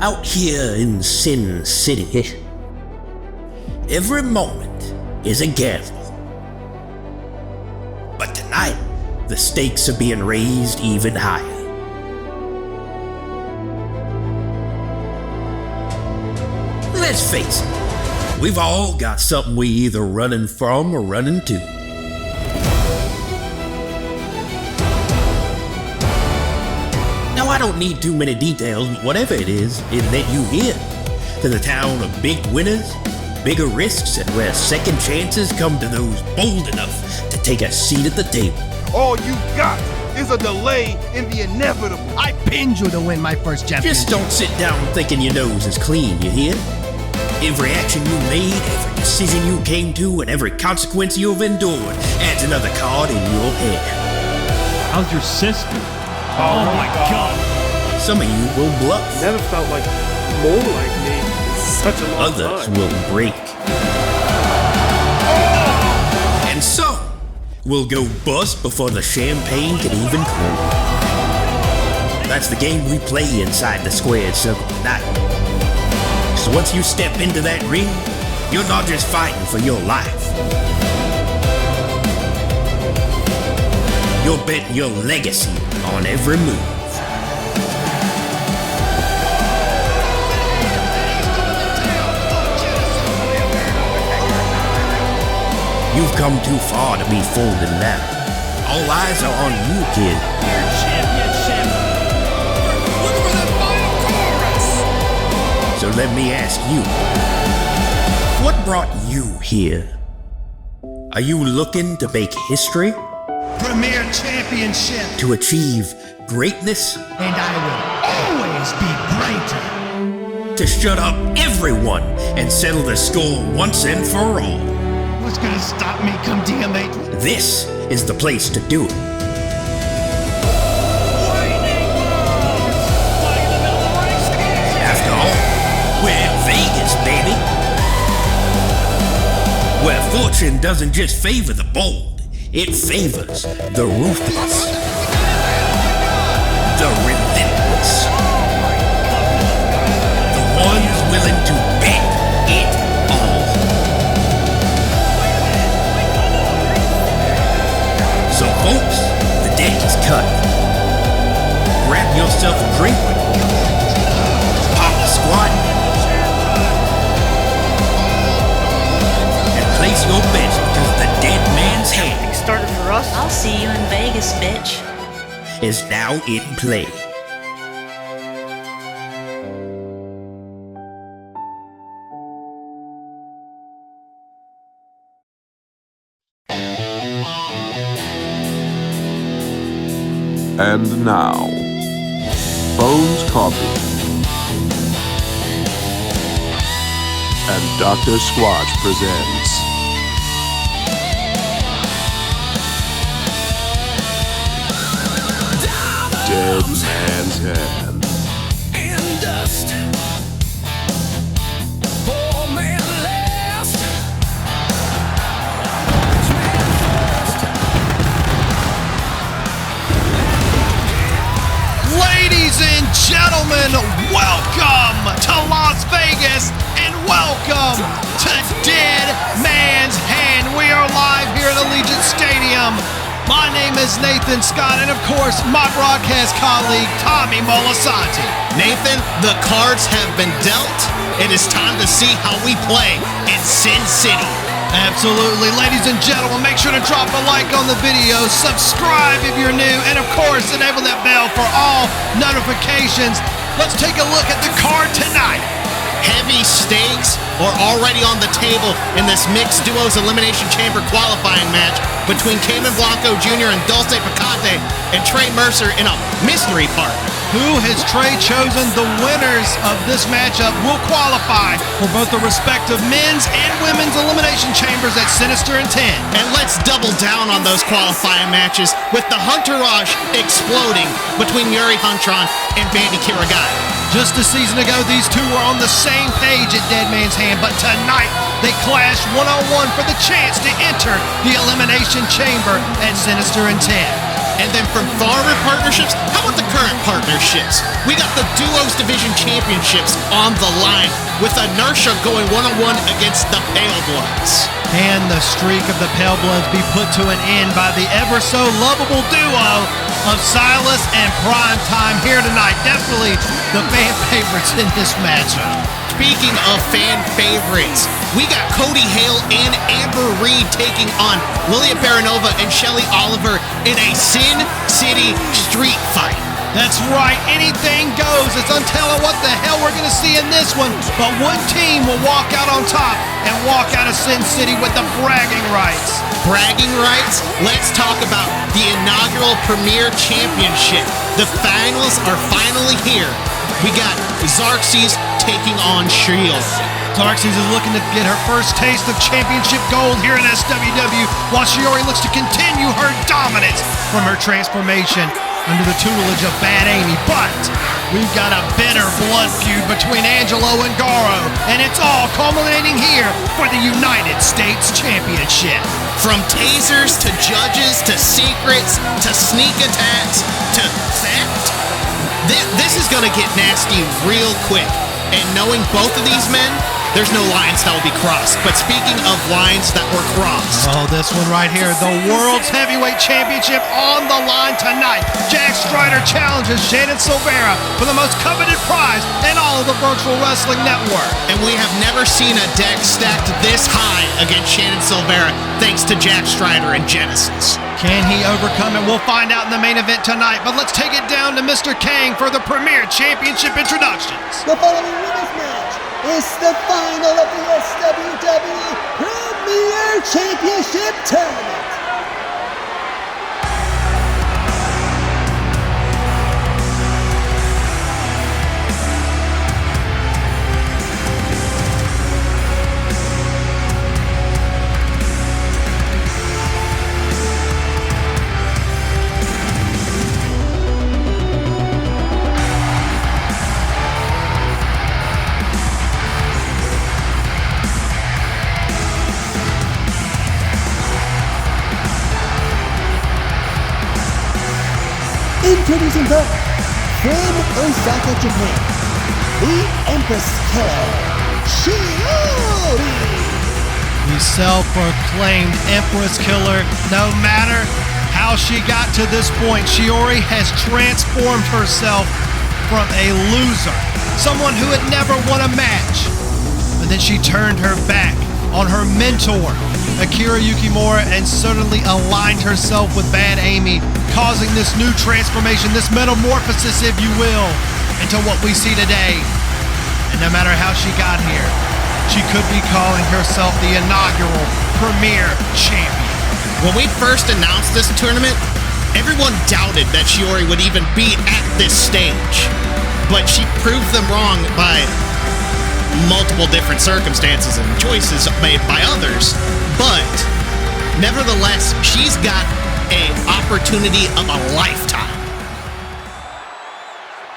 Out here in Sin City, every moment is a gamble. But tonight, the stakes are being raised even higher. Let's face it, we've all got something we either running from or running to. Now, I don't need too many details, but whatever it is, it led you here, to the town of big winners, bigger risks, and where second chances come to those bold enough to take a seat at the table. All you got is a delay in the inevitable. I pinned you to win my first championship. Just don't sit down thinking your nose is clean, you hear? Every action you made, every decision you came to, and every consequence you've endured adds another card in your hand. How's your sister? Oh my God. Some of you will bluff. Never felt like more like me in such a long Others time. will break. And some will go bust before the champagne can even cool. That's the game we play inside the squared circle tonight. So once you step into that ring, you're not just fighting for your life. You're betting your legacy on every move. You've come too far to be folded now. All eyes are on you, kid. So let me ask you, what brought you here? Are you looking to make history? Premier Championship. To achieve greatness? And I will always be greater. To shut up everyone and settle the score once and for all? What's gonna stop me come DMH? This is the place to do it. After all, we're in Vegas, baby. Where fortune doesn't just favor the bold, it favors the ruthless, the relentless, the ones willing to bet it all. So folks, the deck is cut. Grab yourself a drink, pop a squat, and place your bets because the dead man's hand Started for us. I'll see you in Vegas, bitch. is now in play. And now, Bones Coffee and Dr. Squatch presents Dead Man's Hand. And dust. Poor man last. Ladies and gentlemen, welcome to Las Vegas and welcome to Dead Man's Hand. We are live here at Allegiant Stadium. My name is Nathan Scott, and of course, my broadcast colleague, Tommy Molasanti. Nathan, the cards have been dealt. It is time to see how we play in Sin City. Absolutely. Ladies and gentlemen, make sure to drop a like on the video, subscribe if you're new, and of course, enable that bell for all notifications. Let's take a look at the card tonight. Heavy stakes are already on the table in this mixed duos elimination chamber qualifying match between Cayman Blanco Jr. and Dulce Picante and Trey Mercer in a mystery partner. Who has Trey chosen? The winners of this matchup will qualify for both the respective men's and women's elimination chambers at Sinister and 10. And let's double down on those qualifying matches with the Hunterage exploding between Yuri Huntron and Bandy Kirigai. Just a season ago, these two were on the same page at Dead Man's Hand, but tonight they clash one-on-one for the chance to enter the elimination chamber at Sinister and 10. And then from former partnerships, how about the current partnerships? We got the Duos Division Championships on the line with Inertia going one-on-one against the Pale Bloods. Can the streak of the Pale Bloods be put to an end by the ever so lovable duo of Silas and Primetime here tonight? Definitely the fan favorites in this matchup. Speaking of fan favorites, we got Cody Hale and Amber Reed taking on Lilia Baranova and Shelly Oliver in a Sin City street fight. That's right, anything goes. It's untelling what the hell we're going to see in this one, but one team will walk out on top and walk out of Sin City with the bragging rights. Bragging rights? Let's talk about the inaugural Premier Championship. The finals are finally here. We got Xarxes taking on Shield. Xarxes is looking to get her first taste of championship gold here in SWW, while Shiori looks to continue her dominance from her transformation under the tutelage of Bad Amy. But we've got a bitter blood feud between Angelo and Garo, and it's all culminating here for the United States Championship. From tasers to judges to secrets to sneak attacks to theft, this is going to get nasty real quick. And knowing both of these men, there's no lines that will be crossed. But speaking of lines that were crossed. Oh, this one right here, the World's Heavyweight Championship on the line tonight. Jack Strider challenges Shannon Silvera for the most coveted prize in all of the Virtual Wrestling Network. And we have never seen a deck stacked this high against Shannon Silvera, thanks to Jack Strider and Genesis. Can he overcome it? We'll find out in the main event tonight. But let's take it down to Mr. Kang for the Premier Championship introductions. The following women's match is the final of the SWW Premier Championship Tournament. Introducing first, from Osaka, Japan, the Empress Killer, Shiori! The self-proclaimed Empress Killer. No matter how she got to this point, Shiori has transformed herself from a loser, someone who had never won a match. But then she turned her back on her mentor, Akira Yukimura, and suddenly aligned herself with Bad Amy, causing this new transformation, this metamorphosis, if you will, into what we see today. And no matter how she got here, she could be calling herself the inaugural Premier Champion. When we first announced this tournament, everyone doubted that Shiori would even be at this stage. But she proved them wrong by multiple different circumstances and choices made by others. But nevertheless, she's got an opportunity of a lifetime.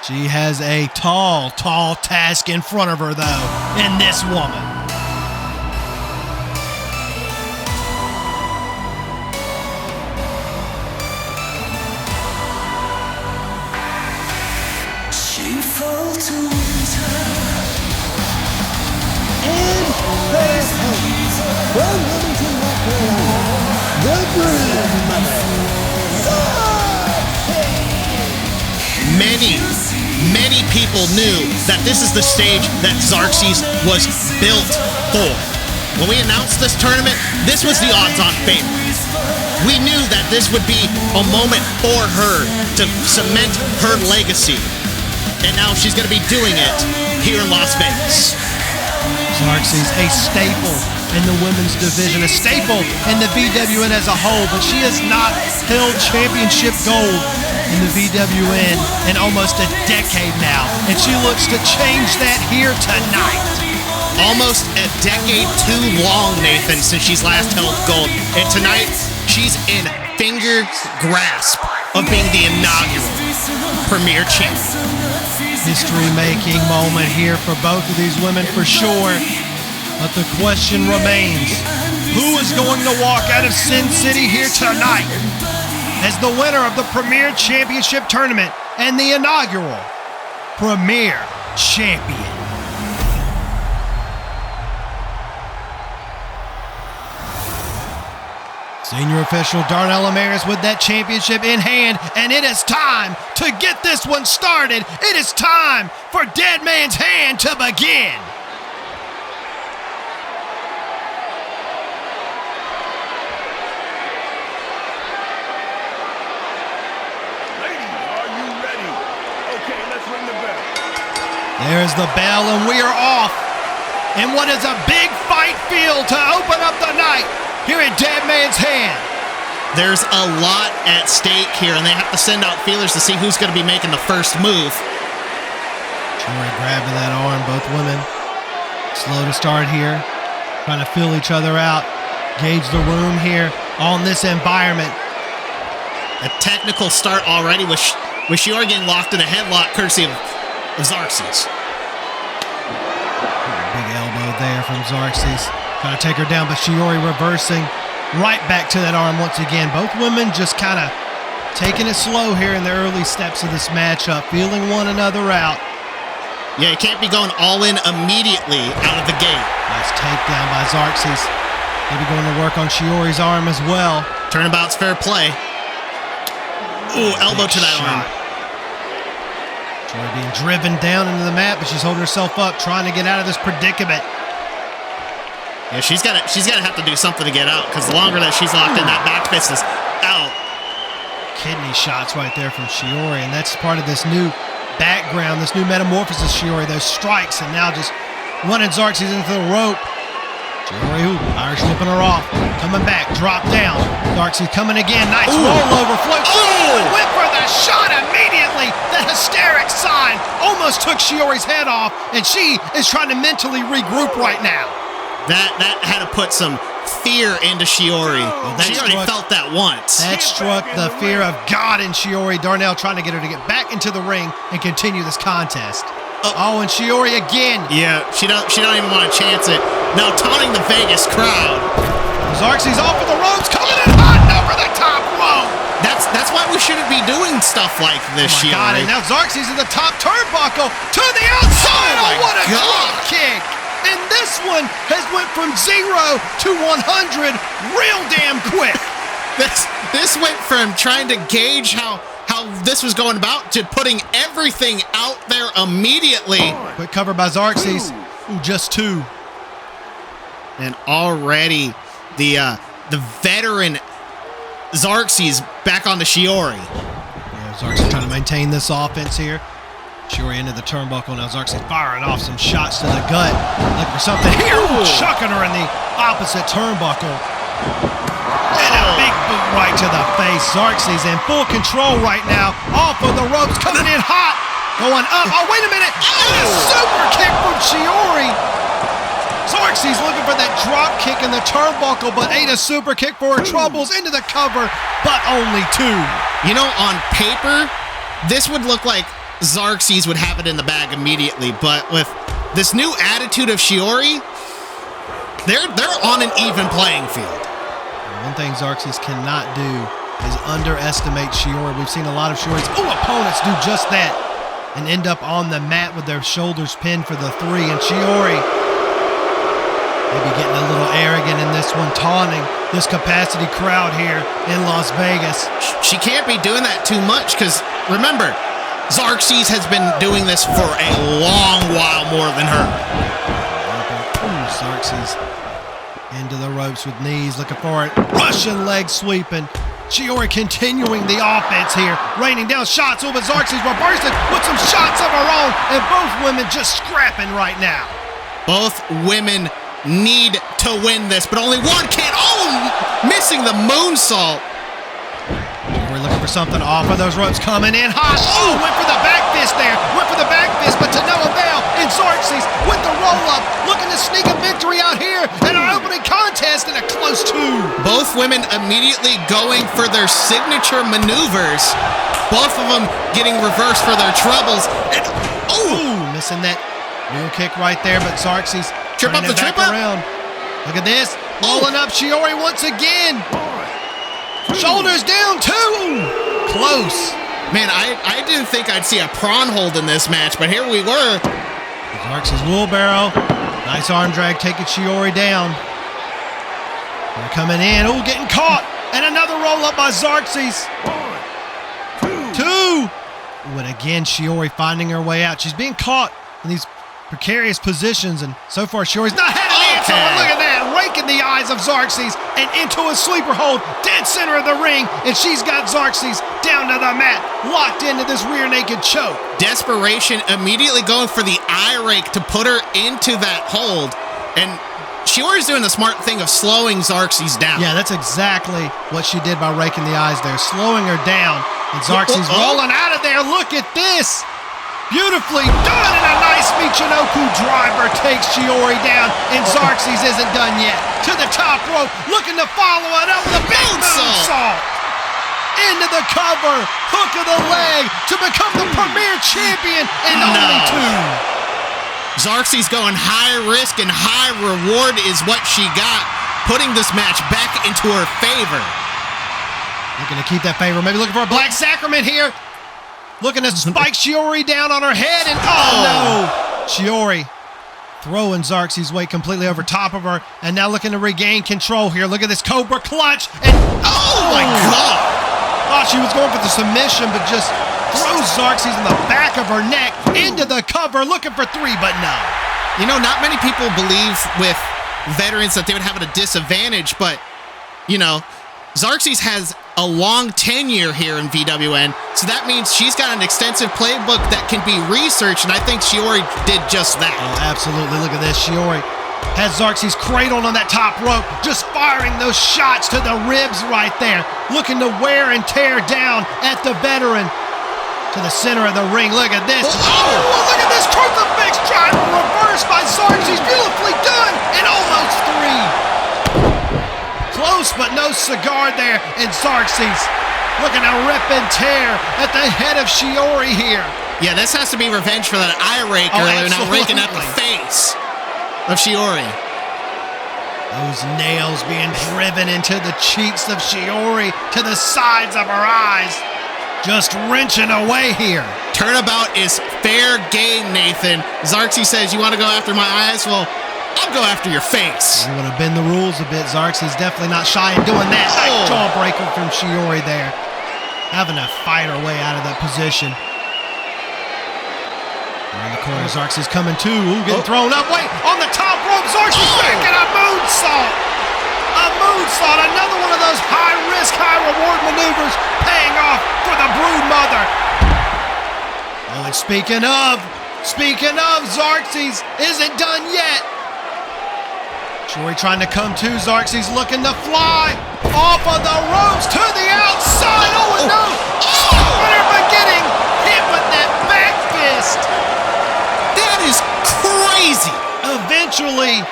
She has a tall task in front of her, though, in this woman. She falters And first hands, from Wilmington, North Carolina, the Brood Mother, Many people knew that this is the stage that Xarxes was built for. When we announced this tournament, this was the odds-on favorite. We knew that this would be a moment for her to cement her legacy. And now she's going to be doing it here in Las Vegas. Xarxes, a staple in the women's division, a staple in the VWN as a whole, but she has not held championship gold in the VWN in almost a decade now, and she looks to change that here tonight. Almost a decade too long, Nathan, since she's last held gold, and tonight she's in finger grasp of being the inaugural Premier Champion. History-making moment here for both of these women for sure. But the question remains, who is going to walk out of Sin City here tonight as the winner of the Premier Championship Tournament and the inaugural Premier Champion. Senior official Darnell Amaris with that championship in hand, and it is time to get this one started. It is time for Deadman's Hand to begin. Ladies, are you ready? Okay, let's ring the bell. There's the bell, and we are off in what is a big fight field to open up the night here at Deadman's Hand. There's a lot at stake here, and they have to send out feelers to see who's going to be making the first move. Shiori grabbing that arm, both women. Slow to start here, trying to feel each other out, gauge the room here on this environment. A technical start already with Shiori getting locked in a headlock courtesy of Xerxes. Big elbow there from Xerxes. Trying to take her down, but Shiori reversing right back to that arm once again. Both women just kind of taking it slow here in the early steps of this matchup, feeling one another out. Yeah, you can't be going all in immediately out of the gate. Nice takedown by Xerxes. Maybe going to work on Shiori's arm as well. Turnabout's fair play. Ooh, elbow to that arm. Shiori being driven down into the mat, but she's holding herself up, trying to get out of this predicament. Yeah, she's gotta have to do something to get out, because the longer that she's locked in, that back fist is out. Kidney shots right there from Shiori, and that's part of this new background, this new metamorphosis Shiori, those strikes, and now just running Xerxes into the rope. Shiori, Irish flipping her off, coming back, drop down. Xerxes coming again, nice rollover, float through, went for the shot immediately. The hysteric sign almost took Shiori's head off, and she is trying to mentally regroup right now. That had to put some fear into Shiori. She already felt that once. That struck the fear of God in Shiori. Darnell trying to get her to get back into the ring and continue this contest. Oh, and Shiori again. Yeah, she don't even want to chance it. Now taunting the Vegas crowd. Xerxes off of the ropes, coming in hot and over the top rope. That's why we shouldn't be doing stuff like this, Shiori. God, and now Xerxes in the top turnbuckle to the outside. Oh, what a drop kick. And this one has went from 0 to 100 real damn quick. This went from trying to gauge how this was going about to putting everything out there immediately. Quick cover by Xerxes. Ooh, just 2. And already the veteran Xerxes back on the Shiori. Yeah, Xerxes trying to maintain this offense here. Shiori into the turnbuckle. Now Xerxes firing off some shots to the gut. Looking for something here. Ooh, chucking her in the opposite turnbuckle. And a big boot right to the face. Xerxes in full control right now. Off of the ropes, coming in hot. Going up. Oh, wait a minute. And a super kick from Shiori. Xerxes looking for that drop kick in the turnbuckle, but ate a super kick for her troubles into the cover, but only 2. You know, on paper, this would look like Xerxes would have it in the bag immediately, but with this new attitude of Shiori, they're on an even playing field. One thing Xerxes cannot do is underestimate Shiori. We've seen a lot of Shiori's opponents do just that and end up on the mat with their shoulders pinned for the 3, and Shiori maybe getting a little arrogant in this one, taunting this capacity crowd here in Las Vegas. She can't be doing that too much, because remember, Xerxes has been doing this for a long while more than her. Ooh, Xerxes into the ropes with knees, looking for it. Russian leg sweeping. Shiori continuing the offense here, raining down shots over Xerxes, reversing with some shots of her own, and both women just scrapping right now. Both women need to win this, but only one can. Oh, missing the moonsault. We're looking for something off of those ropes, coming in hot. Oh, went for the back fist there. Went for the back fist, but to no avail. And Xerxes with the roll-up, looking to sneak a victory out here in our opening contest in a close 2. Both women immediately going for their signature maneuvers. Both of them getting reversed for their troubles. And, missing that mule kick right there, but Xerxes trip up the trip up. Around. Look at this. Rolling up Shiori once again. Shoulders down, 2. close. Man, I didn't think I'd see a prawn hold in this match, but here we were. Zarx's wheelbarrow. Nice arm drag taking Shiori down. They're coming in. Oh, getting caught. And another roll up by Zarxes. 1, 2. Ooh, and again, Shiori finding her way out. She's being caught in these precarious positions, and so far Shiori's not had an answer. But look at that, raking the eyes of Zarxes and into a sleeper hold, dead center of the ring, and she's got Zarxes down to the mat, locked into this rear naked choke. Desperation, immediately going for the eye rake to put her into that hold, and Shiori's doing the smart thing of slowing Zarxes down. Yeah, that's exactly what she did by raking the eyes there, slowing her down, and Zarxes rolling out of there. Look at this. Beautifully done, and a nice Michinoku driver takes Shiori down, and Zarxes isn't done yet. To the top rope, looking to follow it up with a big moonsault. Into the cover, hook of the leg to become the premier champion and only 2. Zarxes going high risk and high reward is what she got, putting this match back into her favor. Looking to keep that favor, maybe looking for a black sacrament here. Looking to spike Shiori down on her head, and oh no! Shiori throwing Zarxes' weight completely over top of her, and now looking to regain control here. Look at this Cobra clutch, and oh my God! Thought she was going for the submission, but just throws Zarxes in the back of her neck into the cover, looking for 3, but no. You know, not many people believe with veterans that they would have a disadvantage, but, you know, Zarxes has a long tenure here in VWN, so that means she's got an extensive playbook that can be researched, and I think Shiori did just that. Oh, absolutely. Look at this. Shiori has Zarxes cradled on that top rope, just firing those shots to the ribs right there, looking to wear and tear down at the veteran. To the center of the ring. Look at this. Oh, look at this crucifix driver reversed by Zarxes. Beautifully done, and almost 3. Close, but no cigar there, and Zarxes looking to rip and tear at the head of Shiori here. Yeah, this has to be revenge for that eye rake earlier, now raking at the face of Shiori. Those nails being driven into the cheeks of Shiori, to the sides of her eyes. Just wrenching away here. Turnabout is fair game, Nathan. Zarxes says, you want to go after my eyes? Well, I'll go after your face. You want to bend the rules a bit. Zarxes definitely not shy in doing that. Nice jawbreaker from Shiori there. Having to fight her way out of that position. Around the corner, Zarxes coming too. Ooh, getting thrown up. Wait, on the top rope, Zarxes back and a moonsault. A moonsault, another one of those high-risk, high-reward maneuvers paying off for the Brood Mother. Oh, and speaking of, Zarxes isn't done yet. Shiori trying to come to, Zarxes looking to fly off of the ropes to the outside. Oh, and no! Stunner, but getting hit with that back fist. That is crazy. Eventually,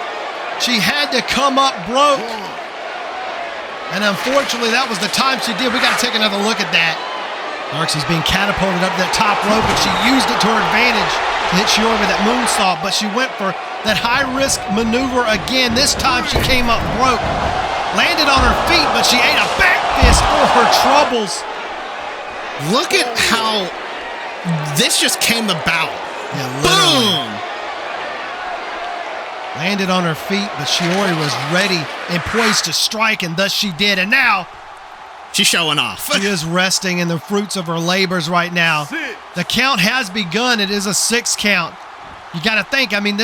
she had to come up broke. And unfortunately, that was the time she did. We got to take another look at that. Zarxes being catapulted up that top rope, and she used it to her advantage to hit Shiori with that moonsault, but she went for that high-risk maneuver again. This time she came up broke. Landed on her feet, but she ate a back fist for her troubles. Look at how this just came about. Yeah, literally. Boom! Landed on her feet, but Shiori was ready and poised to strike, and thus she did. And now, she's showing off. She is resting in the fruits of her labors right now. The count has begun. It is a 6 count. You got to think, I mean,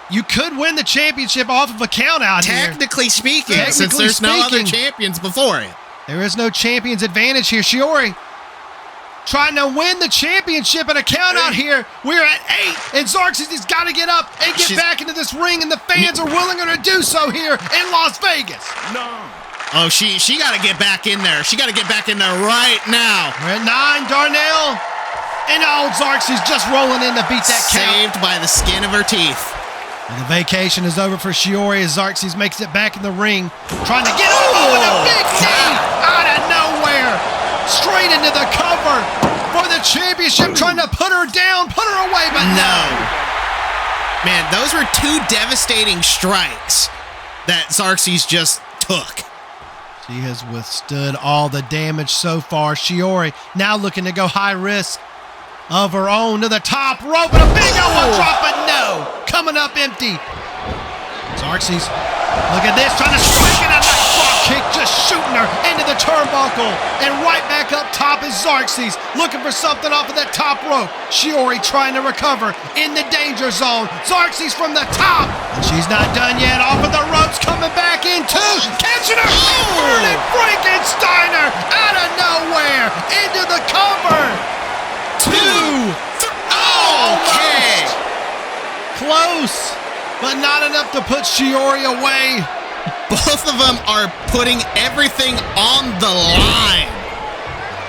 you could win the championship off of a count out here. Technically speaking, since there's no other champions before it. There is no champion's advantage here. Shiori trying to win the championship in a count out here. We're at 8, and Zarxes has got to get up and get back into this ring, and the fans are willing her to do so here in Las Vegas. No. Oh, she got to get back in there. She got to get back in there right now. We're at 9, Darnell. And old Zarxes just rolling in to beat that count. Saved by the skin of her teeth. And the vacation is over for Shiori as Zarxes makes it back in the ring, trying to get over with a big knee out of nowhere. Straight into the cover for the championship, trying to put her down, put her away, but no. Man, those were 2 devastating strikes that Zarxes just took. She has withstood all the damage so far. Shiori now looking to go high risk of her own to the top rope, and a big elbow drop, but no, coming up empty. Xerxes, look at this, trying to strike in a nice drop kick, just shooting her into the turnbuckle, and right back up top is Xerxes, looking for something off of that top rope. Shiori trying to recover in the danger zone. Xerxes from the top, and she's not done yet. Off of the ropes, coming back in two, catching her, burning Frankensteiner out of nowhere into the cover. Two. Okay. Close, but not enough to put Shiori away. Both of them are putting everything on the line.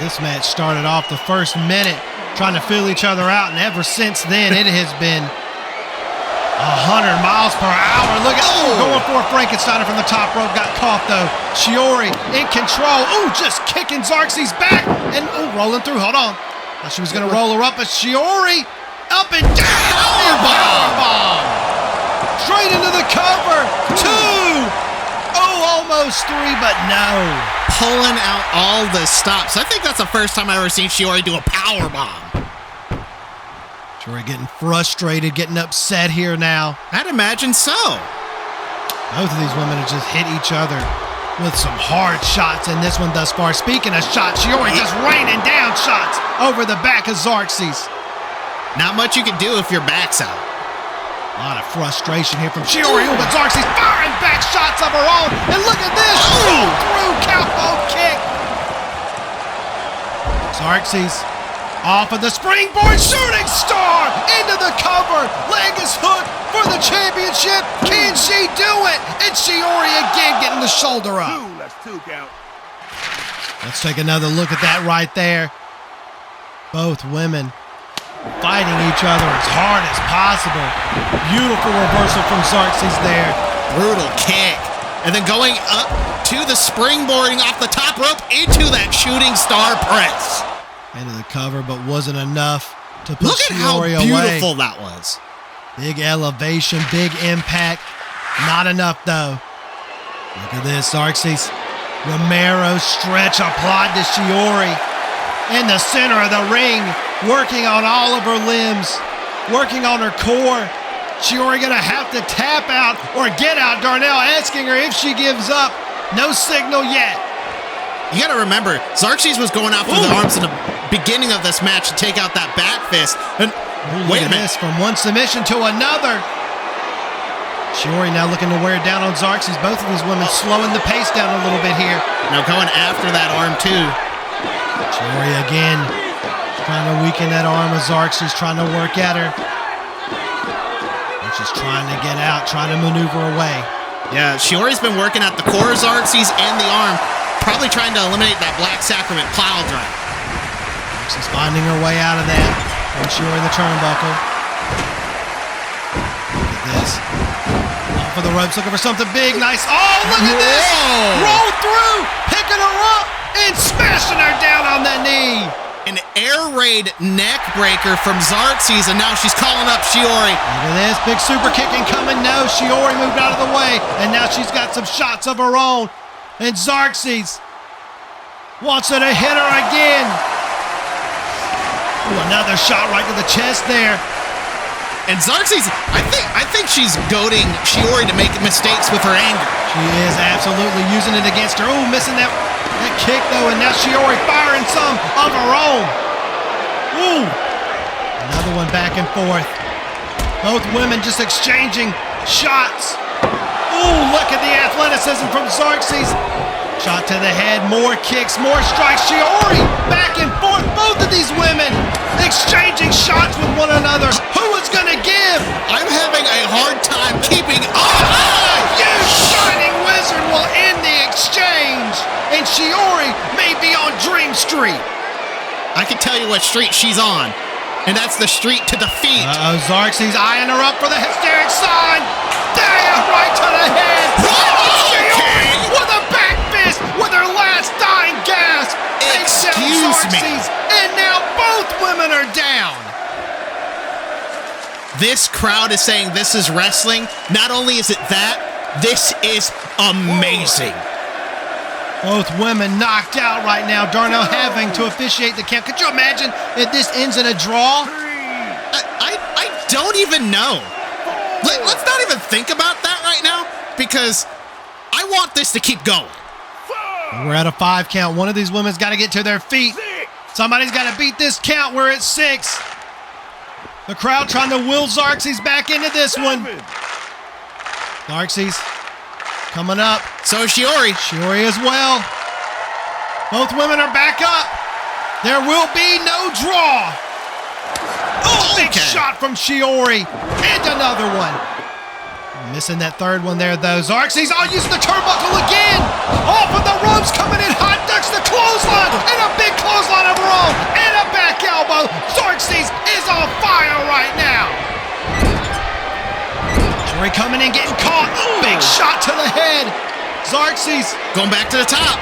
This match started off the first minute trying to feel each other out, and ever since then, it has been 100 miles per hour. Look at, going for a Frankensteiner from the top rope. Got caught, though. Shiori in control. Just kicking Xerxes back, and rolling through. Hold on. Thought she was going to roll her up, but Shiori up and down. Powerbomb. Straight into the cover. Two. Almost three, but no. Pulling out all the stops. I think that's the first time I've ever seen Shiori do a powerbomb. Shiori getting frustrated, getting upset here now. I'd imagine so. Both of these women have just hit each other with some hard shots in this one thus far. Speaking of shots, Shiori just raining down shots over the back of Xerxes. Not much you can do if your back's out. A lot of frustration here from Shiori, but Xerxes firing back shots of her own. And look at this, roll through cowboy kick. Xerxes off of the springboard, shooting star into the cover. Leg is hooked for the championship. Can she do it? And Shiori again getting the shoulder up. That's two count. Let's take another look at that right there. Both women fighting each other as hard as possible. Beautiful reversal from Xerxes there. Brutal kick. And then going up to the springboarding off the top rope into that shooting star press. Into the cover, but wasn't enough to put Look at Shiori how away. beautiful that was. Big elevation, big impact. Not enough, though. Look at this, Xerxes. Romero stretch applied to Shiori in the center of the ring, working on all of her limbs, working on her core. Shiori gonna have to tap out or get out. Darnell asking her if she gives up. No signal yet. You gotta remember, Xerxes was going out for the arms in the beginning of this match to take out that back fist. And wait a minute. This from one submission to another. Shiori now looking to wear down on Xerxes. Both of these women slowing the pace down a little bit here. Now going after that arm too. Shiori again trying to weaken that arm of Xerxes, trying to work at her. And she's trying to get out, trying to maneuver away. Yeah, Shiori's been working at the core of Xerxes and the arm, probably trying to eliminate that Black Sacrament plow drive. She's finding her way out of that. And Shiori the turnbuckle. Look at this. Off of the ropes, looking for something big. Nice. Oh, look at this. Roll through, picking her up, and smashing her down on the knee. An air raid neck breaker from Xerxes, and now she's calling up Shiori. Look at this, big super kicking coming. No, Shiori moved out of the way, and now she's got some shots of her own. And Xerxes wants her to hit her again. Ooh, another shot right to the chest there. And Xerxes, I think she's goading Shiori to make mistakes with her anger. She is absolutely using it against her. Ooh, missing that kick though, and now Shiori firing some of her own. Ooh, another one back and forth. Both women just exchanging shots. Ooh, look at the athleticism from Xerxes. Shot to the head, more kicks, more strikes. Shiori back and forth. Both of these women exchanging shots with one another. Who is going to give? I'm having a hard time keeping up. You shining wizard will end the exchange. And Shiori may be on Dream Street. I can tell you what street she's on. And that's the street to defeat. Xerxes eyeing her up for the hysteric sign. Damn, right to the head. Shiori with a back fist with her last dying gasp. Excuse me. And now both women are down. This crowd is saying this is wrestling. Not only is it that, this is amazing. Both women knocked out right now. Darnell having to officiate the count. Could you imagine if this ends in a draw? I don't even know. Let's not even think about that right now because I want this to keep going. We're at a 5 count. One of these women's got to get to their feet. Somebody's got to beat this count. We're at 6. The crowd trying to will Xerxes back into this one. Xerxes coming up. So is Shiori. Shiori as well. Both women are back up. There will be no draw. Oh, big shot from Shiori. And another one. Missing that third one there, though. Xerxes, using the turnbuckle again. Off of the ropes, coming in hot, ducks the clothesline. And a big clothesline of her own. And a back elbow. Xerxes is on fire right now. Shiori coming in, getting caught. Big shot to the head. Xerxes going back to the top.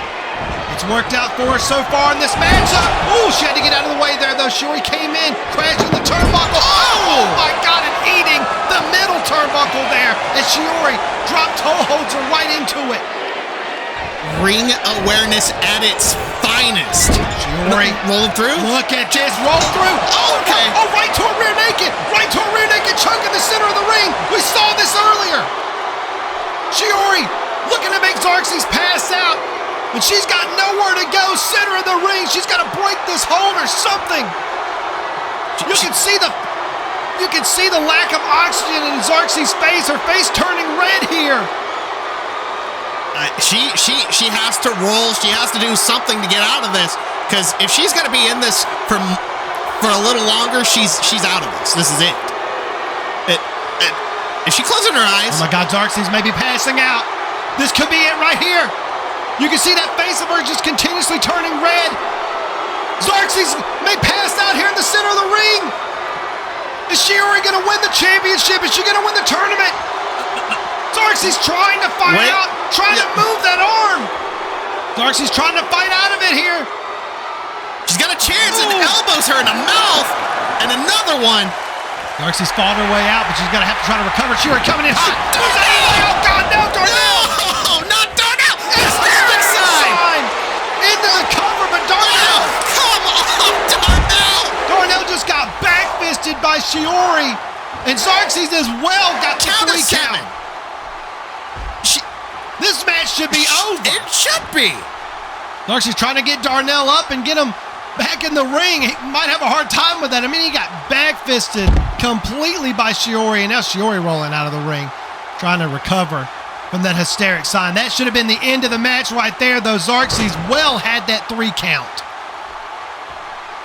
It's worked out for her so far in this matchup. Ooh, she had to get out of the way there, though. Shiori came in, crashing the turnbuckle. Oh, my God, and eating the middle turnbuckle there. And Shiori dropped toe holds her right into it. Ring awareness at its finest. Shiori rolling through. Look at this, roll through. Oh, okay. Oh, right to a rear naked. Right to a rear naked choke in the center of the ring. We saw this earlier. Shiori looking to make Xerxes pass out. And she's got nowhere to go, center of the ring. She's got to break this hold or something. You can see the lack of oxygen in Xerxes' face. Her face turning red here. She has to roll. She has to do something to get out of this. Because if she's going to be in this for a little longer, she's out of this. This is it. Is she closing her eyes? Oh my God, Xerxes may be passing out. This could be it right here. You can see that face of her just continuously turning red. Xerxes may pass out here in the center of the ring. Is Shiori going to win the championship? Is she going to win the tournament? Xerxes trying to fight out, trying to move that arm. Xerxes trying to fight out of it here. She's got a chance and elbows her in the mouth. And another one. Xerxes fought her way out, but she's going to have to try to recover. Shiori coming in hot. Oh, God, no, Darnell. No, not Darnell. It's the sign. Into the cover, but Darnell. Come on, Darnell. Darnell just got back-fisted by Shiori. And Xerxes as well got the 3 count. This match should be over. It should be. Xerxes trying to get Darnell up and get him back in the ring. He might have a hard time with that. I mean, he got back-fisted completely by Shiori, and now Shiori rolling out of the ring, trying to recover from that hysteric sign. That should have been the end of the match right there, though. Xerxes well had that 3 count.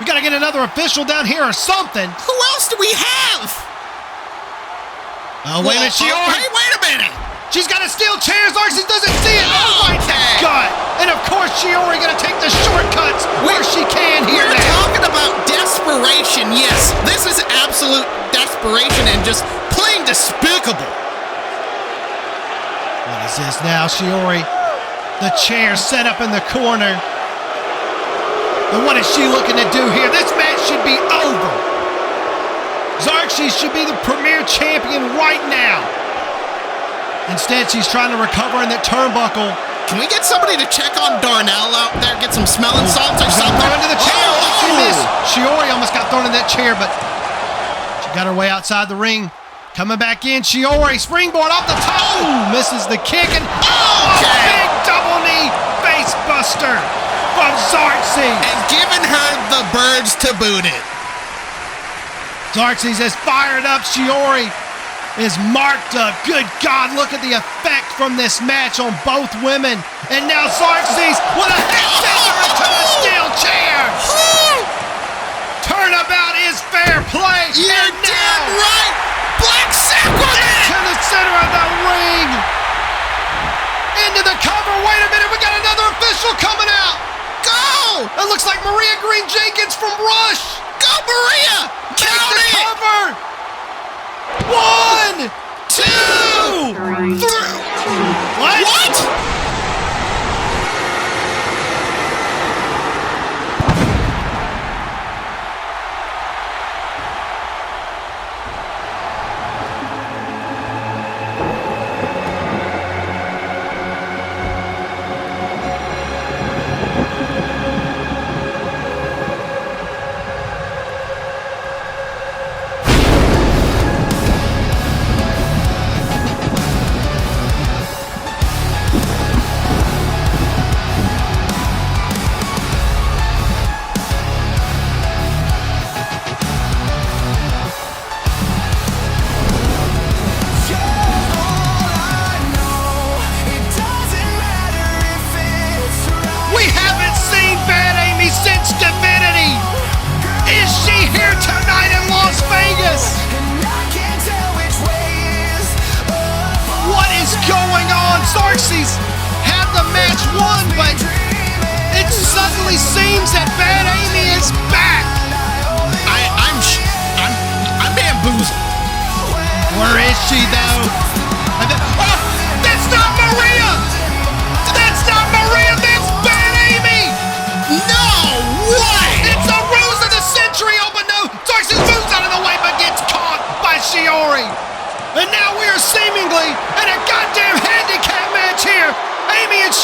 We got to get another official down here or something. Who else do we have? Oh, wait a minute, Shiori. Hey, wait a minute. She's got a steel chair. Xerxes doesn't see it. Oh, right to the gut. And, of course, Shiori going to take the shortcuts where she can here now. We're talking about desperation. Yes, this is absolute desperation and just plain despicable. What is this now, Shiori? The chair set up in the corner. And what is she looking to do here? This match should be over. Xerxes should be the premier champion right now. Instead, she's trying to recover in that turnbuckle. Can we get somebody to check on Darnell out there? Get some smelling salts or something? Throw into the chair. She missed. Shiori almost got thrown in that chair, but she got her way outside the ring. Coming back in, Shiori, springboard off the top. Ooh, misses the kick, and a big double knee face buster from Xerxes. And giving her the birds to boot it. Xerxes is fired up. Shiori is marked up. Good God, look at the effect from this match on both women. And now Xerxes with a head scissor into the steel chair. Turnabout is fair play. You're damn right. Black sacrament. To the center of the ring. Into the cover. Wait a minute, we got another official coming out. Go. It looks like Maria Green Jenkins from Rush. Go, Maria. Count the cover. 1, 2, 3. What?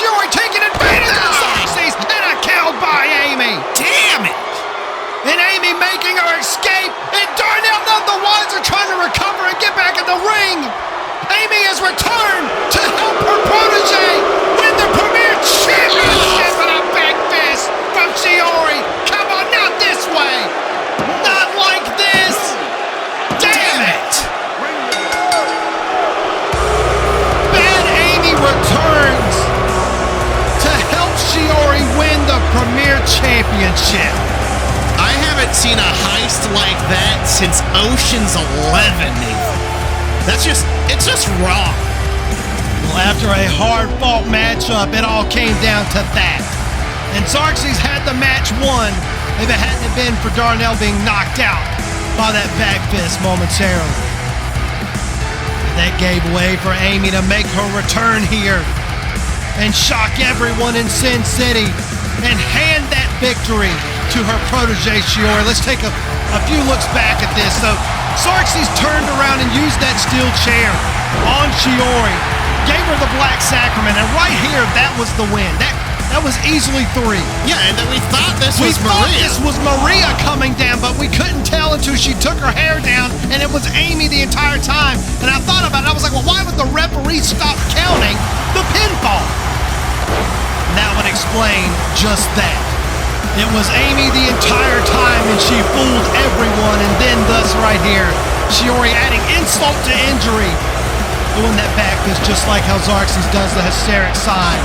Shiori taking advantage of Xerxes and a kill by Amy. Damn it! And Amy making her escape, and Darnell none the wiser trying to recover and get back in the ring. Amy has returned to help her protege win the Premier Championship with a back fist from Shiori. Come on, not this way. Not like this. Damn it. Bad Amy returns to help Shiori win the Premier Championship. I haven't seen a heist like that since Ocean's 11, Nathan. It's just wrong. Well, after a hard-fought matchup, it all came down to that. And Xerxes had the match won if it hadn't been for Darnell being knocked out by that back fist momentarily. That gave way for Amy to make her return here and shock everyone in Sin City and hand that victory to her protege Shiori. Let's take a few looks back at this. So Xerxes turned around and used that steel chair on Shiori, gave her the Black Sacrament, and right here, that was the win. That was easily 3. Yeah, and then we thought this was Maria. We thought this was Maria coming down, but we couldn't tell until she took her hair down, and it was Amy the entire time. And I thought about it, I was like, well, why would the referee stop counting the pinfall? And that would explain just that. It was Amy the entire time, and she fooled everyone, and then thus right here, Shiori adding insult to injury, doing that back fist just like how Xerxes does the hysteric sign,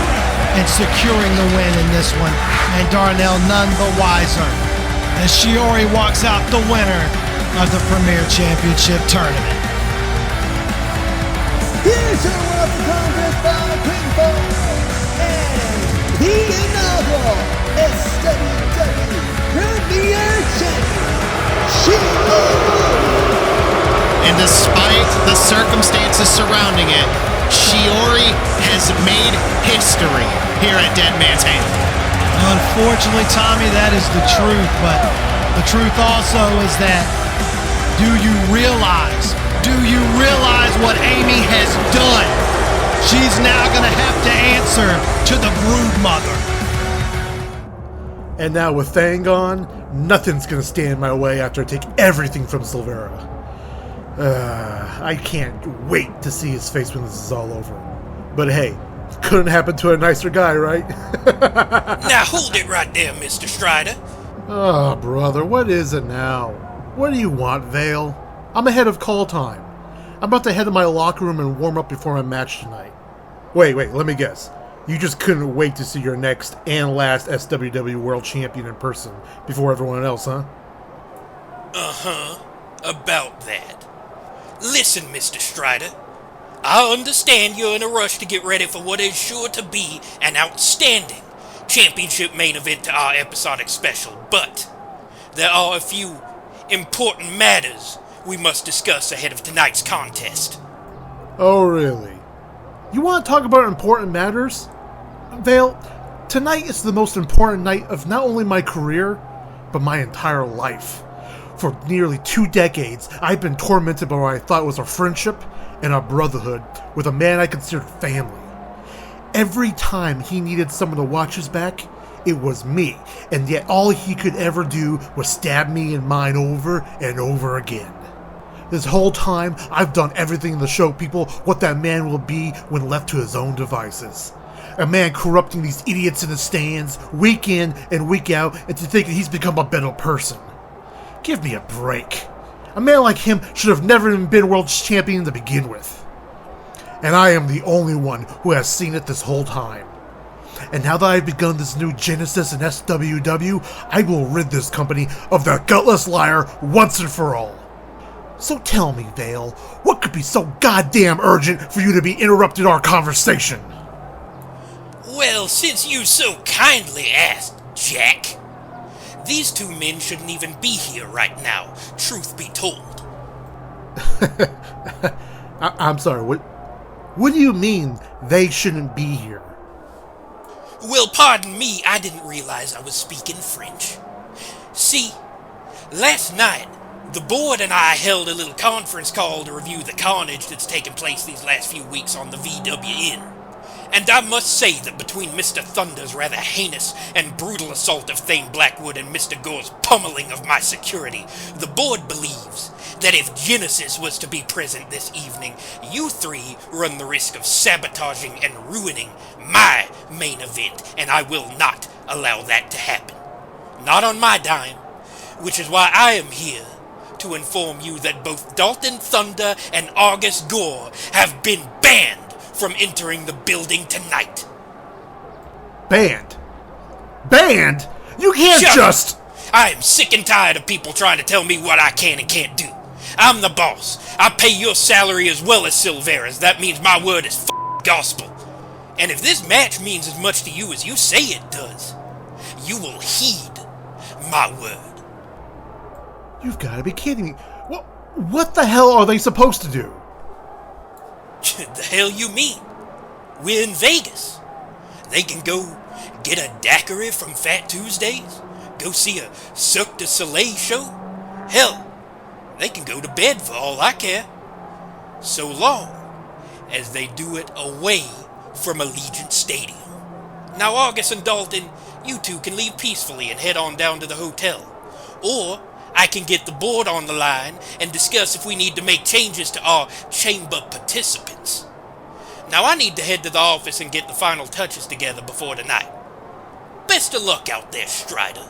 and securing the win in this one, and Darnell none the wiser, as Shiori walks out the winner of the Premier Championship Tournament. Here's your world contest by pinfall, and the inaugural SWW Premier Champion, Shiori. And despite the circumstances surrounding it, Shiori has made history here at Deadman's Hand. Unfortunately, Tommy, that is the truth, but the truth also is that do you realize what Amy has done? She's now going to have to answer to the brood mother. And now with Thang gone, nothing's gonna stand in my way after I take everything from Silvera. I can't wait to see his face when this is all over. But hey, couldn't happen to a nicer guy, right? Now hold it right there, Mr. Strider. Oh, brother, what is it now? What do you want, Vale? I'm ahead of call time. I'm about to head to my locker room and warm up before my match tonight. Wait, let me guess. You just couldn't wait to see your next and last SWW World Champion in person before everyone else, huh? Uh-huh. About that. Listen, Mr. Strider. I understand you're in a rush to get ready for what is sure to be an outstanding championship main event to our episodic special, but there are a few important matters we must discuss ahead of tonight's contest. Oh, really? You want to talk about important matters? Vale, tonight is the most important night of not only my career, but my entire life. For nearly 2 decades, I've been tormented by what I thought was a friendship and a brotherhood with a man I considered family. Every time he needed someone to watch his back, it was me, and yet all he could ever do was stab me and mine over and over again. This whole time, I've done everything to show people what that man will be when left to his own devices. A man corrupting these idiots in the stands, week in and week out, and to think that he's become a better person. Give me a break. A man like him should have never even been world champion to begin with. And I am the only one who has seen it this whole time. And now that I've begun this new genesis in SWW, I will rid this company of the gutless liar once and for all. So tell me, Vale, what could be so goddamn urgent for you to be interrupting our conversation? Well, since you so kindly asked, Jack, these two men shouldn't even be here right now, truth be told. I'm sorry, what do you mean they shouldn't be here? Well, pardon me, I didn't realize I was speaking French. See, last night, the board and I held a little conference call to review the carnage that's taken place these last few weeks on the VWN. And I must say that between Mr. Thunder's rather heinous and brutal assault of Thane Blackwood and Mr. Gore's pummeling of my security, the board believes that if Genesis was to be present this evening, you three run the risk of sabotaging and ruining my main event, and I will not allow that to happen. Not on my dime, which is why I am here to inform you that both Dalton Thunder and August Gore have been banned from entering the building tonight. Banned? Banned? You can't Shut just... up. I am sick and tired of people trying to tell me what I can and can't do. I'm the boss. I pay your salary as well as Silvera's. That means my word is gospel. And if this match means as much to you as you say it does, you will heed my word. You've got to be kidding me. What the hell are they supposed to do? The hell you mean? We're in Vegas. They can go get a daiquiri from Fat Tuesdays, go see a Cirque du Soleil show. Hell, they can go to bed for all I care. So long as they do it away from Allegiant Stadium. Now, August and Dalton, you two can leave peacefully and head on down to the hotel. Or I can get the board on the line and discuss if we need to make changes to our chamber participants. Now, I need to head to the office and get the final touches together before tonight. Best of luck out there, Strider.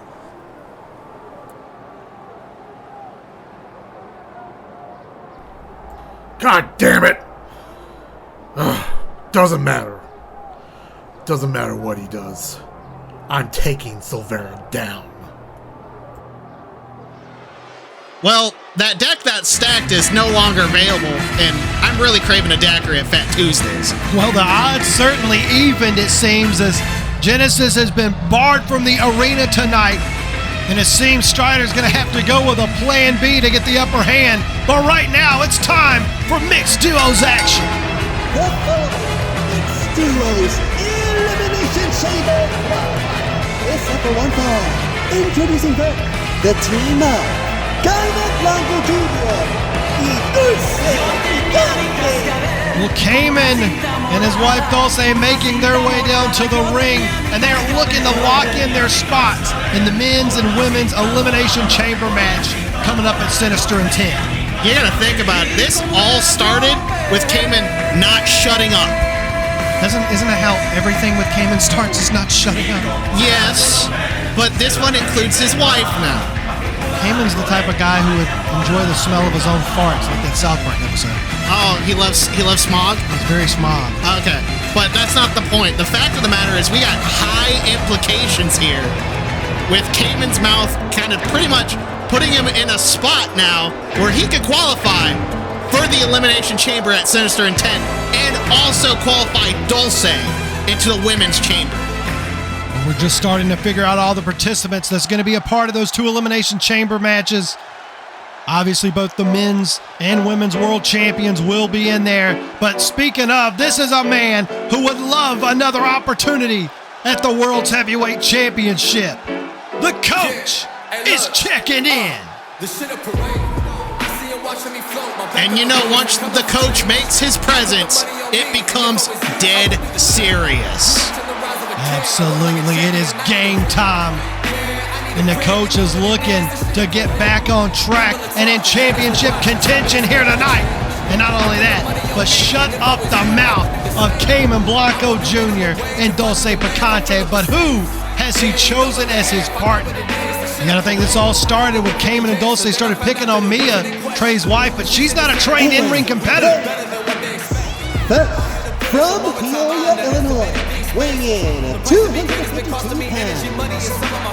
God damn it! Ugh, doesn't matter. Doesn't matter what he does. I'm taking Silvera down. Well, that deck that's stacked is no longer available, and I'm really craving a daiquiri at Fat Tuesdays. Well, the odds certainly evened, it seems, as Genesis has been barred from the arena tonight. And it seems Strider's going to have to go with a plan B to get the upper hand. But right now, it's time for Mixed Duos action. The following Mixed Duos Elimination Chamber qualifier is set for one fall. Introducing first, the team of Cayman Blanco Jr. y Dulce Picante. Well, Cayman and his wife Dulce making their way down to the ring, and they're looking to lock in their spots in the men's and women's Elimination Chamber match coming up at Sinister and 10. You gotta think about it. This all started with Cayman not shutting up. Isn't that how everything with Cayman starts, is not shutting up? Yes, but this one includes his wife now. Cayman's the type of guy who would enjoy the smell of his own farts, like that South Park episode. Oh, he loves smog? He's very smog. Okay, but that's not the point. The fact of the matter is we got high implications here with Cayman's mouth kind of pretty much putting him in a spot now where he could qualify for the Elimination Chamber at Sinister Intent and also qualify Dulce into the Women's Chamber. We're just starting to figure out all the participants that's going to be a part of those two Elimination Chamber matches. Obviously, both the men's and women's world champions will be in there. But speaking of, this is a man who would love another opportunity at the World's Heavyweight Championship. The coach is checking in. And you know, once the coach makes his presence, it becomes dead serious. Absolutely, it is game time. And the coach is looking to get back on track and in championship contention here tonight. And not only that, but shut up the mouth of Cayman Blanco Jr. and Dulce Picante. But who has he chosen as his partner? You gotta think this all started with Cayman and Dulce started picking on Mia, Trey's wife, but she's not a trained in-ring competitor. First, from Peoria, Illinois, weighing in at 252 pounds,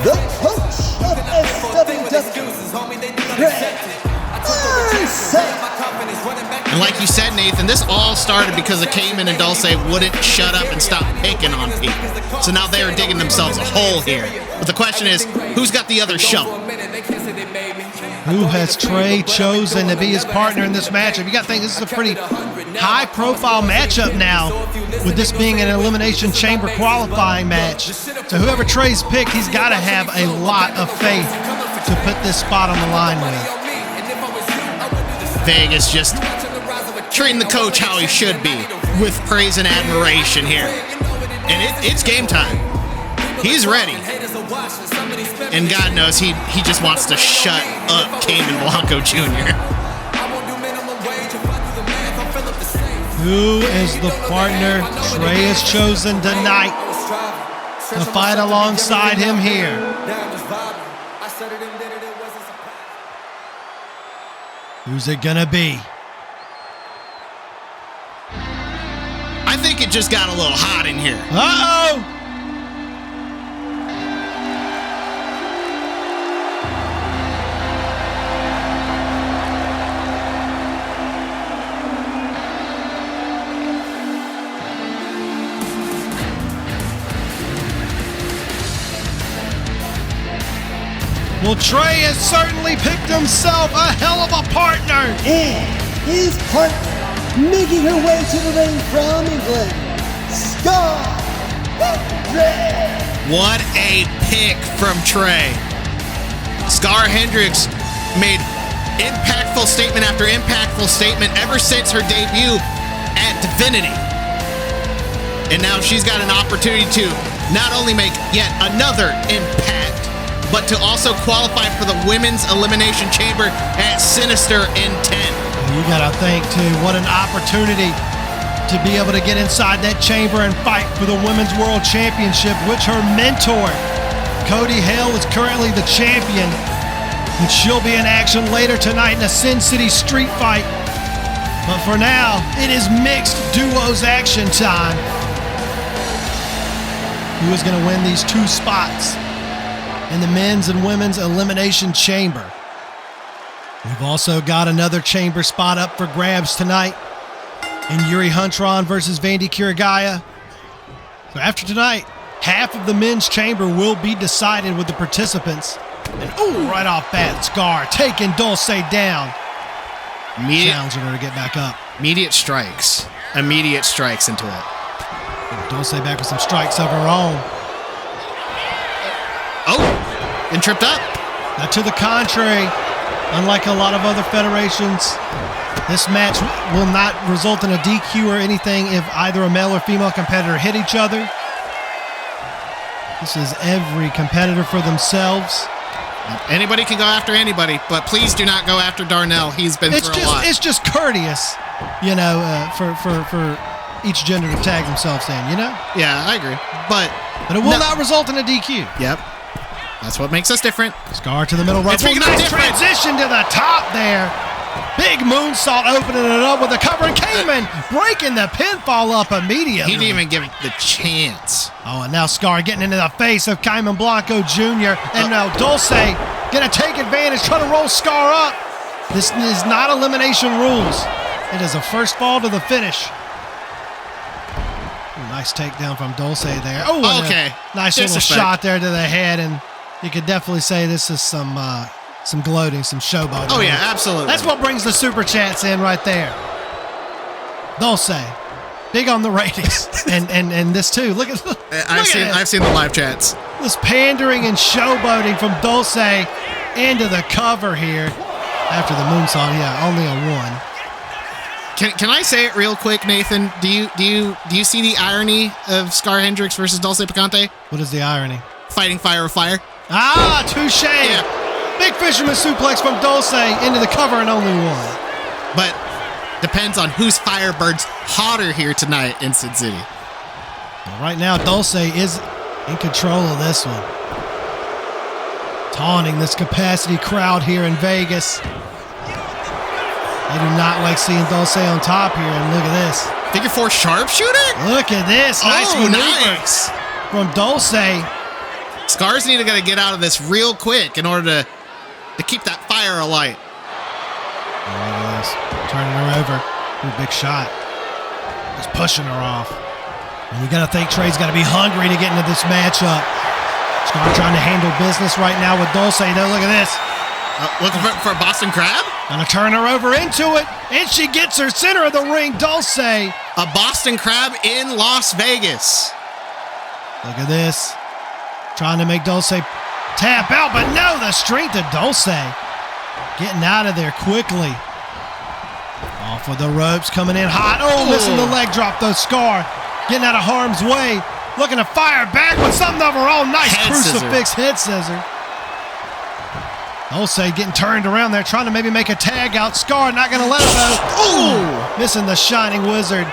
the coach of SWW, And like you said, Nathan, this all started because the Cayman and Dulce wouldn't shut up and stop picking on people. So now they are digging themselves a hole here. But the question is, who's got the other shovel? Who has Trey chosen to be his partner in this matchup? You got to think this is a pretty high-profile matchup now, with this being an Elimination Chamber qualifying match. So whoever Trey's picked, he's got to have a lot of faith to put this spot on the line with. Vegas just treating the coach how he should be, with praise and admiration here. And it's game time. He's ready. And God knows he just wants to shut up Cayman Blanco Jr. Who is the partner Trey has chosen tonight to fight alongside him here? Who's it gonna be? I think it just got a little hot in here. Uh-oh! Well, Trey has certainly picked himself a hell of a partner. And his partner, making her way to the ring from England, Scar Hendricks. What a pick from Trey. Scar Hendricks made impactful statement after impactful statement ever since her debut at Divinity. And now she's got an opportunity to not only make yet another impact, but to also qualify for the Women's Elimination Chamber at Sinister Intent. You gotta think, too, what an opportunity to be able to get inside that chamber and fight for the Women's World Championship, which her mentor, Cody Hale, is currently the champion. And she'll be in action later tonight in a Sin City street fight. But for now, it is mixed duos action time. Who is gonna win these two spots in the men's and women's elimination chamber? We've also got another chamber spot up for grabs tonight in Yuri Huntron versus Vandy Kirigaya. So after tonight, half of the men's chamber will be decided with the participants. And right off bat, Scar taking Dulce down. Challenging her to get back up. Immediate strikes into it. Dulce back with some strikes of her own. And tripped up. Now, to the contrary, unlike a lot of other federations, this match will not result in a DQ or anything if either a male or female competitor hit each other. This is every competitor for themselves. Anybody can go after anybody, but please do not go after Darnell. He's been through a lot. It's just courteous, for each gender to tag themselves in, Yeah, I agree. But it will not result in a DQ. Yep. That's what makes us different. Scar to the middle right. Nice transition to the top there. Big moonsault opening it up with a cover, and Cayman breaking the pinfall up immediately. He didn't even give it the chance. Oh, and now Scar getting into the face of Cayman Blanco Jr. And now Dulce gonna take advantage, try to roll Scar up. This is not elimination rules. It is a first fall to the finish. Ooh, nice takedown from Dulce there. Oh, okay. Nice little shot there to the head, and you could definitely say this is some gloating, some showboating. Oh, yeah, absolutely. That's what brings the super chats in right there. Dulce, big on the ratings, and this too. Look at I've seen the live chats. This pandering and showboating from Dulce into the cover here after the moonsault. Yeah, only a 1. Can I say it real quick, Nathan? Do you see the irony of Scar Hendricks versus Dulce Picante? What is the irony? Fighting fire with fire. Ah, touche. Yeah. Big fisherman suplex from Dulce into the cover and only 1. But depends on whose fire burns hotter here tonight in Sin City. Well, right now, Dulce is in control of this one. Taunting this capacity crowd here in Vegas. They do not like seeing Dulce on top here, and look at this. Figure 4 sharpshooter? Look at this. Nice maneuver from Dulce. Scar's need to get out of this real quick in order to keep that fire alight. Look at this. Turning her over. Ooh, big shot. Just pushing her off. And you got to think Trey's got to be hungry to get into this matchup. Scar trying to handle business right now with Dulce. Though, look at this. Looking for a Boston Crab? Gonna turn her over into it, and she gets her center of the ring, Dulce. A Boston Crab in Las Vegas. Look at this. Trying to make Dulce tap out, but no, the strength of Dulce. Getting out of there quickly. Off Off of the ropes, coming in hot. Oh, missing the leg drop though. Scar getting out of harm's way. Looking to fire back with something of her own. Nice crucifix head scissor. Dulce getting turned around there, trying to maybe make a tag out. Scar not going to let it go. Ooh! Missing the Shining Wizard.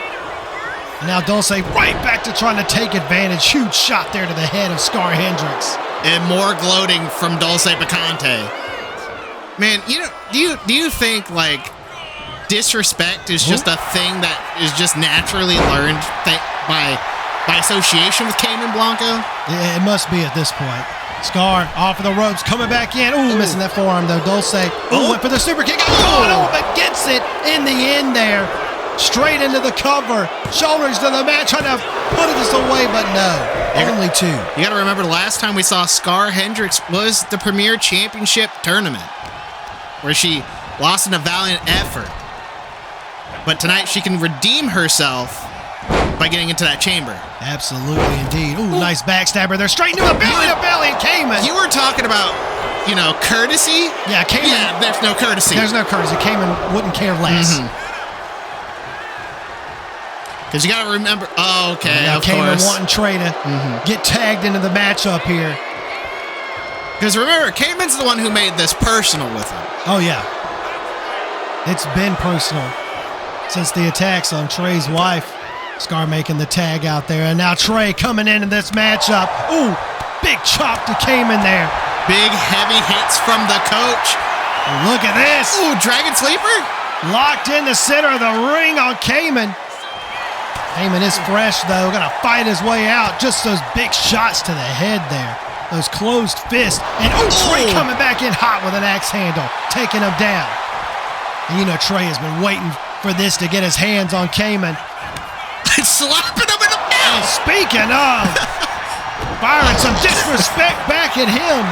And now Dulce right back to trying to take advantage. Huge shot there to the head of Scar Hendricks. And more gloating from Dulce Picante. Man, do you think like disrespect is just a thing that is just naturally learned by association with Cayman Blanco? Yeah, it must be at this point. Scar off of the ropes, coming back in. Ooh, missing that forearm though. Dulce went for the super kick. Oh, but gets it in the end there. Straight into the cover. Shoulders to the mat, trying to put this away, but no. Only two. You got to remember, last time we saw Scar Hendricks was the Premier Championship Tournament, where she lost in a valiant effort. But tonight she can redeem herself by getting into that chamber. Absolutely, indeed. Ooh, nice backstabber there. Straight into the belly, and Cayman. You were talking about, courtesy? Yeah, Cayman. Yeah, there's no courtesy. There's no courtesy. Cayman wouldn't care less. Because you got to remember. Oh, okay. Now of Cayman course. wanting Trey to get tagged into the matchup here. Because remember, Cayman's the one who made this personal with him. Oh, yeah. It's been personal since the attacks on Trey's wife. Scar making the tag out there. And now Trey coming into this matchup. Ooh, big chop to Cayman there. Big heavy hits from the coach. Look at this. Ooh, Dragon Sleeper. Locked in the center of the ring on Cayman. Cayman is fresh, though. Gonna fight his way out. Just those big shots to the head there. Those closed fists. And Trey coming back in hot with an axe handle. Taking him down. And Trey has been waiting for this to get his hands on Cayman. Slapping him in the mouth. Speaking of, firing some disrespect back at him.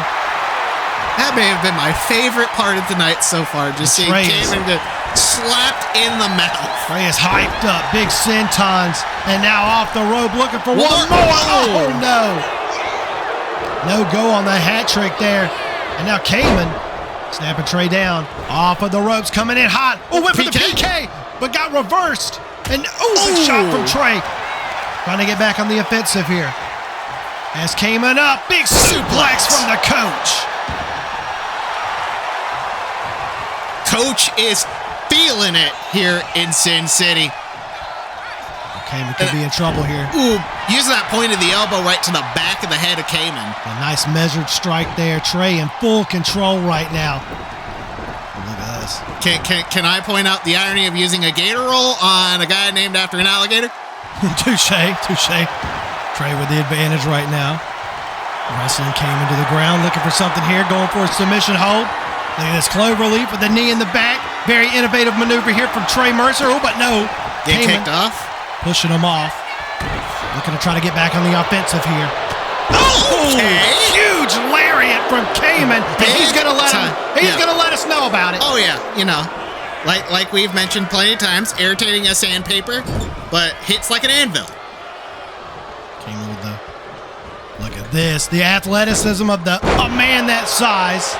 That may have been my favorite part of the night so far. Just seeing Cayman get slapped in the mouth. Trey is hyped up. Big sentons. And now off the rope looking for one more. Oh, no. No go on the hat trick there. And now Cayman snapping Trey down. Off of the ropes, coming in hot. Oh, went for the PK, but got reversed. And big shot from Trey. Trying to get back on the offensive here. As Cayman up, big suplex from the coach. Coach is feeling it here in Sin City. Cayman could be in trouble here. Ooh, using that point of the elbow right to the back of the head of Cayman. A nice measured strike there. Trey in full control right now. Look at this. Can I point out the irony of using a gator roll on a guy named after an alligator? Touche. Trey with the advantage right now. Wrestling Cayman to the ground, looking for something here, going for a submission hold. Look at this clover leap with the knee in the back. Very innovative maneuver here from Trey Mercer. Oh, but no. Get kicked off. Pushing him off. Looking to try to get back on the offensive here. Okay. Huge lariat from Cayman. And he's gonna let us know about it. Oh yeah, like we've mentioned plenty of times, irritating as sandpaper, but hits like an anvil. Cayman with the look at this, the athleticism of a man that size.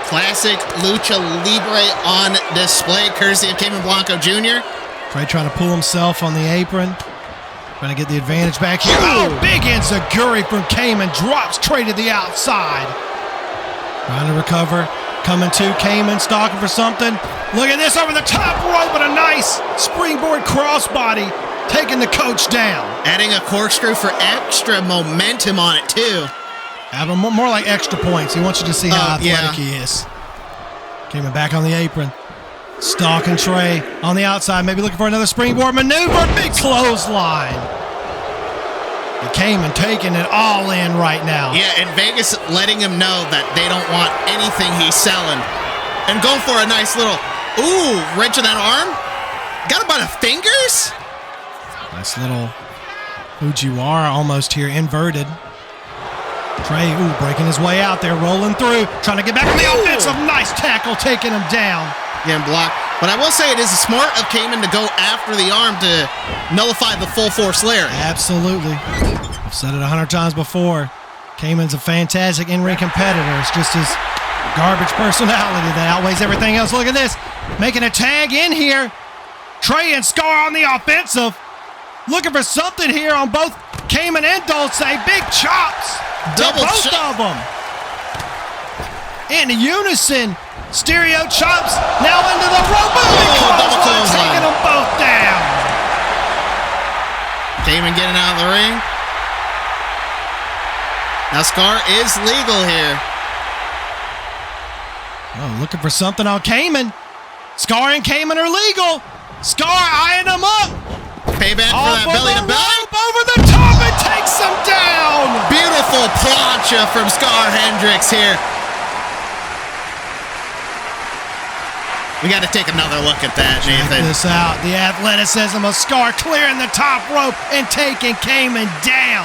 Classic Lucha Libre on display, courtesy of Cayman Blanco Jr. Trey trying to pull himself on the apron. Trying to get the advantage back here. Oh, big enziguri from Cayman. Drops Trey to the outside. Trying to recover. Coming to Cayman, stalking for something. Look at this over the top rope, but a nice springboard crossbody. Taking the coach down. Adding a corkscrew for extra momentum on it, too. More like extra points. He wants you to see how athletic he is. Cayman back on the apron. Stalking Trey on the outside, maybe looking for another springboard maneuver. Big clothesline. And Cayman taking it all in right now. Yeah, and Vegas letting him know that they don't want anything he's selling. And going for a nice little, wrench of that arm. Got him by the fingers. Nice little Fujiwara almost here, inverted. Trey, breaking his way out there, rolling through, trying to get back on the offensive. Nice tackle, taking him down. Getting blocked. But I will say it is smart of Cayman to go after the arm to nullify the full force lariat. Absolutely. I've said it 100 times before. Cayman's a fantastic in-ring competitor. It's just his garbage personality that outweighs everything else. Look at this. Making a tag in here. Trey and Scar on the offensive. Looking for something here on both Cayman and Dulce. Big chops. Double both chop. of them. In unison. Stereo chops. Now into the rope. Double clothesline. Taking them both down. Cayman getting out of the ring. Now Scar is legal here. Oh, looking for something on Cayman. Scar and Cayman are legal. Scar eyeing them up. Payback for that belly to belly. Over the top and takes them down. Beautiful plancha from Scar Hendricks here. We got to take another look at that, Nathan. Check this out. The athleticism of Scar clearing the top rope and taking Cayman down.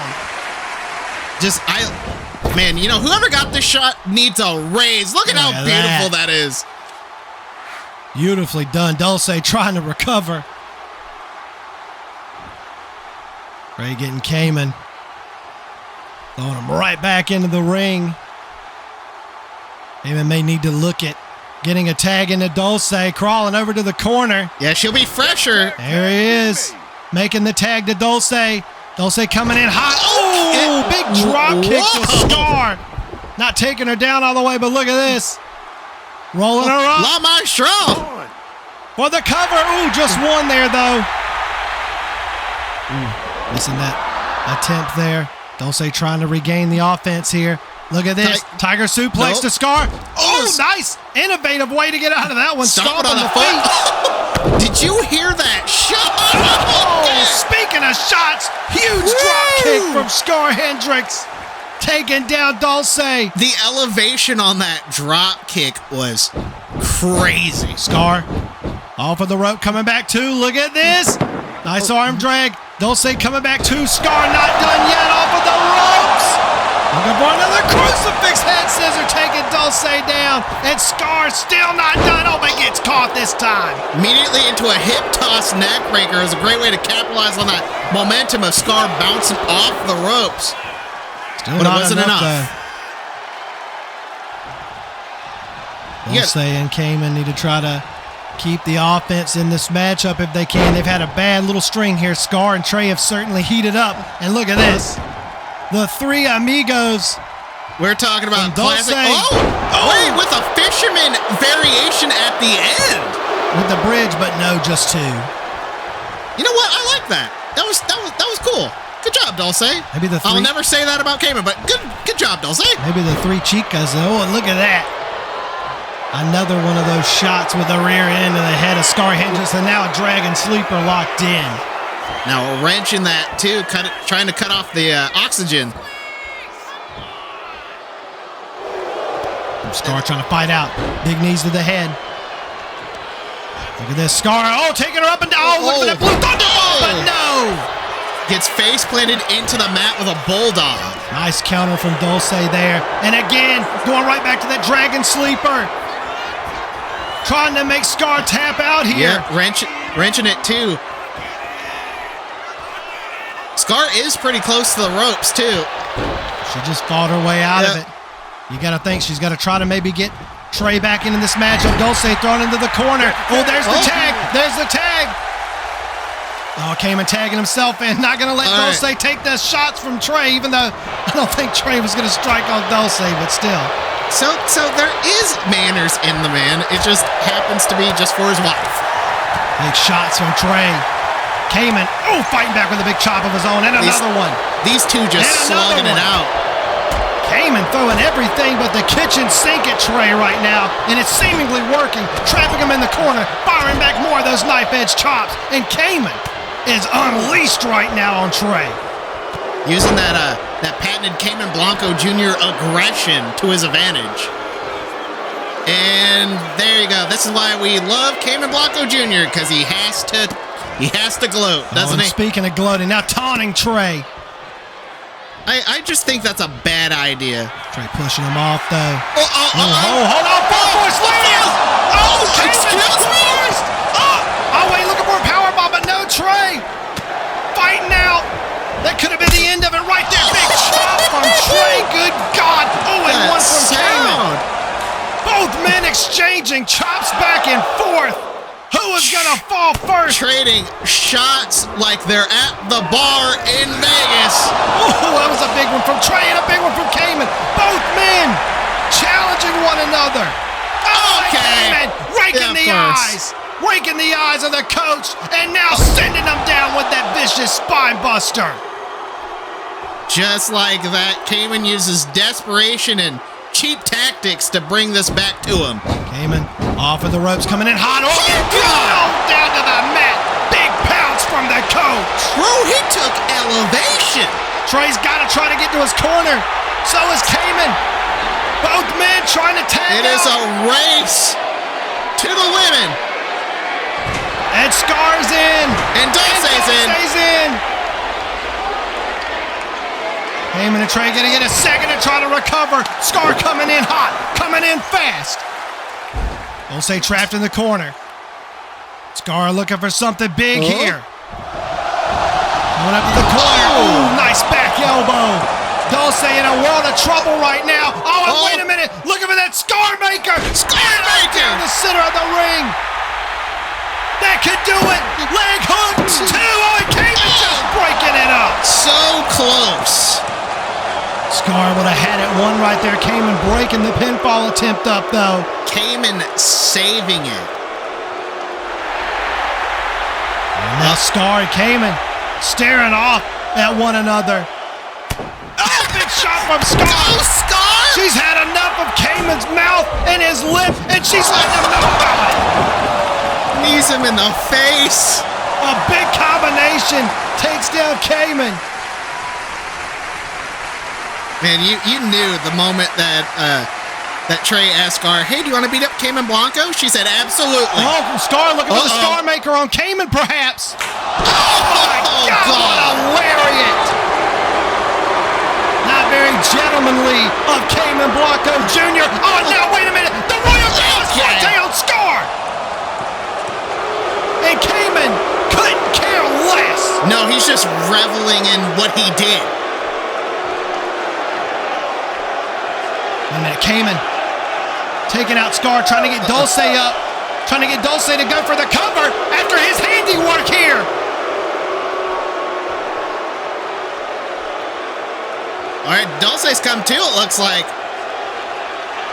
Man, you know, whoever got this shot needs a raise. Look at how beautiful that is. Beautifully done. Dulce trying to recover. Ray getting Cayman. Throwing him right back into the ring. Cayman may need to look at getting a tag into Dulce, crawling over to the corner. Yeah, she'll be fresher. There he is, making the tag to Dulce. Dulce coming in hot. Oh, big drop kick to Scar. Not taking her down all the way, but look at this. Rolling her up. La Maestro. For the cover. Ooh, just one there, though. Missing that attempt there. Dulce trying to regain the offense here. Look at this. Tiger suplex to Scar. Oh, nice. Innovative way to get out of that one. Stomp on the feet. Did you hear that shot? Oh, speaking of shots, huge drop kick from Scar Hendricks. Taking down Dulce. The elevation on that drop kick was crazy. Scar off of the rope, coming back too. Look at this. Nice arm drag. Dulce coming back too. Scar not done yet off of the ropes. Looking for another crucifix head scissor taking Dulce down. And Scar still not done. Oh, but gets caught this time. Immediately into a hip toss neck breaker. It was a great way to capitalize on that momentum of Scar bouncing off the ropes. Still but not it wasn't enough. Dulce and Cayman need to try to keep the offense in this matchup if they can. They've had a bad little string here. Scar and Trey have certainly heated up. And look at this. The three amigos. We're talking about classic. Wait, with a fisherman variation at the end. With the bridge, but no, just two. You know what? I like that. That was cool. Good job, Dulce. Maybe the three. I'll never say that about Cayman, but good job, Dulce. Maybe the three chicas, though. And look at that. Another one of those shots with the rear end of the head of Scar Hendricks, and now a Dragon Sleeper locked in. Now a wrench in that too, trying to cut off the oxygen. Scar trying to fight out. Big knees to the head. Look at this. Scar, taking her up and down. Look for that blue thunderball, but no. Gets face planted into the mat with a bulldog. Nice counter from Dulce there. And again, going right back to that Dragon Sleeper. Trying to make Scar tap out here. Yeah, wrenching it too. Scar is pretty close to the ropes too. She just fought her way out of it. You got to think she's got to try to maybe get Trey back into this matchup. Dulce thrown into the corner. Oh, there's the tag. There's the tag. Oh, Cayman tagging himself in. Not going to let Dulce take the shots from Trey, even though I don't think Trey was going to strike on Dulce, but still. So there is manners in the man. It just happens to be just for his wife. Big shots from Trey. Cayman, fighting back with a big chop of his own, and another one. These two just slugging it out. Cayman throwing everything but the kitchen sink at Trey right now, and it's seemingly working. Trapping him in the corner, firing back more of those knife-edge chops, and Cayman is unleashed right now on Trey. Using that patented Cayman Blanco Jr. aggression to his advantage. And there you go. This is why we love Cayman Blanco Jr. because he has to gloat, doesn't he? Speaking of gloating, now taunting Trey. I just think that's a bad idea. Trey pushing him off though. Hold on, force lariat! Excuse me! Wait, looking for a powerbomb, but no, Trey fighting out. That could have been the end of it right there. Big chop from Trey. Good God! And one from Cayman. Both men exchanging chops back and forth. Who is going to fall first? Trading shots like they're at the bar in Vegas. Oh, that was a big one from Trey and a big one from Cayman. Both men challenging one another. Oh, Okay. Cayman raking the eyes. Raking the eyes of the coach. And now sending them down with that vicious spine buster. Just like that, Cayman uses desperation and cheap tactics to bring this back to him. Cayman off of the ropes, coming in hot. Oh, God! Down to the mat. Big pounce from the coach. Bro, he took elevation. Trey's got to try to get to his corner. So is Cayman. Both men trying to tag It is a race to the women. And Scar's in. And Dulce's in. Cayman and Trey gonna get a second to try to recover. Scar coming in hot, coming in fast. Dulce trapped in the corner. Scar looking for something big here. Going up to the corner. Ooh, nice back elbow. Dulce in a world of trouble right now. Oh, and wait a minute. Looking for that Scar Maker. Scar Maker. Down the center of the ring. That could do it. Leg hook. 2. Oh, and Cayman just breaking it up. So close. Scar would have had it one right there. Cayman breaking the pinfall attempt up, though. Cayman saving it. And now Scar and Cayman staring off at one another. Oh, big shot from Scar. Go, Scar! She's had enough of Cayman's mouth and his lip, and she's letting him know about it. Knees him in the face. A big combination takes down Cayman. Man, you knew the moment that that Trey asked Scar, hey, do you want to beat up Cayman Blanco? She said, absolutely. Oh, Scar looking for the Scar Maker on Cayman, perhaps. Oh, my God, what a lariat. Not very gentlemanly of Cayman Blanco Jr. Oh, now, wait a minute. The Royal Dallas Forte on Scar. And Cayman couldn't care less. No, he's just reveling in what he did. Wait a minute, Cayman taking out Scar, trying to get Dulce up. Trying to get Dulce to go for the cover after his handiwork here. All right, Dulce's come too, it looks like.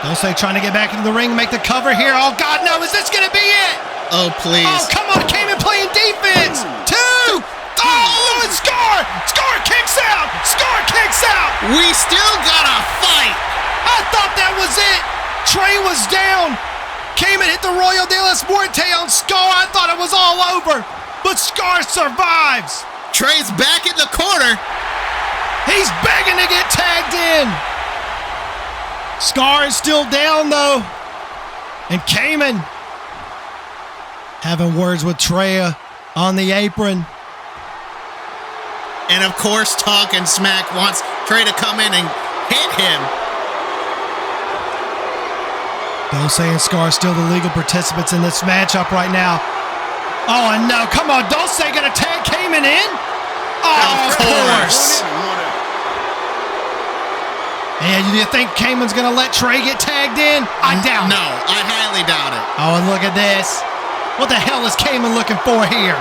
Dulce trying to get back into the ring, make the cover here. Oh, God, no. Is this going to be it? Oh, please. Oh, come on. Cayman playing defense. 2. Oh, and Scar. Scar kicks out. Scar kicks out. We still got a fight. I thought that was it. Trey was down. Cayman hit the Royal de la Muerte on Scar. I thought it was all over. But Scar survives. Trey's back in the corner. He's begging to get tagged in. Scar is still down, though. And Cayman having words with Trey on the apron. And, of course, Talking Smack wants Trey to come in and hit him. Dulce and Scar still the legal participants in this matchup right now. Oh, and no, come on, Dulce gonna tag Cayman in? Oh, of course. And you think Cayman's gonna let Trey get tagged in? I doubt it. No, I highly doubt it. Oh, and look at this. What the hell is Cayman looking for here?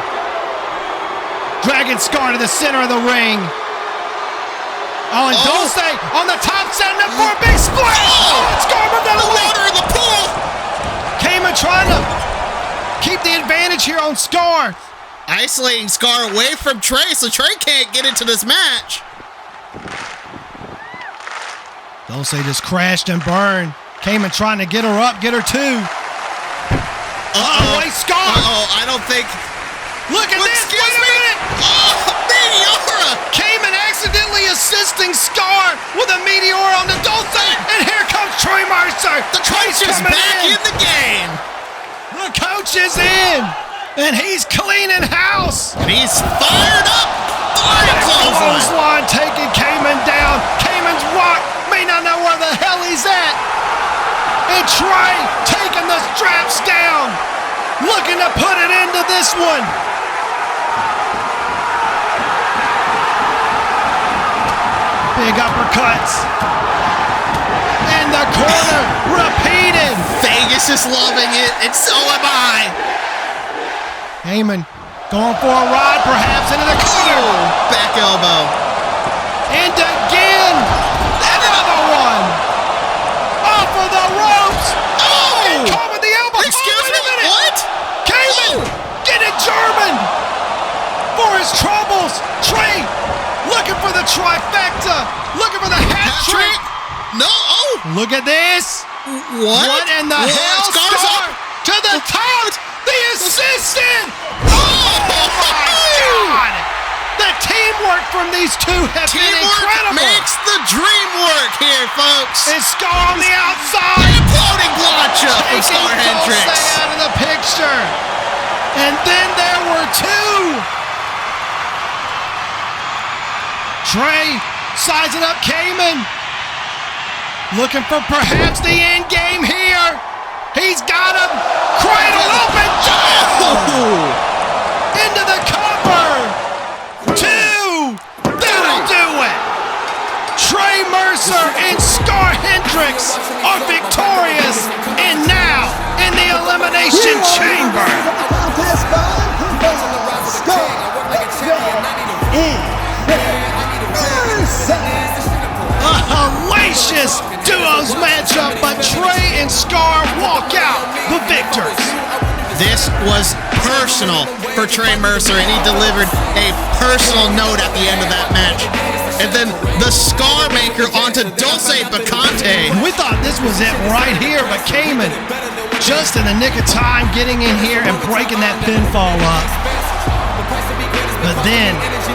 Dragging Scar to the center of the ring. Oh, and Dulce on the top, setting up for a big splash. Oh, and Scar moved out of the water in the pool. Cayman trying to keep the advantage here on Scar. Isolating Scar away from Trey, so Trey can't get into this match. Dulce just crashed and burned. Cayman trying to get her up, get her 2. Wait, Scar. I don't think. Look at this. Wait a minute. Oh, Meteora. Cayman accidentally assisting Scar with a Meteora on the Dulce. And here comes Troy Mercer. The coach is back in the game. The coach is in. And he's cleaning house. And he's fired up. Clothesline taking Cayman down. Cayman's rock may not know where the hell he's at. And Trey taking the straps down. Looking to put it into this one. Big uppercuts. In the corner. Repeated. Vegas is loving it, and so am I. Heyman going for a ride, perhaps into the corner. Back elbow. And again, another one. Off of the ropes. And caught with the elbow. Excuse me, wait a minute. what? Heyman getting German for his troubles. Trey looking for the trifecta. Looking for the hat trick. No. Oh. Look at this. What in the hell? Scars Scar up. to the top. The assistant. Oh my God. The teamwork from these two have been incredible. Makes the dream work here, folks. And Scar on the outside. Imploding plancha from Scar Hendricks. Out of the picture. And then there were two. Trey sizing up Cayman. Looking for perhaps the end game here. He's got him. Cradle open. Into the cover. Two. That'll do it. Trey Mercer and Scar Hendricks are victorious. And now in the Elimination Chamber. A hellacious duos matchup, but Trey and Scar walk out the victors. This was personal for Trey Mercer, and he delivered a personal note at the end of that match. And then the Scar Maker onto Dulce Bacante. We thought this was it right here, but Cayman just in the nick of time getting in here and breaking that pinfall up. But then,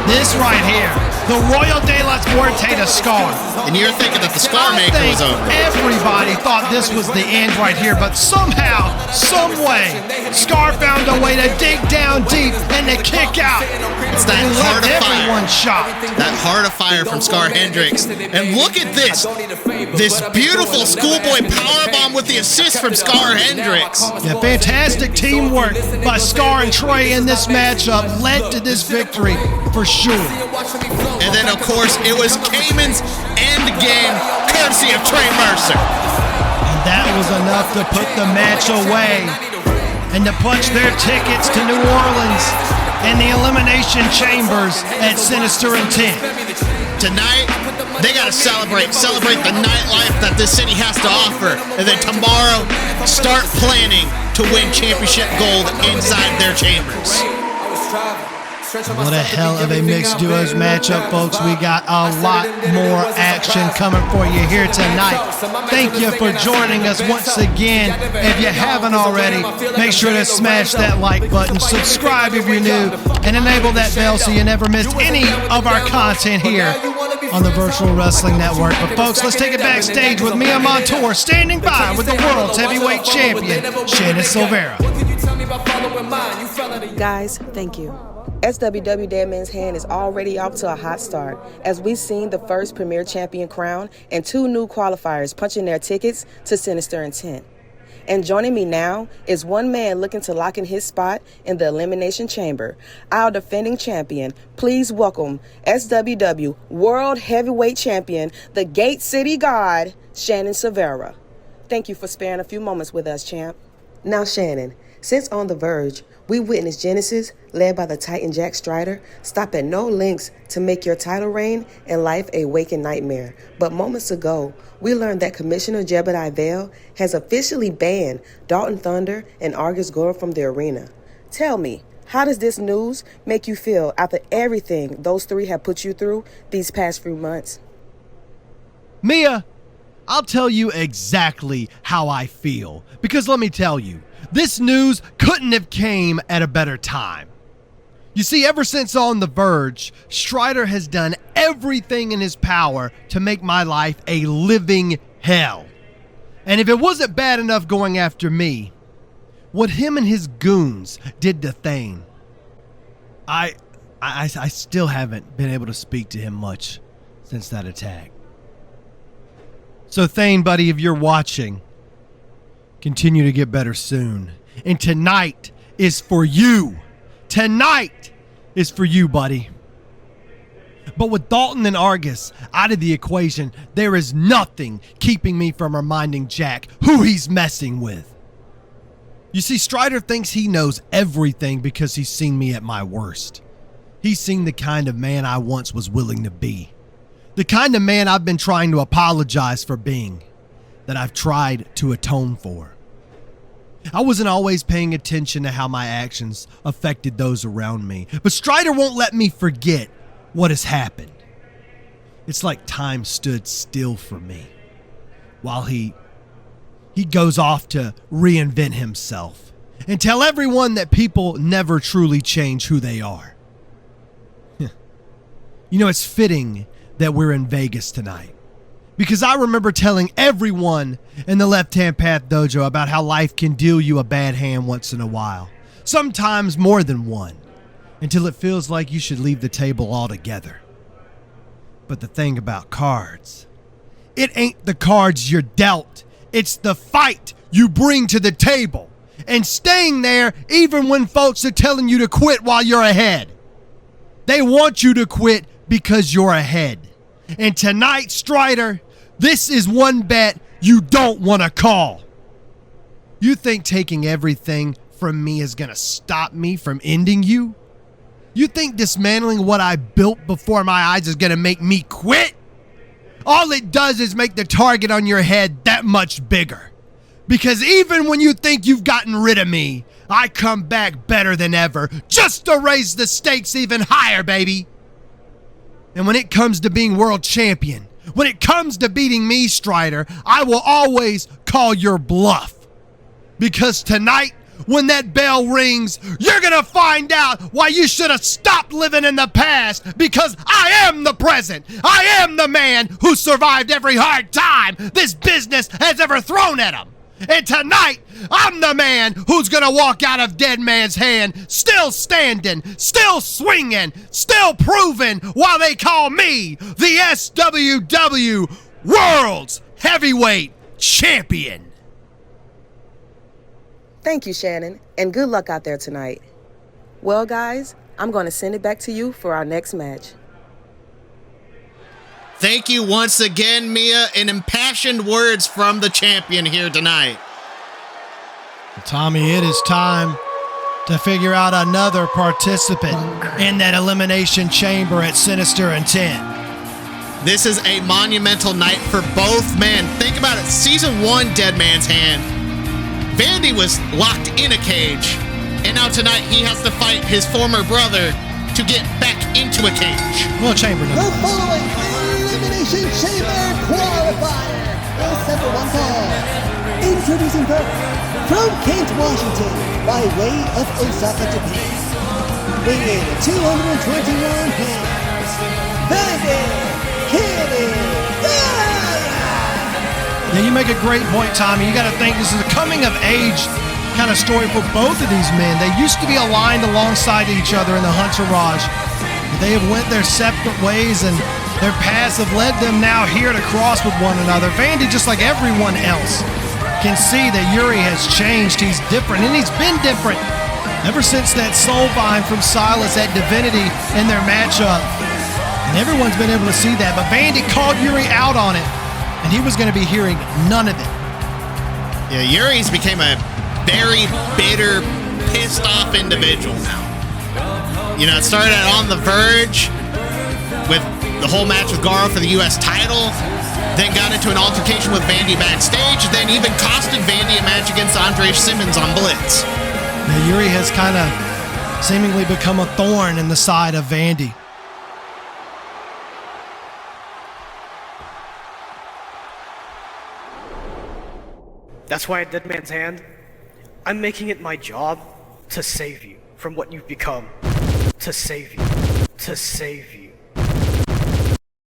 this right here, the Royal de la Muerte to Scar. And you're thinking that the Scar Maker was over. Everybody thought this was the end right here, but somehow, some way, Scar found a way to dig down deep and to kick out. It's that heart of fire. Everyone shot. That heart of fire from Scar Hendricks. And look at this. This beautiful schoolboy powerbomb with the assist from Scar Hendricks. Yeah, fantastic teamwork by Scar and Trey in this matchup led to this victory for sure. And then, of course, it was Cayman's end game, courtesy of Trey Mercer. And that was enough to put the match away and to punch their tickets to New Orleans in the Elimination Chambers at Sinister Intent. Tonight, they got to celebrate the nightlife that this city has to offer. And then tomorrow, start planning to win championship gold inside their chambers. What a hell of a mixed duos matchup, folks. We got a lot more action coming for you here tonight. Thank you for joining us once again. If you haven't already, make sure to smash that like button, subscribe if you're new, and enable that bell so you never miss any of our content here on the Virtual Wrestling Network. But folks, let's take it backstage with Mia Montour standing by with the world's heavyweight champion, Shannon Silvera. Guys, thank you. SWW Deadman's Hand is already off to a hot start as we've seen the first Premier Champion crown and 2 new qualifiers punching their tickets to Sinister Intent. And joining me now is one man looking to lock in his spot in the Elimination Chamber, our defending champion. Please welcome SWW World Heavyweight Champion, the Gate City God, Shannon Silvera. Thank you for sparing a few moments with us, champ. Now, Shannon, since On the Verge, we witnessed Genesis, led by the Titan Jack Strider, stop at no lengths to make your title reign and life a waking nightmare. But moments ago, we learned that Commissioner Jebediah Vale has officially banned Dalton Thunder and Argus Gore from the arena. Tell me, how does this news make you feel after everything those 3 have put you through these past few months? Mia, I'll tell you exactly how I feel, because let me tell you, this news couldn't have came at a better time. You see, ever since On the Verge, Strider has done everything in his power to make my life a living hell. And if it wasn't bad enough going after me, what him and his goons did to Thane, I still haven't been able to speak to him much since that attack. So Thane, buddy, if you're watching, continue to get better soon. And tonight is for you. Tonight is for you, buddy. But with Dalton and Argus out of the equation, there is nothing keeping me from reminding Jack who he's messing with. You see, Strider thinks he knows everything because he's seen me at my worst. He's seen the kind of man I once was willing to be. The kind of man I've been trying to apologize for being. That I've tried to atone for. I wasn't always paying attention to how my actions affected those around me. But Strider won't let me forget what has happened. It's like time stood still for me. While he goes off to reinvent himself. And tell everyone that people never truly change who they are. You know, it's fitting that we're in Vegas tonight. Because I remember telling everyone in the Left Hand Path Dojo about how life can deal you a bad hand once in a while. Sometimes more than one. Until it feels like you should leave the table altogether. But the thing about cards, it ain't the cards you're dealt. It's the fight you bring to the table. And staying there even when folks are telling you to quit while you're ahead. They want you to quit because you're ahead. And tonight, Strider, this is one bet you don't want to call. You think taking everything from me is going to stop me from ending you? You think dismantling what I built before my eyes is going to make me quit? All it does is make the target on your head that much bigger. Because even when you think you've gotten rid of me, I come back better than ever, just to raise the stakes even higher, baby. And when it comes to being world champion, when it comes to beating me, Strider, I will always call your bluff. Because tonight, when that bell rings, you're gonna find out why you should have stopped living in the past, because I am the present. I am the man who survived every hard time this business has ever thrown at him. And tonight, I'm the man who's gonna walk out of Deadman's hand, still standing, still swinging, still proving why they call me the SWW World's Heavyweight Champion. Thank you, Shannon, and good luck out there tonight. Well, guys, I'm going to send it back to you for our next match. Thank you once again, Mia, and impassioned words from the champion here tonight. Tommy, it is time to figure out another participant in that elimination chamber at Sinister Intent. This is a monumental night for both men. Think about it. Season 1, Deadman's Hand. Vandy was locked in a cage, and now tonight he has to fight his former brother to get back into a cage. Well, chamber. The following Elimination Chamber qualifier is set for one fall. Introducing first, from Kent, Washington, by way of Osaka, Japan. Weighing 221 pounds, Vandy Kitty. Yeah, you make a great point, Tommy. You got to think this is a coming-of-age kind of story for both of these men. They used to be aligned alongside each other in the Entourage. They have went their separate ways, and their paths have led them now here to cross with one another. Vandy, just like everyone else, can see that Yuri has changed. He's different, and he's been different ever since that soul vine from Silas at Divinity in their matchup. And everyone's been able to see that, but Vandy called Yuri out on it. And he was going to be hearing none of it. Yeah, Yuri's became a very bitter, pissed off individual now. You know, it started at On the Verge with the whole match with Garo for the U.S. title, then got into an altercation with Vandy backstage, then even costed Vandy a match against Andre Simmons on Blitz. Yeah, Yuri has kind of seemingly become a thorn in the side of Vandy. That's why at Deadman's Hand, I'm making it my job to save you from what you've become. To save you. To save you.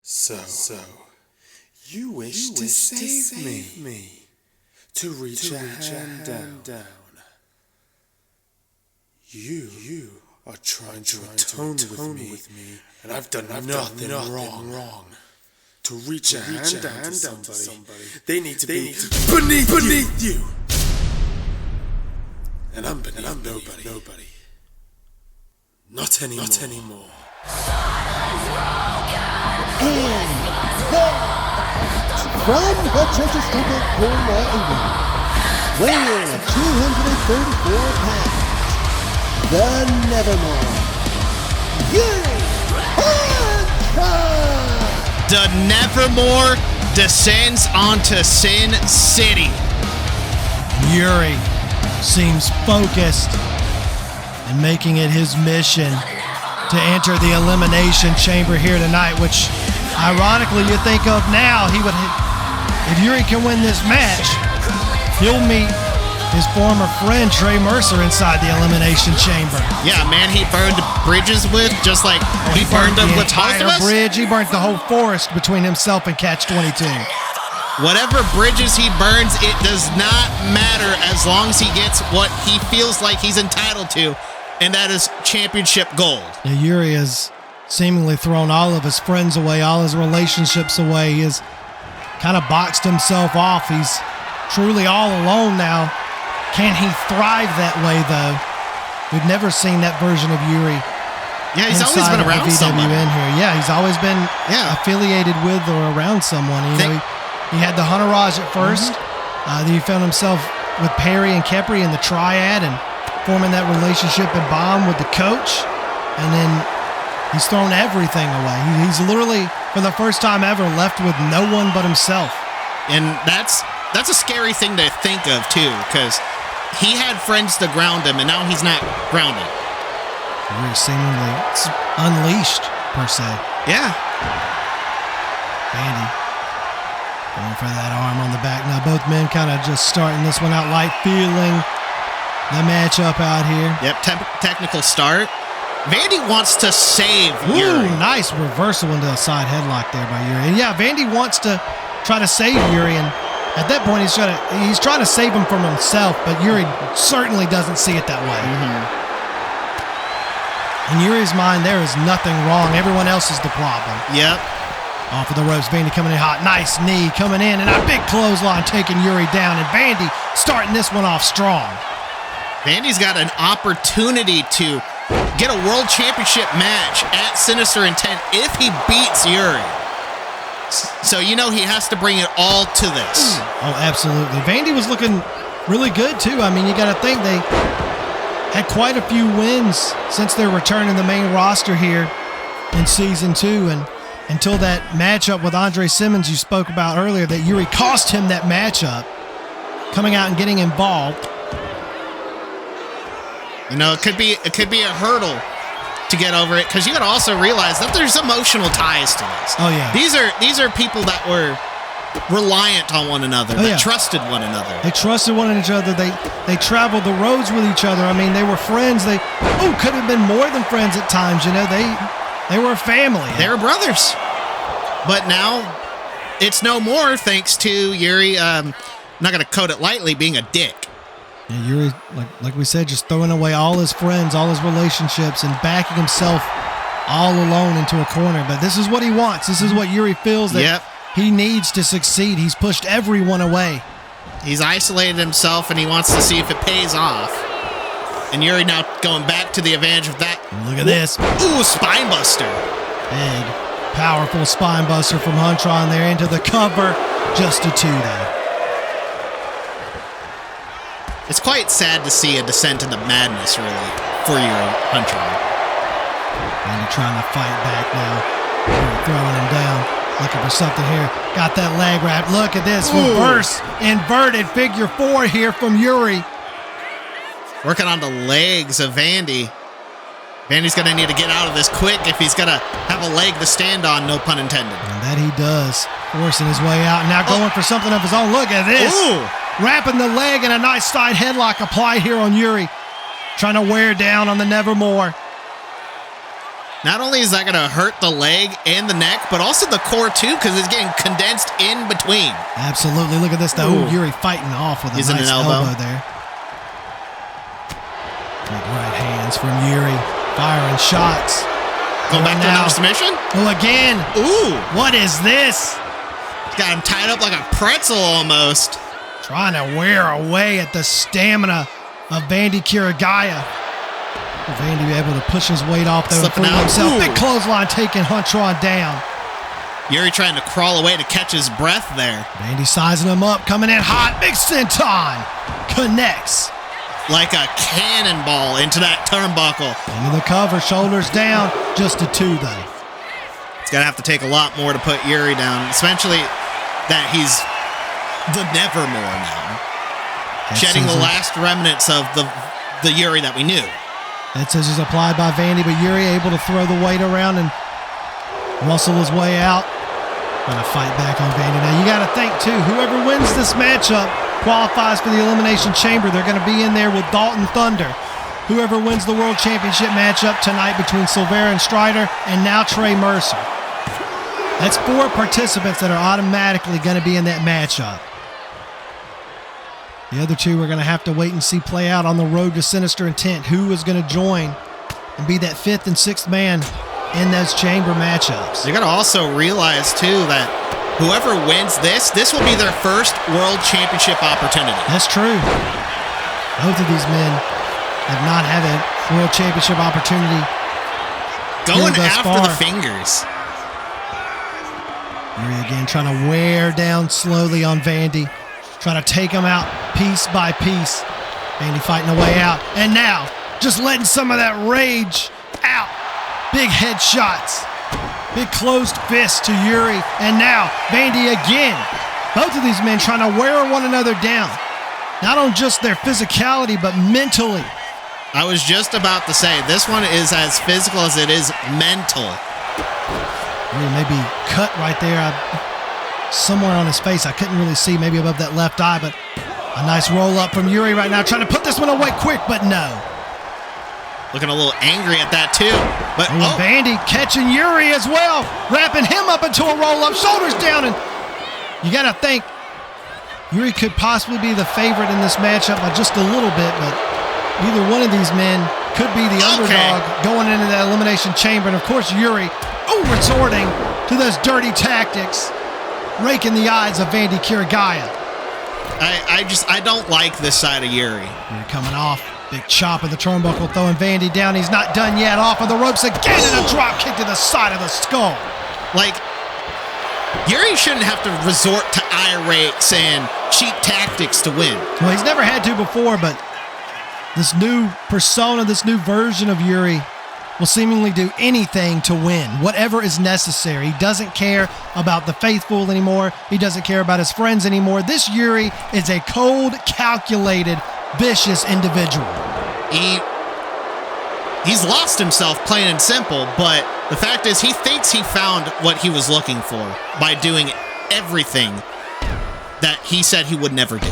So, you wish to save me. To reach a hand down. You are trying to atone with me, and I've done nothing wrong. To reach a hand down to somebody, they need to be beneath you. And I'm beneath nobody. Not anymore. And then, from the Church's Temple, Cornwall, England, weighing in at 234 pounds, the Nevermore, Yuri Hunter! The Nevermore descends onto Sin City. Yuri seems focused and making it his mission to enter the Elimination Chamber here tonight, which ironically you think of now, if Yuri can win this match, he'll meet his former friend Trey Mercer inside the Elimination Chamber. Yeah, man, he burned bridges with, just like he burned them with both of us. Bridge, he burnt the whole forest between himself and Catch-22. Whatever bridges he burns, it does not matter as long as he gets what he feels like he's entitled to, and that is championship gold. Yeah, Yuri has seemingly thrown all of his friends away, all his relationships away. He has kind of boxed himself off. He's truly all alone now. Can he thrive that way, though? We've never seen that version of Yuri. Yeah, he's always been around someone. Here. Yeah, he's always been affiliated with or around someone. He had the Entourage at first. Then he found himself with Perry and Kepri in the Triad and forming that relationship and bond with the coach. And then he's thrown everything away. He's literally, for the first time ever, left with no one but himself. And that's a scary thing to think of, too, because he had friends to ground him, and now he's not grounded. Really seemingly unleashed, per se. Yeah. Bandy going for that arm on the back. Now both men kind of just starting this one out light, feeling the matchup out here. Yep, technical start. Vandy wants to save Yuri. Nice reversal into a side headlock there by Yuri. And yeah, Vandy wants to try to save Yuri, and at that point he's trying to save him from himself, but Yuri certainly doesn't see it that way. In Yuri's mind, there is nothing wrong. Everyone else is the problem. Yep. Off of the ropes, Vandy coming in hot. Nice knee coming in, and a big clothesline taking Yuri down, and Vandy starting this one off strong. Vandy's got an opportunity to get a world championship match at Sinister Intent if he beats Yuri. So he has to bring it all to this. Oh, absolutely. Vandy was looking really good, too. I mean, you got to think they had quite a few wins since their return in the main roster here in Season 2, and until that matchup with Andre Simmons you spoke about earlier, that Yuri cost him that matchup, coming out and getting involved. It could be a hurdle to get over it, because you got to also realize that there's emotional ties to this. Oh yeah, these are people that were reliant on one another, trusted one another. They trusted one another. They traveled the roads with each other. I mean, they were friends. They could have been more than friends at times. They were a family. They were brothers. But now it's no more, thanks to Yuri. I'm not going to code it lightly, being a dick. Yeah, Yuri, like we said, just throwing away all his friends, all his relationships, and backing himself all alone into a corner. But this is what he wants. This is what Yuri feels that he needs to succeed. He's pushed everyone away. He's isolated himself, and he wants to see if it pays off. And Yuri now going back to the advantage of that. Look at this. Ooh, spine buster. Big, powerful spine buster from Huntron there into the cover. Just a 2 there. It's quite sad to see a descent into madness, really, for your Huntron. And he's trying to fight back now. Throwing him down. Looking for something here. Got that leg wrap. Look at this. Reverse inverted figure 4 here from Yuri. Working on the legs of Vandy. Vandy's going to need to get out of this quick if he's going to have a leg to stand on, no pun intended. And that he does. Forcing his way out. Now going for something of his own. Look at this. Wrapping the leg and a nice side headlock applied here on Yuri. Trying to wear down on the Nevermore. Not only is that going to hurt the leg and the neck, but also the core too, because it's getting condensed in between. Absolutely. Look at this though. Yuri fighting off with a nice elbow there. Big right hands from Yuri. Firing shots. Going back to another submission? Oh, again. Ooh. What is this? Got him tied up like a pretzel almost. Trying to wear away at the stamina of Vandy Kirigaya. Will Vandy be able to push his weight off there and free himself? Big clothesline taking Huntron down. Yuri trying to crawl away to catch his breath there. Vandy sizing him up, coming in hot. Big senton. Connects. Like a cannonball into that turnbuckle. Into the cover, shoulders down. Just a 2, though. It's going to have to take a lot more to put Yuri down, especially that he's the Nevermore now. Shedding the last remnants of the Yuri that we knew. Head scissors applied by Vandy, but Yuri able to throw the weight around and muscle his way out. Gonna fight back on Vandy. Now you gotta think too, whoever wins this matchup qualifies for the Elimination Chamber. They're gonna be in there with Dalton Thunder. Whoever wins the World Championship matchup tonight between Silvera and Strider, and now Trey Mercer. That's 4 participants that are automatically gonna be in that matchup. The other 2 we're gonna have to wait and see play out on the road to Sinister Intent. Who is gonna join and be that 5th and 6th man in those chamber matchups. You got to also realize, too, that whoever wins this will be their first World Championship opportunity. That's true. Both of these men have not had a World Championship opportunity. Going after the fingers. Yuri again trying to wear down slowly on Vandy. Trying to take him out piece by piece. Vandy fighting a way out. And now, just letting some of that rage out. Big headshots. Big closed fists to Yuri. And now, Vandy again. Both of these men trying to wear one another down. Not on just their physicality, but mentally. I was just about to say, this one is as physical as it is mental. Yuri maybe cut right there. Somewhere on his face. I couldn't really see, maybe above that left eye, but a nice roll up from Yuri right now. Trying to put this one away quick, but no. Looking a little angry at that, too. But Vandy catching Yuri as well. Wrapping him up into a roll-up. Shoulders down. And you got to think Yuri could possibly be the favorite in this matchup by just a little bit, but either one of these men could be the underdog going into the Elimination Chamber. And, of course, Yuri resorting to those dirty tactics, raking the eyes of Vandy Kirigaya. I don't like this side of Yuri. Yuri coming off. Big chop of the turnbuckle, throwing Vandy down. He's not done yet. Off of the ropes again, and a drop kick to the side of the skull. Like, Yuri shouldn't have to resort to irates and cheap tactics to win. Well, he's never had to before, but this new persona, this new version of Yuri will seemingly do anything to win, whatever is necessary. He doesn't care about the faithful anymore. He doesn't care about his friends anymore. This Yuri is a cold, calculated, vicious individual. He's lost himself, plain and simple, but the fact is he thinks he found what he was looking for by doing everything that he said he would never do.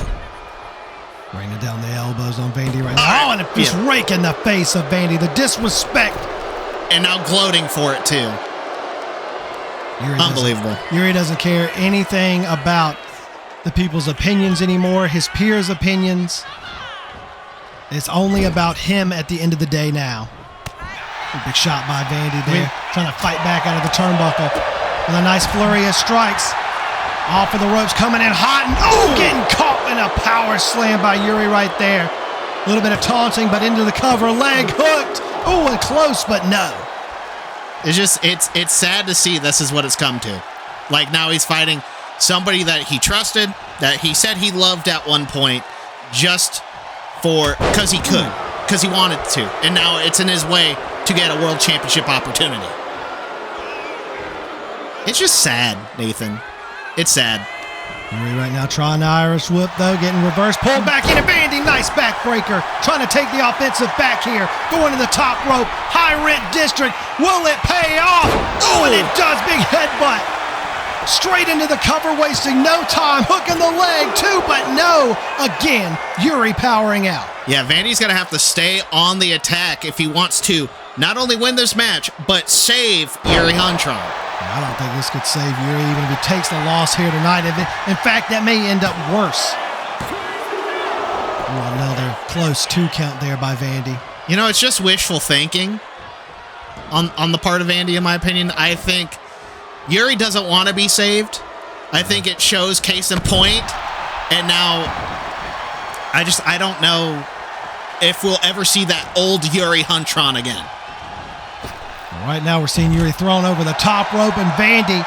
Raining down the elbows on Vandy right now. And just raking the face of Vandy. The disrespect. And now gloating for it, too. Unbelievable. Yuri doesn't care anything about the people's opinions anymore, his peers' opinions. It's only about him at the end of the day now. Big shot by Vandy there, trying to fight back out of the turnbuckle. With a nice flurry of strikes. Off of the ropes, coming in hot, and getting caught in a power slam by Yuri right there. A little bit of taunting, but into the cover, leg hooked. And close, but no. It's just, it's sad to see this is what it's come to. Like, now he's fighting somebody that he trusted, that he said he loved at one point, just because he could, because he wanted to. And now it's in his way to get a world championship opportunity. It's just sad, Nathan. It's sad. Yuri right now trying the Irish whip, though, getting reversed. Pulled back into Vandy. Nice backbreaker. Trying to take the offensive back here. Going to the top rope. High rent district. Will it pay off? And it does. Big headbutt. Straight into the cover, wasting no time. Hooking the leg, too, but no. Again, Yuri powering out. Yeah, Vandy's going to have to stay on the attack if he wants to not only win this match, but save Yuri Huntron. I don't think this could save Yuri, even if he takes the loss here tonight. In fact, that may end up worse. Another close 2 count there by Vandy. You know, it's just wishful thinking on the part of Vandy, in my opinion. I think Yuri doesn't want to be saved. I think it shows case in point. And now, I don't know if we'll ever see that old Yuri Huntron again. Right now we're seeing Yuri thrown over the top rope, and Vandy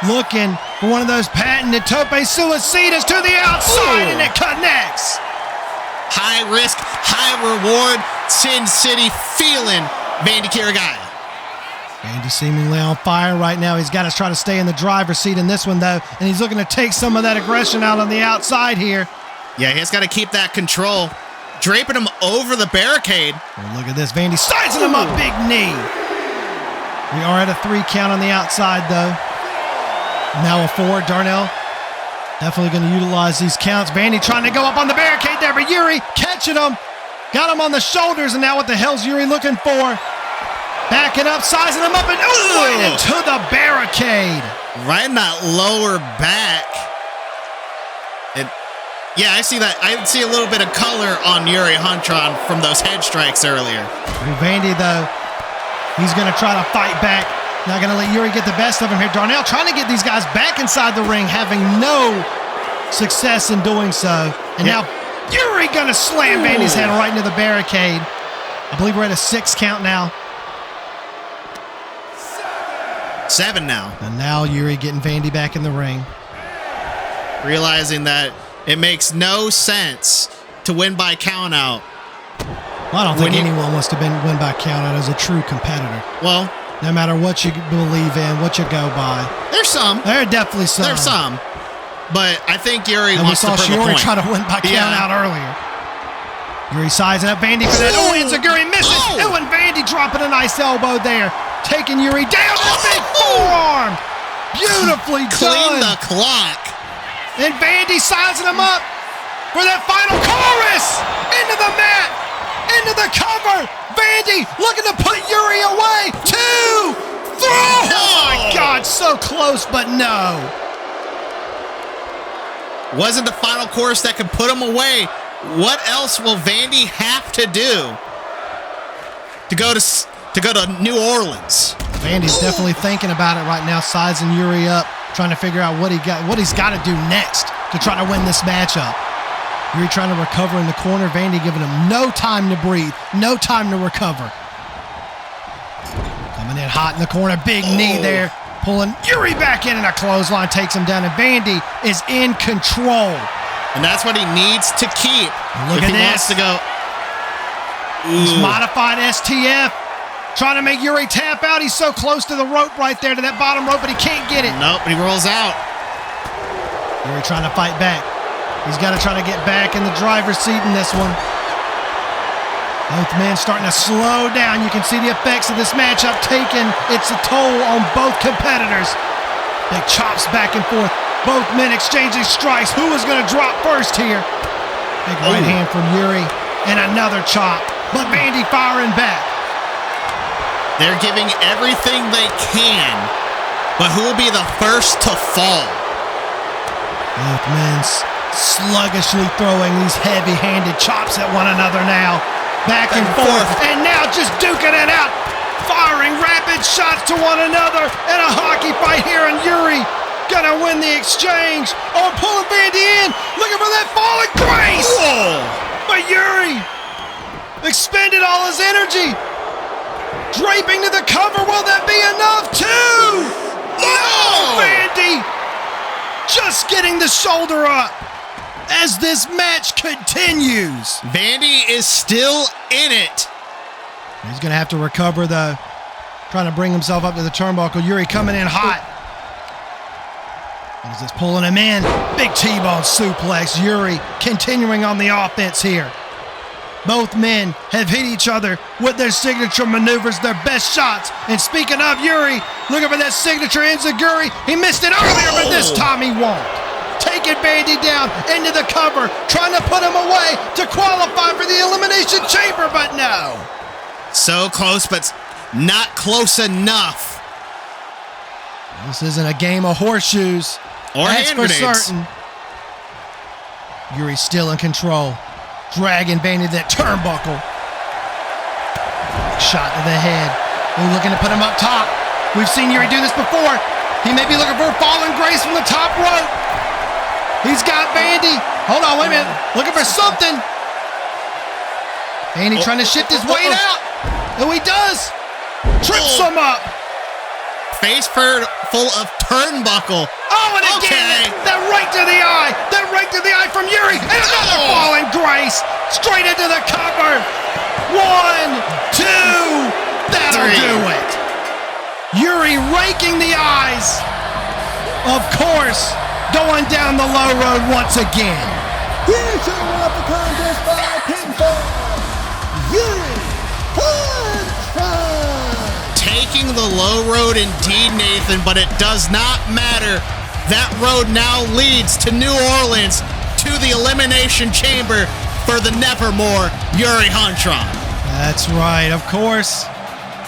looking for one of those patented tope suicidas to the outside, and it connects. High risk, high reward. Sin City feeling Vandy Kirigaya. Vandy seemingly on fire right now. He's got to try to stay in the driver's seat in this one, though, and he's looking to take some of that aggression out on the outside here. Yeah, he's got to keep that control. Draping him over the barricade. Oh, look at this. Vandy sizing him up. Big knee. We are at a 3 count on the outside, though. Now a 4. Darnell definitely going to utilize these counts. Vandy trying to go up on the barricade there, but Yuri catching him. Got him on the shoulders, and now what the hell's Yuri looking for? Backing up, sizing him up, and right into the barricade. Right in that lower back. And yeah, I see that. I see a little bit of color on Yuri Huntron from those head strikes earlier. Vandy, though, he's going to try to fight back. Not going to let Yuri get the best of him here. Darnell trying to get these guys back inside the ring, having no success in doing so. And now Yuri going to slam Vandy's head right into the barricade. I believe we're at a 6 count now. 7 now. And now Yuri getting Vandy back in the ring. Realizing that it makes no sense to win by count out. Well, I don't think anyone wants to win by count out as a true competitor. Well, no matter what you believe in, what you go by. There's some. There are definitely some. There's some. But I think Yuri and wants to prove a point. We saw Shiori try to win by count out earlier. Yuri sizing up Vandy for that. Oh, Enziguri misses. Oh, and Vandy dropping a nice elbow there. Taking Yuri down with a big forearm. Beautifully done. Clean the clock. And Vandy sizing him up for that final chorus. Into the mat. Into the cover. Vandy looking to put Yuri away. 2, 3. Oh my God, so close, but no. Wasn't the final chorus that could put him away. What else will Vandy have to do to go to New Orleans? Vandy's definitely thinking about it right now, sizing Yuri up, trying to figure out what he's got to do next to try to win this matchup. Yuri trying to recover in the corner. Vandy giving him no time to breathe, no time to recover. Coming in hot in the corner, big knee there, pulling Yuri back in, and a clothesline takes him down, and Vandy is in control. And that's what he needs to keep. Look at he this. Wants to go. He's modified STF. Trying to make Yuri tap out. He's so close to the rope right there, to that bottom rope, but he can't get it. Nope, he rolls out. Yuri trying to fight back. He's got to try to get back in the driver's seat in this one. Both men starting to slow down. You can see the effects of this matchup taking its toll on both competitors. Big chops back and forth. Both men exchanging strikes. Who is going to drop first here? Big right hand from Yuri. And another chop. But Vandy firing back. They're giving everything they can. But who will be the first to fall? Both men sluggishly throwing these heavy-handed chops at one another now. Back and forth. And now just duking it out. Firing rapid shots to one another. And a hockey fight here, and Yuri gonna win the exchange. Oh, pulling Vandy in. Looking for that falling grace. Whoa. But Yuri expended all his energy. Draping to the cover. Will that be enough? 2. Oh, Vandy just getting the shoulder up as this match continues. Vandy is still in it. He's going to have to recover, though. Trying to bring himself up to the turnbuckle. Yuri coming in hot. What is this? Pulling him in. Big T-bone suplex. Yuri continuing on the offense here. Both men have hit each other with their signature maneuvers, their best shots. And speaking of Yuri, looking for that signature enziguri. He missed it earlier, but this time he won't. Taking Vandy down into the cover, trying to put him away to qualify for the Elimination Chamber, but no. So close, but not close enough. This isn't a game of horseshoes. Or that's hand for grenades. certain. Yuri's still in control. Dragging Vandy to that turnbuckle. Shot to the head. We're looking to put him up top. We've seen Yuri do this before. He may be looking for a falling grace from the top rope. He's got Vandy. Hold on, wait a minute. Looking for something. Vandy trying to shift his weight out. And he does. Trips him up. Face full of turnbuckle. Oh, and again, that right to the eye. That right to the eye from Yuri. And another falling Grace. Straight into the cover. 1, 2. That'll do it. Yuri raking the eyes. Of course, going down the low road once again. Here's your winner of the contest by pinfall, Yuri Hunter. Taking the low road indeed, Nathan, but it does not matter. That road now leads to New Orleans, to the Elimination Chamber for the nevermore Yuri Huntron. That's right, of course.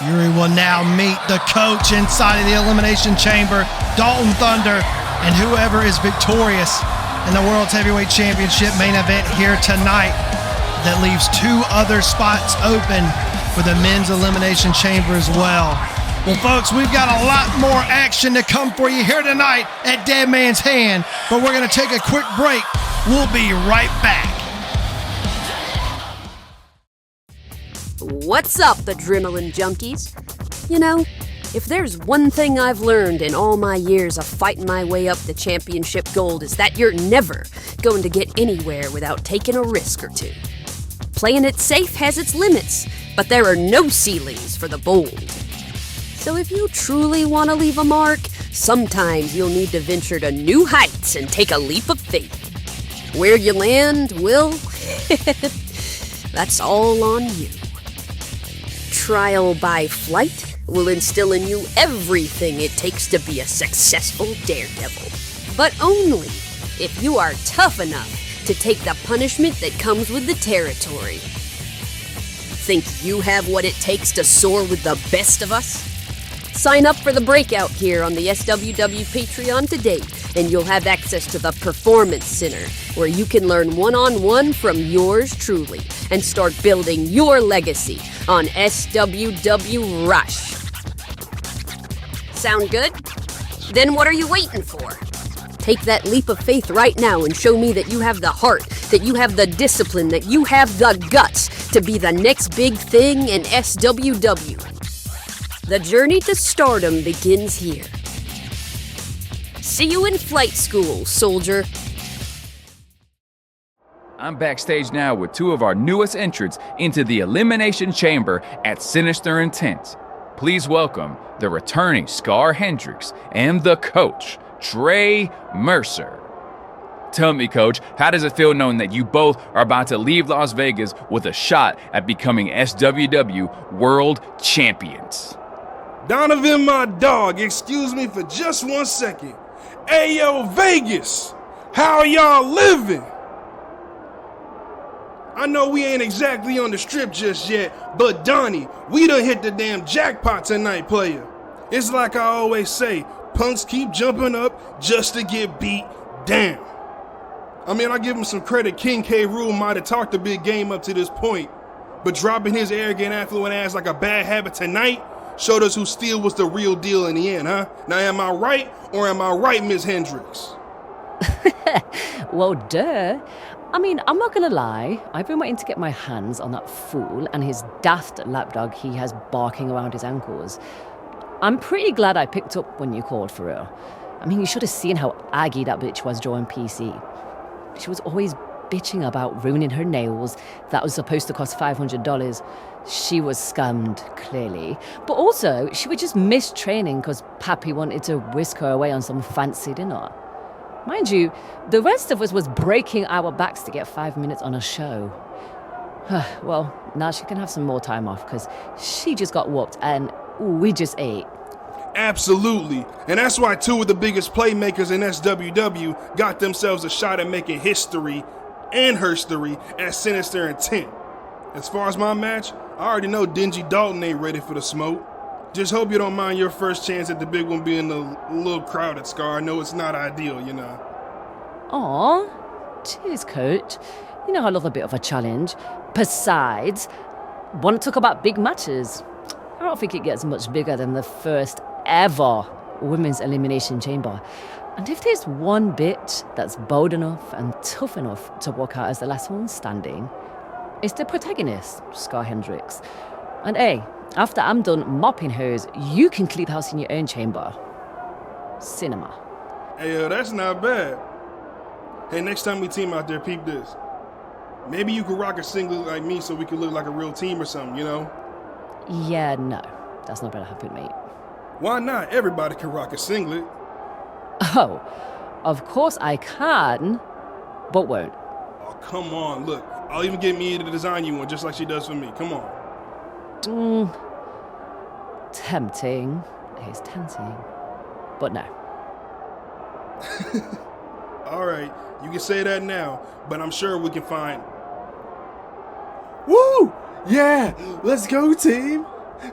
Yuri will now meet the coach inside of the Elimination Chamber, Dalton Thunder, and whoever is victorious in the World's Heavyweight Championship main event here tonight. That leaves 2 other spots open for the men's Elimination Chamber as well. Well, folks, we've got a lot more action to come for you here tonight at Deadman's Hand, but we're going to take a quick break. We'll be right back. What's up, Adrenaline Junkies? You know, if there's one thing I've learned in all my years of fighting my way up the championship gold is that you're never going to get anywhere without taking a risk or two. Playing it safe has its limits, but there are no ceilings for the bold. So if you truly want to leave a mark, sometimes you'll need to venture to new heights and take a leap of faith. Where you land, well, that's all on you. Trial by flight will instill in you everything it takes to be a successful daredevil. But only if you are tough enough to take the punishment that comes with the territory. Think you have what it takes to soar with the best of us? Sign up for the breakout here on the SWW Patreon today, and you'll have access to the Performance Center, where you can learn one-on-one from yours truly and start building your legacy on SWW Rush. Sound good? Then what are you waiting for? Take that leap of faith right now and show me that you have the heart, that you have the discipline, that you have the guts to be the next big thing in SWW. The journey to stardom begins here. See you in flight school, soldier. I'm backstage now with 2 of our newest entrants into the Elimination Chamber at Sinister Intent. Please welcome the returning Scar Hendricks and the coach, Trey Mercer. Tell me, Coach, how does it feel knowing that you both are about to leave Las Vegas with a shot at becoming SWW World Champions? Donovan, my dog, excuse me for just 1 second. Hey, yo, Vegas, how y'all living? I know we ain't exactly on the strip just yet, but Donnie, we done hit the damn jackpot tonight, player. It's like I always say, punks keep jumping up just to get beat down. I mean, I give him some credit. King K. Rool might have talked a big game up to this point, but dropping his arrogant, affluent ass like a bad habit tonight showed us who still was the real deal in the end, huh? Now, am I right or am I right, Ms. Hendricks? Well, duh. I mean, I'm not gonna lie, I've been waiting to get my hands on that fool and his daft lapdog he has barking around his ankles. I'm pretty glad I picked up when you called for her. I mean, you should have seen how aggy that bitch was drawing PC. She was always bitching about ruining her nails that was supposed to cost $500. She was scammed, clearly. But also, she would just miss training because Pappy wanted to whisk her away on some fancy dinner. Mind you, the rest of us was breaking our backs to get 5 minutes on a show. Well, now she can have some more time off because she just got whooped and we just ate. Absolutely. And that's why 2 of the biggest playmakers in SWW got themselves a shot at making history and herstory at Sinister Intent. As far as my match, I already know Dingy Dalton ain't ready for the smoke. Just hope you don't mind your first chance at the big one being a little crowded, Scar. I know it's not ideal, you know. Aw, cheers, Coach. You know I love a bit of a challenge. Besides, want to talk about big matches? I don't think it gets much bigger than the first ever Women's Elimination Chamber. And if there's one bitch that's bold enough and tough enough to walk out as the last one standing, it's the protagonist, Scar Hendricks. And hey, after I'm done mopping hers, you can clean house in your own chamber. cinema. Hey, that's not bad. Hey, next time we team out there, peep this. Maybe you could rock a singlet like me so we could look like a real team or something, you know? Yeah, no. That's not gonna happen, mate. Why not? Everybody can rock a singlet. Oh, of course I can, but won't. Oh, come on, look. I'll even get Mia to design you one just like she does for me. Come on. Tempting. It is tempting. But no. All right, you can say that now, but I'm sure we can find... Woo! Yeah! Let's go, team!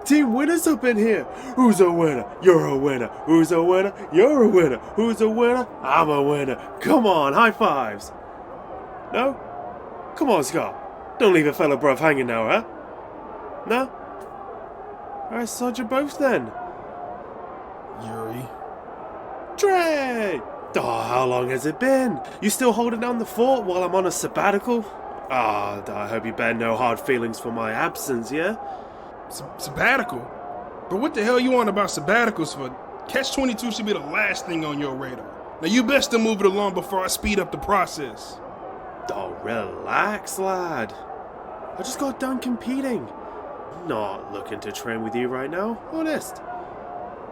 Team winners up in here! Who's a winner? You're a winner! Who's a winner? You're a winner! Who's a winner? I'm a winner! Come on, high fives! No? Come on, Scott. Don't leave a fellow bruv hanging now, huh? No? Alright, sod you both then. Yuri. Trey! Oh, how long has it been? You still holding down the fort while I'm on a sabbatical? Ah, I hope you bear no hard feelings for my absence, yeah? Sabbatical? But what the hell you on about sabbaticals for? Catch-22 should be the last thing on your radar. Now you best to move it along before I speed up the process. Oh, relax, lad. I just got done competing. I'm not looking to train with you right now, honest.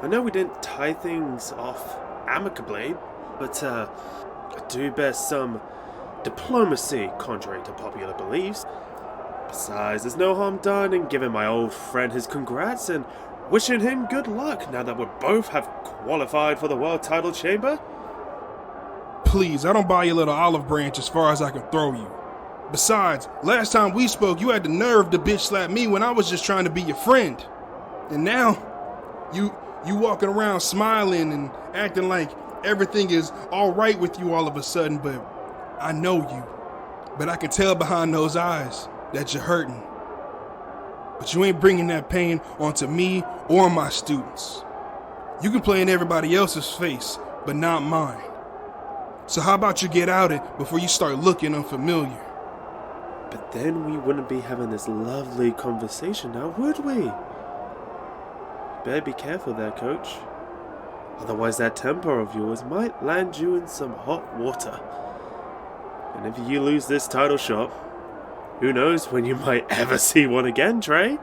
I know we didn't tie things off amicably, but I do bear some diplomacy, contrary to popular beliefs. Besides, there's no harm done in giving my old friend his congrats and wishing him good luck now that we both have qualified for the World Title Chamber. Please, I don't buy your little olive branch as far as I can throw you. Besides, last time we spoke, you had the nerve to bitch slap me when I was just trying to be your friend. And now, you walking around smiling and acting like everything is alright with you all of a sudden, but I know you. But I can tell behind those eyes that you're hurting. But you ain't bringing that pain onto me or my students. You can play in everybody else's face, but not mine. So how about you get out it before you start looking unfamiliar? But then we wouldn't be having this lovely conversation now, would we? Better be careful there, coach. Otherwise that temper of yours might land you in some hot water. And if you lose this title shot, who knows when you might ever see one again, Trey?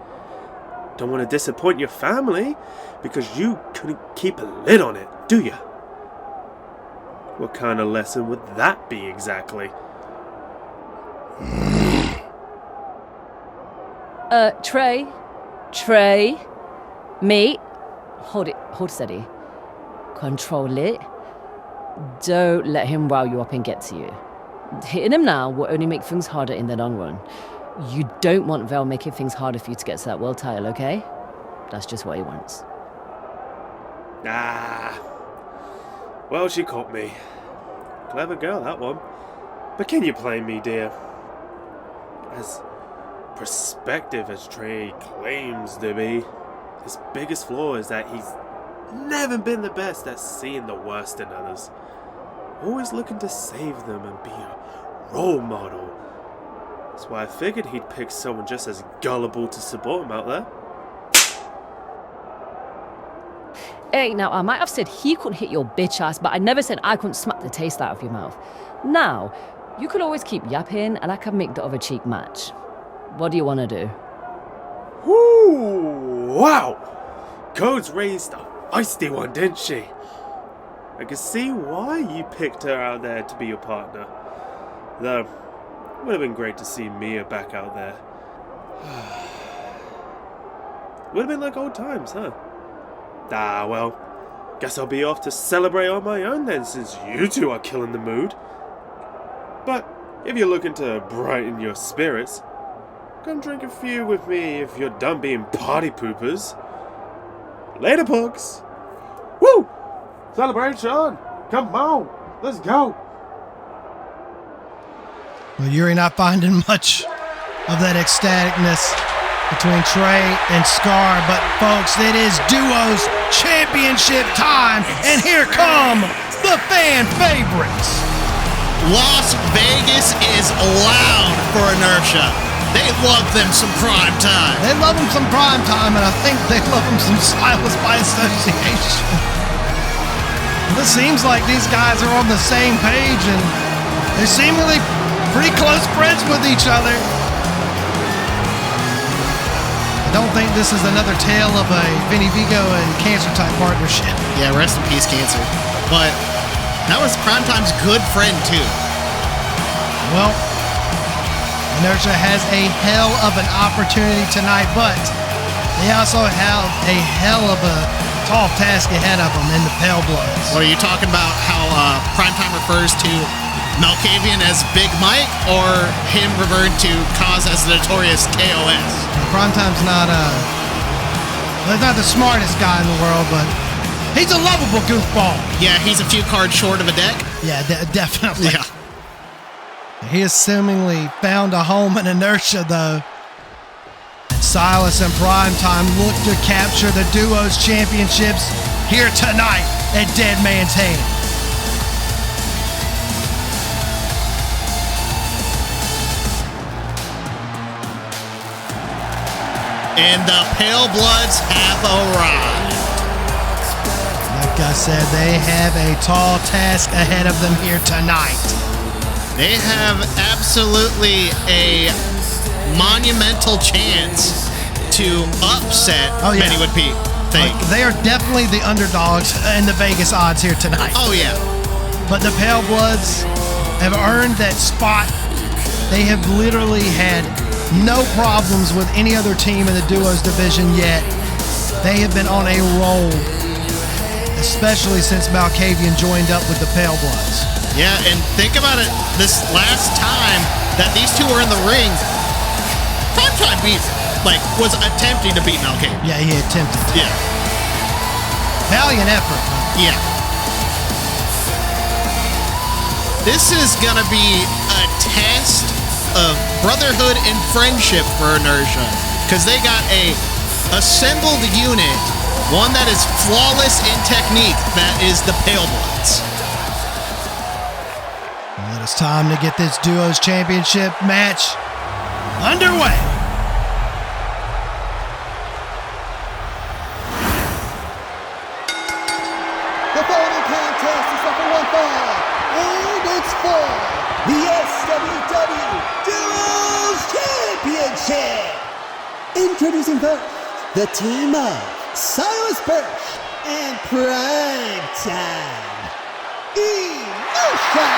Don't want to disappoint your family because you couldn't keep a lid on it, do ya? What kind of lesson would that be exactly? Trey, mate, hold steady. Control it. Don't let him rile you up and get to you. Hitting him now will only make things harder in the long run. You don't want Vel making things harder for you to get to that world title, okay? That's just what he wants. Well, she caught me. Clever girl, that one. But can you blame me, dear? As perspective as Trey claims to be, his biggest flaw is that he's never been the best at seeing the worst in others. Always looking to save them and be a role model. That's why I figured he'd pick someone just as gullible to support him out there. Hey, now I might have said he couldn't hit your bitch ass, but I never said I couldn't smack the taste out of your mouth. Now, you could always keep yapping and I can make the other cheek match. What do you want to do? Woo! Wow! Codes raised a feisty one, didn't she? I can see why you picked her out there to be your partner. Though, it would have been great to see Mia back out there. Would have been like old times, huh? Well, guess I'll be off to celebrate on my own then, since you two are killing the mood. But if you're looking to brighten your spirits, come drink a few with me if you're done being party poopers. Later, punks! Woo! Celebration! Come on! Let's go! Well, Yuri not finding much of that ecstaticness between Trey and Scar, but folks, it is Duos Championship time, and here come the fan favorites. Las Vegas is loud for Inertia. They love them some prime time. They love them some prime time, and I think they love them some Silas by association. It seems like these guys are on the same page, and they're seemingly pretty close friends with each other. I don't think this is another tale of a Vinny Vigo and Cancer type partnership. Yeah, rest in peace, Cancer. But that was Primetime's good friend, too. Well, Inertia has a hell of an opportunity tonight, but they also have a hell of a tall task ahead of them in the Pale Bloods. What are you talking about? How Primetime refers to Malkavian as Big Mike, or him referring to Kaz as the notorious KOS? Primetime's not he's not the smartest guy in the world, but he's a lovable goofball. Yeah, he's a few cards short of a deck. Yeah, definitely. Yeah. He has seemingly found a home in Inertia, though. And Silas and Primetime look to capture the Duos Championships here tonight at Deadman's Hand. And the Pale Bloods have arrived. Like I said, they have a tall task ahead of them here tonight. They have absolutely a monumental chance to upset, many would think. They are definitely the underdogs in the Vegas odds here tonight. Oh, yeah. But the Pale Bloods have earned that spot. They have literally had no problems with any other team in the Duos division yet. They have been on a roll, especially since Malkavian joined up with the Pale Bloods. Yeah, and think about it. This last time that these two were in the ring, Primetime was attempting to beat Malkavian. Yeah, he attempted. Yeah. Valiant effort. Yeah. This is going to be a test of brotherhood and friendship for Inertia, because they got a assembled unit, one that is flawless in technique, that is the Pale Bloods. Well, it's time to get this Duos Championship match underway. The following contest is for one fall, and it's for the SWW Duos Championship. Introducing first, the team of Silas Birch and Primetime Inertia.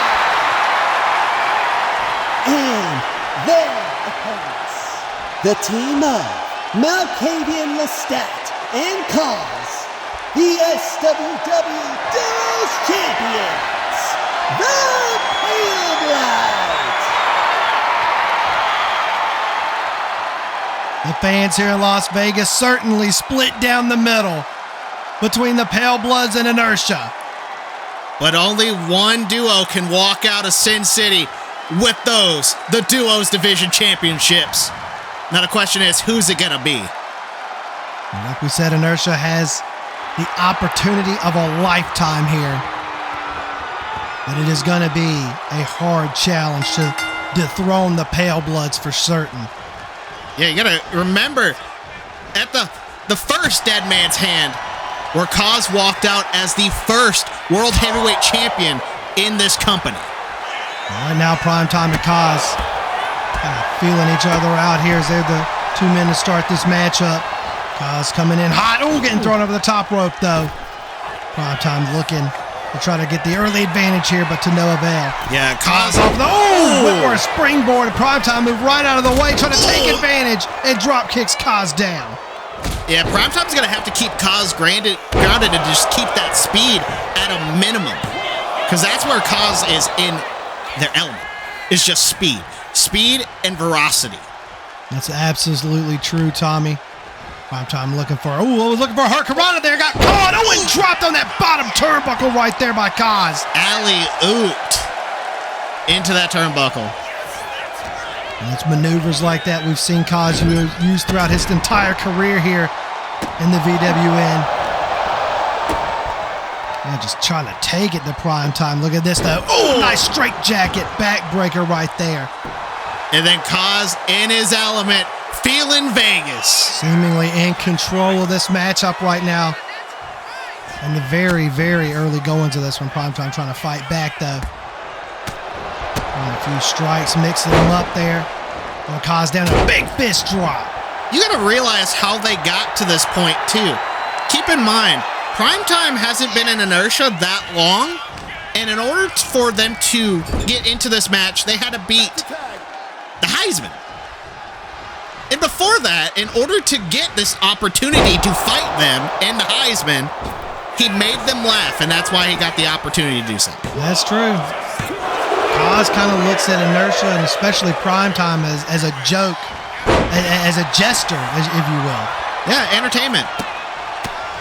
And their opponents, the team of Malkavian Lestat and Cause, the SWW Duos Champions, the Pale Bloods. The fans here in Las Vegas certainly split down the middle between the Pale Bloods and Inertia. But only one duo can walk out of Sin City with the Duos Division Championships. Now the question is, who's it gonna be? Like we said, Inertia has the opportunity of a lifetime here. But it is gonna be a hard challenge to dethrone the Pale Bloods for certain. Yeah, you gotta remember, at the first Deadman's Hand, where Kaz walked out as the first World Heavyweight Champion in this company. Right now, Primetime and Kaz kind of feeling each other out here as they're the two men to start this matchup. Kaz coming in hot. Oh, getting thrown over the top rope, though. Primetime looking to try to get the early advantage here, but to no avail. Yeah, Kaz off the... Oh! Went for a springboard, and Primetime moved right out of the way, trying to take advantage, and drop kicks Kaz down. Yeah, Primetime's going to have to keep Kaz grounded and just keep that speed at a minimum. Because that's where Kaz is in their element. It's just speed. Speed and veracity. That's absolutely true, Tommy. Primetime looking for... Oh, looking for a Hurricanrana there. Got caught. Oh, and dropped on that bottom turnbuckle right there by Kaz. Alley-ooped into that turnbuckle. And it's maneuvers like that we've seen Kaz use throughout his entire career here in the VWN. And just trying to take it to Primetime. Look at this, though. Oh, nice straight jacket backbreaker right there. And then Kaz in his element, feeling Vegas. Seemingly in control of this matchup right now. in the very, very early goings of this one. Primetime trying to fight back, though. A few strikes, mixing them up there. Gonna cause down a big fist drop. You got to realize how they got to this point, too. Keep in mind, Primetime hasn't been in inertia that long, and in order for them to get into this match, they had to beat the Heisman. And before that, in order to get this opportunity to fight them in the Heisman, he made them laugh, and that's why he got the opportunity to do so. That's true. Oz kind of looks at inertia, and especially Primetime, as a joke, as a jester, if you will. Yeah, entertainment.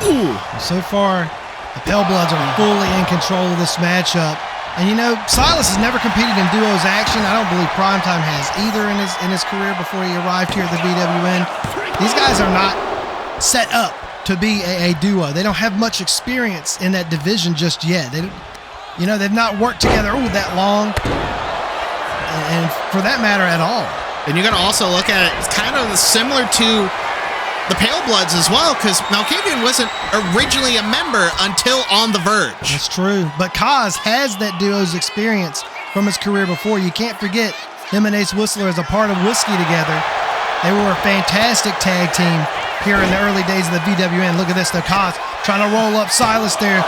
Ooh. So far, the Pale Bloods are fully in control of this matchup. And Silas has never competed in duos action. I don't believe Primetime has either in his career before he arrived here at the BWN. These guys are not set up to be a duo. They don't have much experience in that division just yet. They've not worked together that long, and for that matter at all. And you got to also look at it, it's kind of similar to the Pale Bloods as well, because Malkavian wasn't originally a member until On the Verge. That's true, but Kaz has that duo's experience from his career before. You can't forget him and Ace Whistler as a part of Whiskey together. They were a fantastic tag team here in the early days of the BWN. Look at this, though. Kaz trying to roll up Silas there.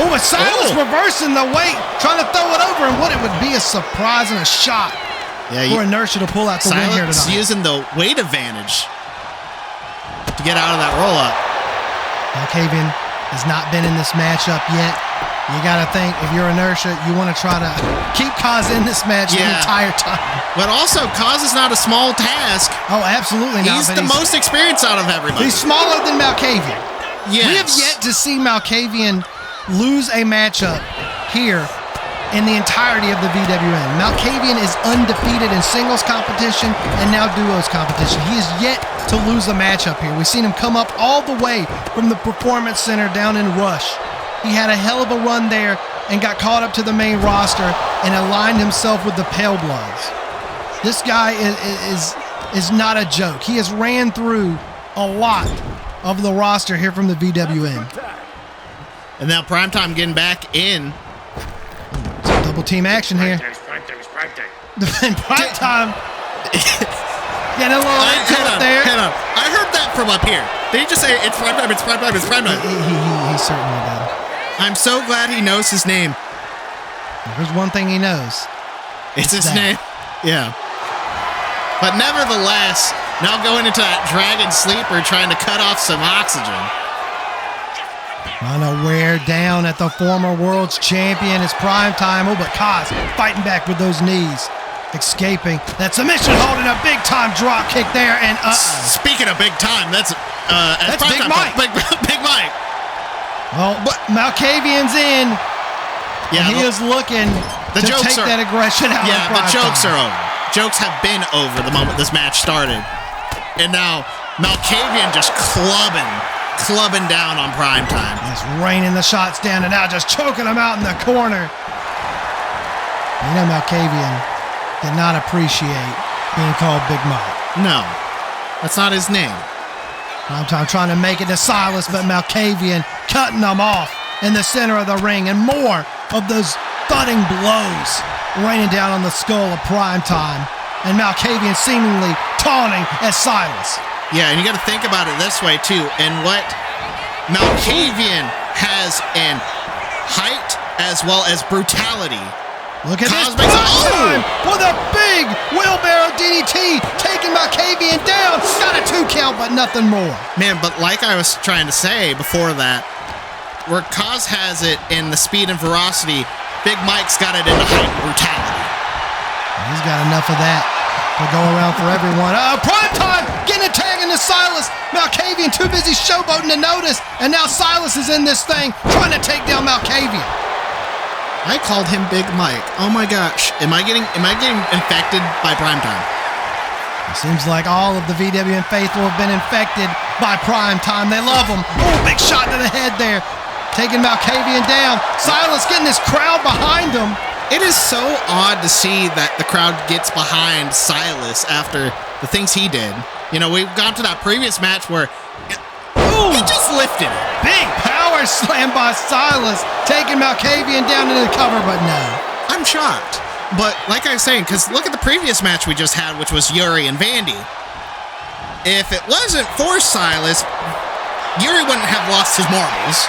Oh, but Silas reversing the weight, trying to throw it over, and what it would be a surprise and a shock for inertia to pull out the win here tonight. Silas using the weight advantage to get out of that roll-up. Malkavian has not been in this matchup yet. You got to think, if you're inertia, you want to try to keep Kaz in this match the entire time. But also, Kaz is not a small task. Oh, absolutely not. He's the most experienced out of everybody. He's smaller than Malkavian. Yes. We have yet to see Malkavian lose a matchup here in the entirety of the VWN. Malkavian is undefeated in singles competition and now duos competition. He is yet to lose a matchup here. We've seen him come up all the way from the Performance Center down in Rush. He had a hell of a run there and got caught up to the main roster and aligned himself with the Pale Bloods. This guy is not a joke. He has ran through a lot of the roster here from the VWN. And now Primetime getting back in. Some double team action here. Primetime getting a little into it there. Hang on. I heard that from up here. Did he just say it's Primetime, it's Primetime, it's Primetime? He certainly did. I'm so glad he knows his name. There's one thing he knows. It's his name. Yeah. But nevertheless, now going into that Dragon Sleeper trying to cut off some oxygen. Trying to wear down at the former world's champion. It's Primetime. Oh, but Kaz fighting back with those knees. Escaping that submission, holding a big-time drop kick there, and Speaking of big time, that's Big Mike. Big Mike. Well, but Malkavian's in. Yeah, he is looking to take that aggression out. Yeah, the jokes are over. Jokes have been over the moment this match started. And now Malkavian just clubbing down on Primetime. Just raining the shots down and now just choking him out in the corner. Malkavian did not appreciate being called Big Mike. No, that's not his name. Primetime trying to make it to Silas, but Malkavian cutting them off in the center of the ring, and more of those thudding blows raining down on the skull of Primetime, and Malkavian seemingly taunting at Silas. Yeah, and you got to think about it this way too, and what Malkavian has in height as well as brutality. Look at this Primetime with a big wheelbarrow DDT, taking Malkavian down. Got a 2 count, but nothing more. Man, but like I was trying to say before that, where Kaz has it in the speed and ferocity, Big Mike's got it in the height and brutality. He's got enough of that to go around for everyone. Primetime getting a tag into Silas. Malkavian too busy showboating to notice, and now Silas is in this thing trying to take down Malkavian. I called him Big Mike. Oh my gosh. Am I getting infected by Primetime? It seems like all of the VWN faithful have been infected by Primetime. They love him. Oh, big shot to the head there. Taking Malkavian down. Silas getting this crowd behind him. It is so odd to see that the crowd gets behind Silas after the things he did. We've gone to that previous match where He just lifted it. Big power slam by Silas, taking Malkavian down into the cover, but no. I'm shocked. But like I was saying, because look at the previous match we just had, which was Yuri and Vandy. If it wasn't for Silas, Yuri wouldn't have lost his marbles.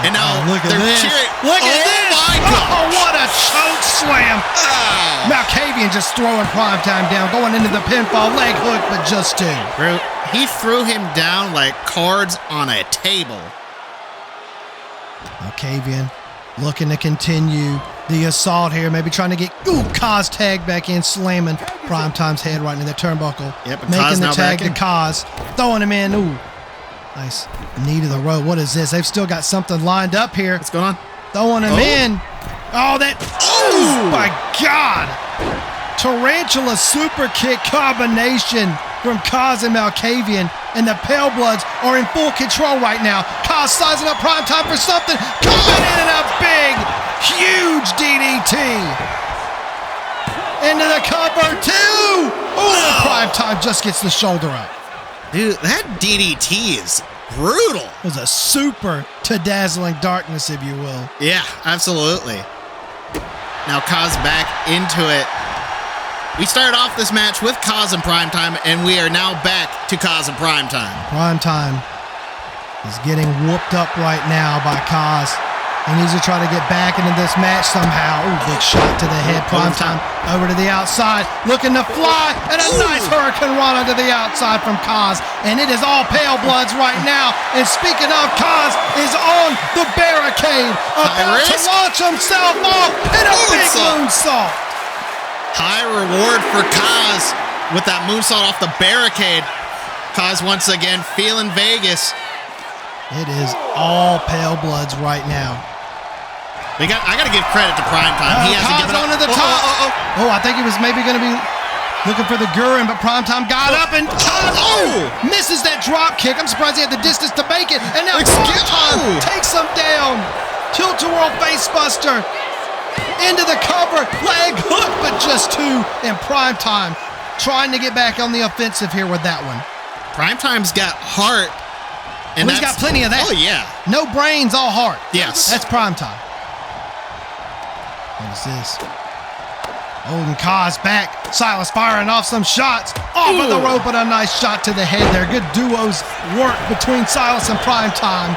And now look at they're this. cheering. Look at this. My gosh. Oh, what a choke slam. Oh. Malkavian just throwing Primetime down, going into the pinfall leg hook, but just two. Bro, he threw him down like cards on a table. Malkavian looking to continue the assault here, maybe trying to get Kaz tag back in, slamming Primetime's head right into that turnbuckle. Yep, making Kaz the now tag back to in. Kaz, throwing him in. Ooh, nice knee to the rope. What is this? They've still got something lined up here. What's going on? Throwing him in. Oh, that! Oh my God! Tarantula super kick combination from Kaz and Malkavian, and the Pale Bloods are in full control right now. Kaz sizing up Primetime for something, coming in and a big, huge DDT. Into the cover, too! Oh, Primetime just gets the shoulder up. Dude, that DDT is brutal. It was a super to dazzling darkness, if you will. Yeah, absolutely. Now Kaz back into it. We started off this match with Kaz and Primetime, and we are now back to Kaz and Primetime. Primetime is getting whooped up right now by Kaz. He needs to try to get back into this match somehow. Ooh, big shot to the head. Primetime over to the outside, looking to fly, and a nice Hurricane Rana to the outside from Kaz. And it is all Pale Bloods right now. And speaking of, Kaz is on the barricade, about to launch himself off in a big moonsault. High reward for Kaz with that moonsault off the barricade. Kaz once again feeling Vegas. It is all Pale Bloods right now. I got to give credit to Primetime. He hasn't given up. To the top. Oh, I think he was maybe going to be looking for the Gurren, but Primetime got up and misses that drop kick. I'm surprised he had the distance to make it. And now Primetime takes him down. Tilt-a-whirl face buster. Into the cover, leg hook, but just two. And Primetime trying to get back on the offensive here with that one. Primetime's got heart. And he's got plenty of that. Oh, yeah. No brains, all heart. Yes. That's Primetime. What is this? Oh, and Kaz back. Silas firing off some shots. Off of the rope, and a nice shot to the head there. Good duos work between Silas and Primetime.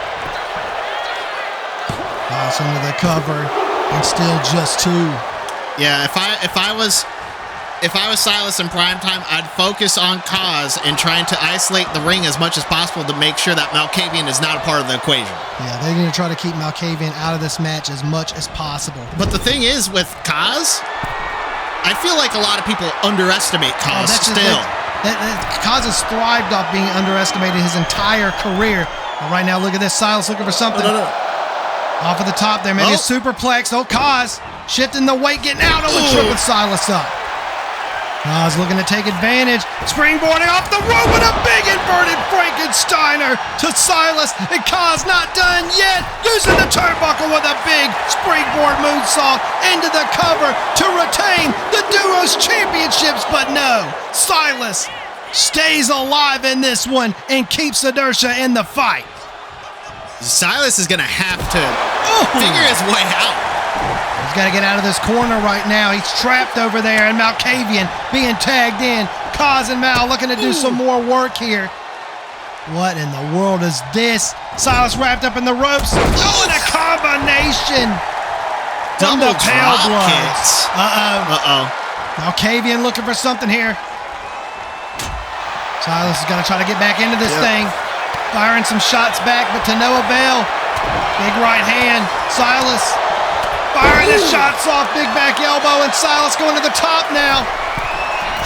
Silas under the cover. And still just two. Yeah, if I was Silas in Primetime, I'd focus on Kaz and trying to isolate the ring as much as possible to make sure that Malkavian is not a part of the equation. Yeah, they're going to try to keep Malkavian out of this match as much as possible. But the thing is, with Kaz, I feel like a lot of people underestimate Kaz still. Kaz has thrived off being underestimated his entire career. But right now, look at this. Silas looking for something. Off of the top there, maybe a superplex. Oh, Kaz shifting the weight, getting out on the tripping Silas up. Kaz looking to take advantage. Springboarding off the rope with a big inverted Frankensteiner to Silas. And Kaz not done yet. Using the turnbuckle with a big springboard moonsault into the cover to retain the Duos Championships. But no, Silas stays alive in this one and keeps inertia in the fight. Silas is going to have to figure his way out. He's got to get out of this corner right now. He's trapped over there, and Malkavian being tagged in. Kaz and Mal looking to do some more work here. What in the world is this? Silas wrapped up in the ropes. Oh, and a combination. Double Pale drop Bloods. kicks. Malkavian looking for something here. Silas is going to try to get back into this thing. Firing some shots back, but to no avail. Big right hand. Silas firing his shots off. Big back elbow, and Silas going to the top now.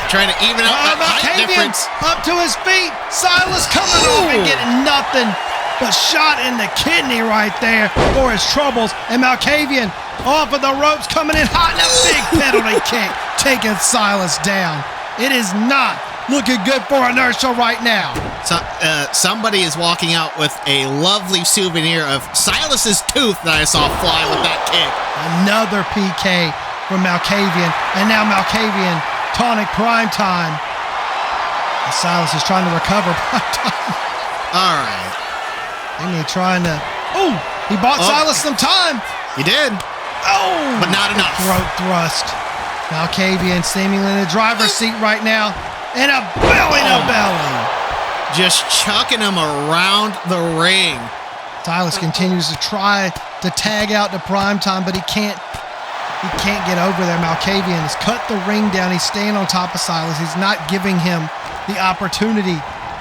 Trying to even out that height difference. Up to his feet. Silas coming off and getting nothing but shot in the kidney right there for his troubles. And Malkavian off of the ropes, coming in hot, and a big penalty kick, taking Silas down. It is not looking good for inertia right now. So, somebody is walking out with a lovely souvenir of Silas's tooth that I saw fly with that kick. Another PK from Malkavian, and now Malkavian taunting Primetime. And Silas is trying to recover Primetime. All right. Amy trying to. Oh, he bought Silas some time. He did. Oh, but not enough. Throat thrust. Malkavian seemingly in the driver's seat right now. And a belly to belly. Just chucking him around the ring. Silas continues to try to tag out to Primetime, but he can't get over there. Malkavian has cut the ring down. He's staying on top of Silas. He's not giving him the opportunity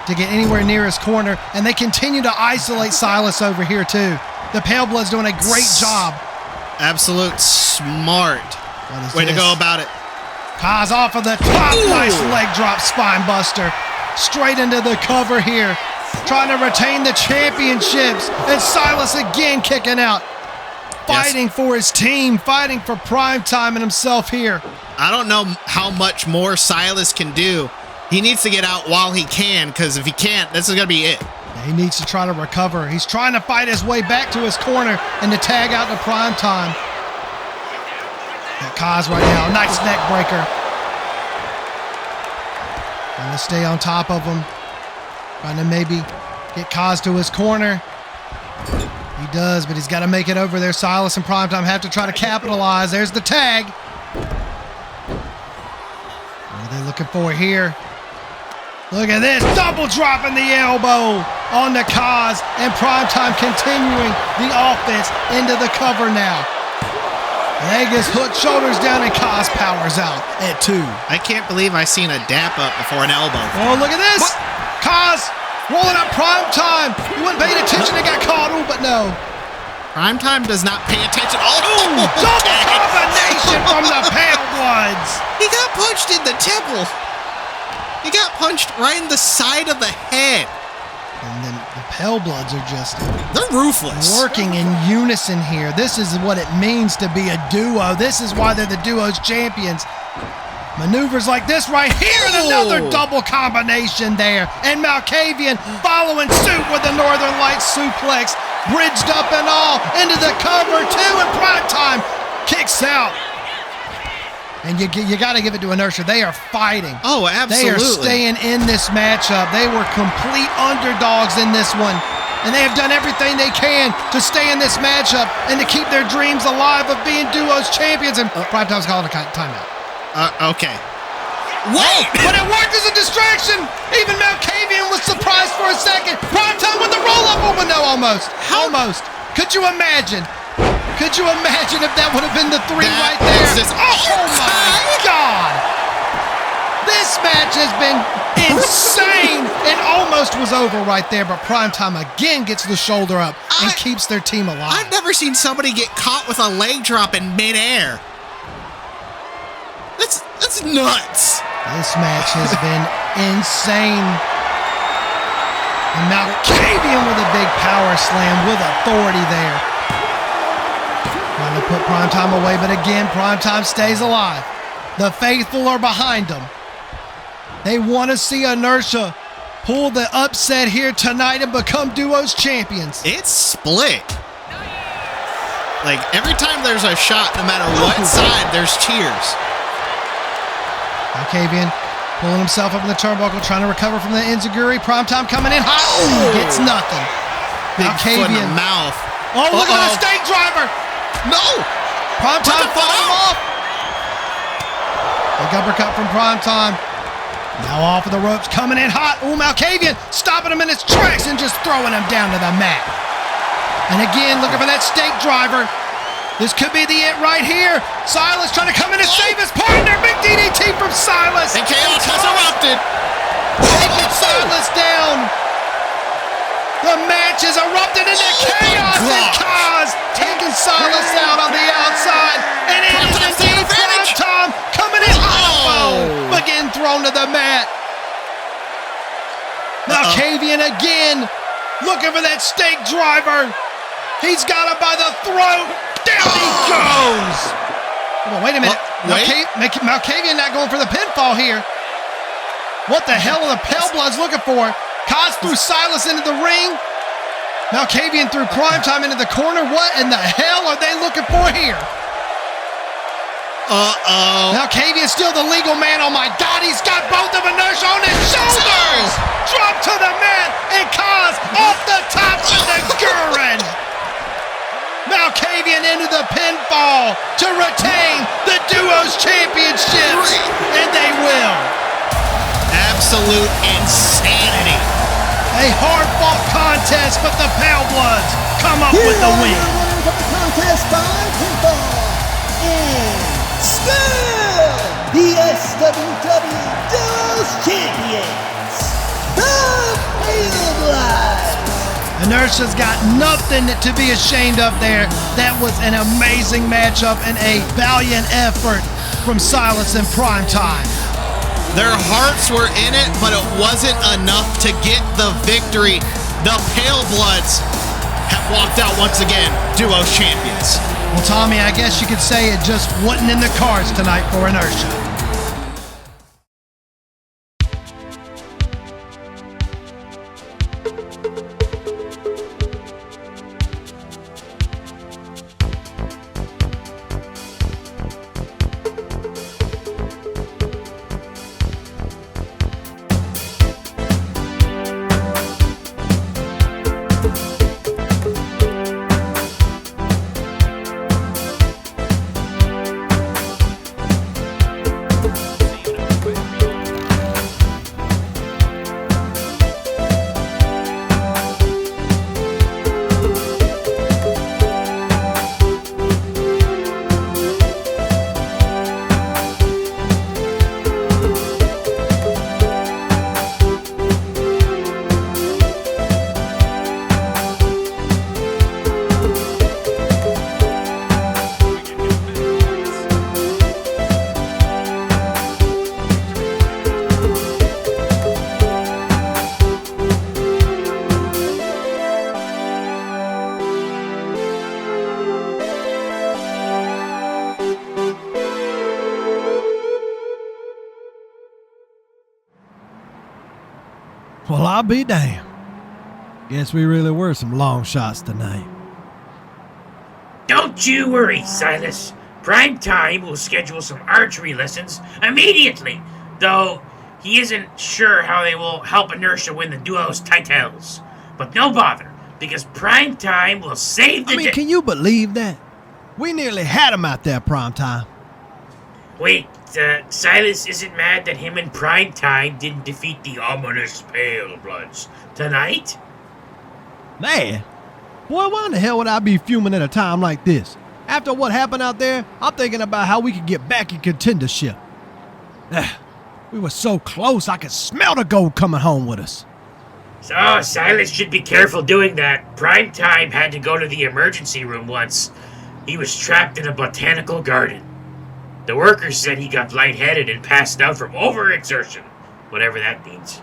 to get anywhere near his corner, and they continue to isolate Silas over here too. The Pale Blood's doing a great job. Absolute smart way to go about it. Kaz off of the top. Nice leg drop spine buster. Straight into the cover here. Trying to retain the championships. And Silas again kicking out. Fighting for his team. Fighting for Primetime and himself here. I don't know how much more Silas can do. He needs to get out while he can, because if he can't, this is going to be it. He needs to try to recover. He's trying to fight his way back to his corner and to tag out to Primetime. Got Kaz right now. Nice neck breaker. Trying to stay on top of him. Trying to maybe get Kaz to his corner. He does, but he's got to make it over there. Silas and Primetime have to try to capitalize. There's the tag. What are they looking for here? Look at this, double drop in the elbow on the Kaz, and Primetime continuing the offense into the cover now. Vegas hook, shoulders down, and Kaz powers out at 2. I can't believe I seen a dap up before an elbow. Oh, look at this. What? Kaz rolling up Primetime. He wasn't paying attention, he got caught, but no. Primetime does not pay attention. Double combination from the Pale Bloods. He got punched in the temple. He got punched right in the side of the head. And then the Pale Bloods are just... They're ruthless. Working in unison here. This is what it means to be a duo. This is why they're the duo's champions. Maneuvers like this right here, and another double combination there. And Malkavian following suit with the Northern Lights suplex. Bridged up and all into the cover, too, and Primetime kicks out. And you got to give it to Inertia. They are fighting. Oh, absolutely. They are staying in this matchup. They were complete underdogs in this one. And they have done everything they can to stay in this matchup and to keep their dreams alive of being duos champions. And Primetime's calling a timeout. Okay. Wait! But it worked as a distraction. Even Malkavian was surprised for a second. Primetime with the roll-up. Oh, no, almost. Almost. Could you imagine? Could you imagine if that would have been the 3 right there? Oh my God! This match has been insane. It almost was over right there, but Primetime again gets the shoulder up and keeps their team alive. I've never seen somebody get caught with a leg drop in midair. That's nuts. This match has been insane. And Malkavian with a big power slam with authority there. Trying to put Primetime away, but again, Primetime stays alive. The faithful are behind them. They want to see Inertia pull the upset here tonight and become duos champions. It's split. Like, every time there's a shot, no matter what side, there's cheers. Malkavian pulling himself up in the turnbuckle, trying to recover from the enziguri. Primetime coming in hot. Gets nothing. Big foot in the mouth. Oh, look at the stake driver. No! Primetime fought him off. Big uppercut from Primetime. Now off of the ropes, coming in hot. Oh, Malkavian stopping him in his tracks and just throwing him down to the mat. And again, looking for that stake driver. This could be the it right here. Silas trying to come in and save his partner. Big DDT from Silas. And chaos has erupted. Taking Silas down. The match is erupted into chaos, and Kaz taking Silas out on the outside. And it is indeed Primetime coming in hot. But getting thrown to the mat. Malkavian again looking for that stake driver. He's got him by the throat. Down he goes. Oh, wait a minute. Malkavian not going for the pinfall here. What the hell are the Pale Bloods looking for? Kaz threw Silas into the ring. Malkavian threw Primetime into the corner. What in the hell are they looking for here? Malkavian's still the legal man. Oh my God, he's got both of Inertia on his shoulders. Drop to the mat, and Kaz off the top with the all to retain the Duos Championships, and they will. Absolute insanity. A hard-fought contest, but the Pale Bloods come up with the win. Winners of the contest by pinfall, and still the SWW Duos Champions, the Pale Bloods. Inertia's got nothing to be ashamed of there. That was an amazing matchup and a valiant effort from Silas in prime time. Their hearts were in it, but it wasn't enough to get the victory. The Pale Bloods have walked out once again, Duos champions. Well, Tommy, I guess you could say it just wasn't in the cards tonight for Inertia. Well, I'll be damned. Guess we really were some long shots tonight. Don't you worry, Silas. Prime Time will schedule some archery lessons immediately, though he isn't sure how they will help Inertia win the Duos titles. But no bother, because Prime Time will save the can you believe that? We nearly had him out there, Prime Time. Wait, Silas isn't mad that him and Prime Time didn't defeat the ominous Pale Bloods tonight? Man, boy, why in the hell would I be fuming at a time like this? After what happened out there, I'm thinking about how we could get back in contendership. We were so close, I could smell the gold coming home with us. So, Silas should be careful doing that. Prime Time had to go to the emergency room once. He was trapped in a botanical garden. The workers said he got lightheaded and passed out from overexertion, whatever that means.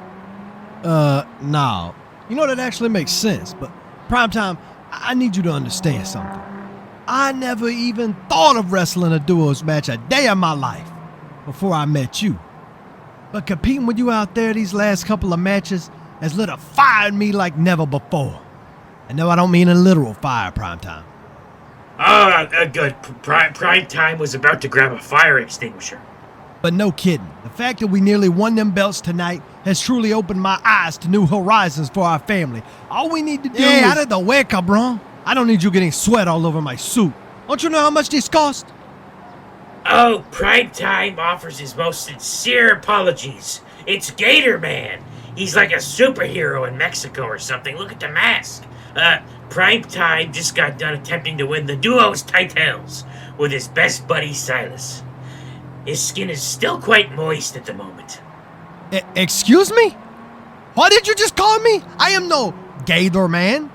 No. You know, that actually makes sense, but Primetime, I need you to understand something. I never even thought of wrestling a duos match a day of my life before I met you. But competing with you out there these last couple of matches has lit a fire in me like never before. And no, I don't mean a literal fire, Primetime. Good. Prime Time was about to grab a fire extinguisher. But no kidding. The fact that we nearly won them belts tonight has truly opened my eyes to new horizons for our family. All we need to do is... out of the way, cabron. I don't need you getting sweat all over my suit. Don't you know how much this cost? Oh, Prime Time offers his most sincere apologies. It's Gator Man. He's like a superhero in Mexico or something. Look at the mask. Prime Time just got done attempting to win the Duos titles with his best buddy Silas. His skin is still quite moist at the moment. Excuse me? What did you just call me? I am no Gator Man.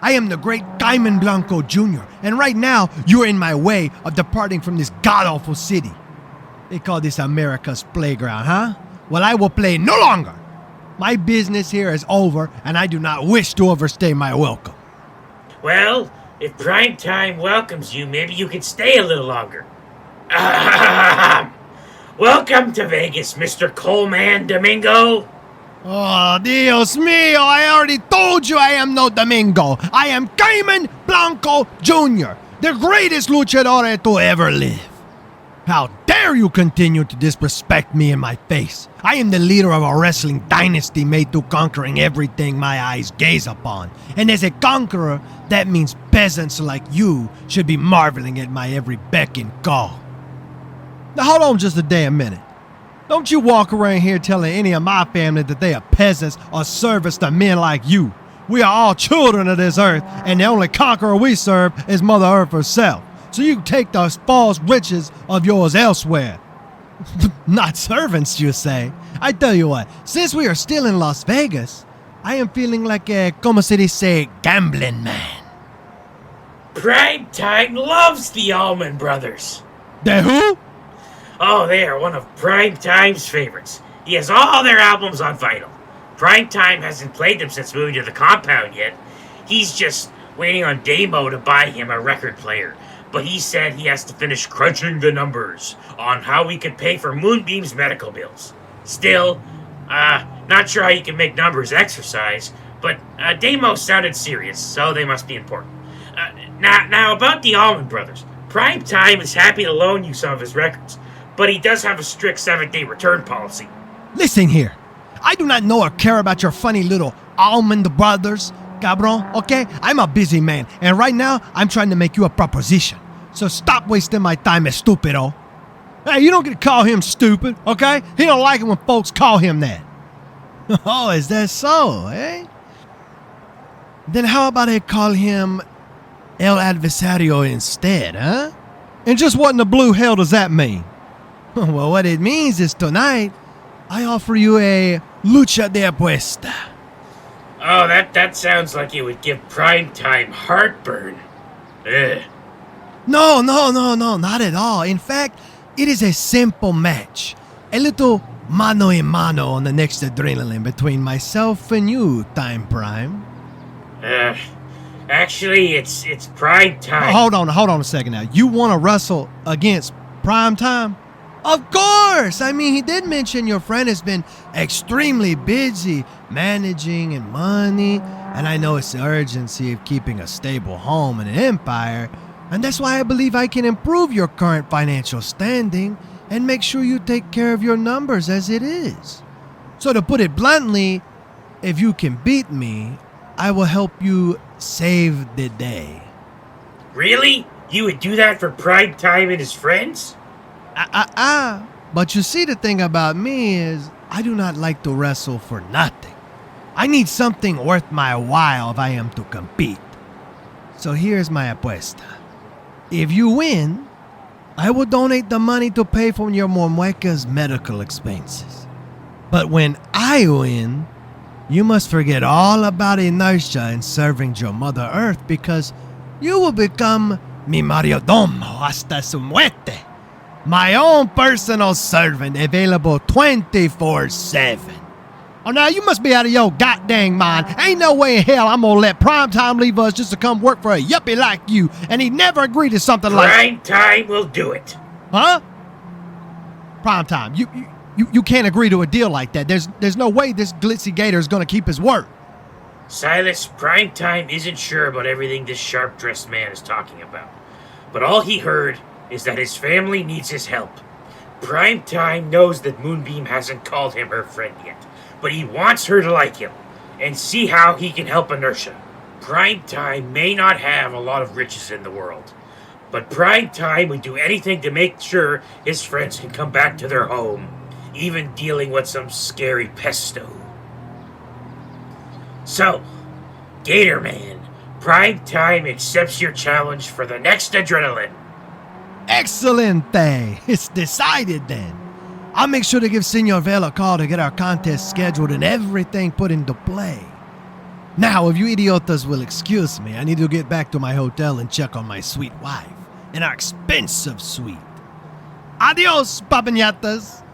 I am the great Diamond Blanco Jr., and right now you are in my way of departing from this god-awful city. They call this America's playground, huh? Well, I will play no longer. My business here is over, and I do not wish to overstay my welcome. Well, if Prime Time welcomes you, maybe you could stay a little longer. Welcome to Vegas, Mr. Coleman Domingo. Oh, Dios mío, I already told you I am no Domingo. I am Diamond Blanco Jr., the greatest luchador to ever live. How dare you continue to disrespect me in my face? I am the leader of a wrestling dynasty made through conquering everything my eyes gaze upon. And as a conqueror, that means peasants like you should be marveling at my every beck and call. Now hold on just a damn minute. Don't you walk around here telling any of my family that they are peasants or servants to men like you. We are all children of this earth, and the only conqueror we serve is Mother Earth herself. So you can take those false riches of yours elsewhere. Not servants, you say? I tell you what, since we are still in Las Vegas, I am feeling like a, como se dice, gambling man. Primetime loves the Allman Brothers. The who? Oh, they are one of Primetime's favorites. He has all their albums on vinyl. Primetime hasn't played them since moving to the compound yet. He's just waiting on Damo to buy him a record player. But he said he has to finish crunching the numbers on how we could pay for Moonbeam's medical bills. Still, not sure how you can make numbers exercise, but Damo sounded serious, so they must be important. Now about the Allman Brothers. Primetime is happy to loan you some of his records, but he does have a strict 7-day return policy. Listen here. I do not know or care about your funny little Allman Brothers, cabron, okay? I'm a busy man, and right now, I'm trying to make you a proposition. So stop wasting my time, estupido. Hey, you don't get to call him stupid, okay? He don't like it when folks call him that. Oh, is that so, eh? Then how about I call him El Adversario instead, huh? And just what in the blue hell does that mean? Well, what it means is tonight, I offer you a lucha de apuesta. Oh, that sounds like it would give Primetime heartburn. Ugh. No, not at all. In fact, it is a simple match. A little mano a mano on the next adrenaline between myself and you, Time Prime. Actually, it's Primetime. Hold on a second now. You want to wrestle against Primetime? Of course! I mean, he did mention your friend has been extremely busy managing and money, and I know it's the urgency of keeping a stable home and an empire, and that's why I believe I can improve your current financial standing and make sure you take care of your numbers as it is. So to put it bluntly, if you can beat me, I will help you save the day. Really? You would do that for Primetime and his friends? But you see, the thing about me is I do not like to wrestle for nothing. I need something worth my while if I am to compete. So here's my apuesta. If you win, I will donate the money to pay for your muñeca's medical expenses. But when I win, you must forget all about inertia and serving your Mother Earth, because you will become mi mayordomo hasta su muerte. My own personal servant, available 24/7. Oh, now you must be out of your goddamn mind. Ain't no way in hell I'm gonna let Primetime leave us just to come work for a yuppie like you, and he never agreed to something like... Primetime will do it. Huh? Primetime, you can't agree to a deal like that. There's no way this glitzy gator is gonna keep his word. Silas, Primetime isn't sure about everything this sharp-dressed man is talking about. But all he heard is that his family needs his help. Primetime knows that Moonbeam hasn't called him her friend yet, but he wants her to like him and see how he can help Inertia. Primetime may not have a lot of riches in the world, but Primetime would do anything to make sure his friends can come back to their home, even dealing with some scary pesto. So, Gator Man, Primetime accepts your challenge for the next adrenaline. Excelente! It's decided then. I'll make sure to give Senor Vale a call to get our contest scheduled and everything put into play. Now, if you idiotas will excuse me, I need to get back to my hotel and check on my sweet wife. And our expensive suite. Adios, papañatas!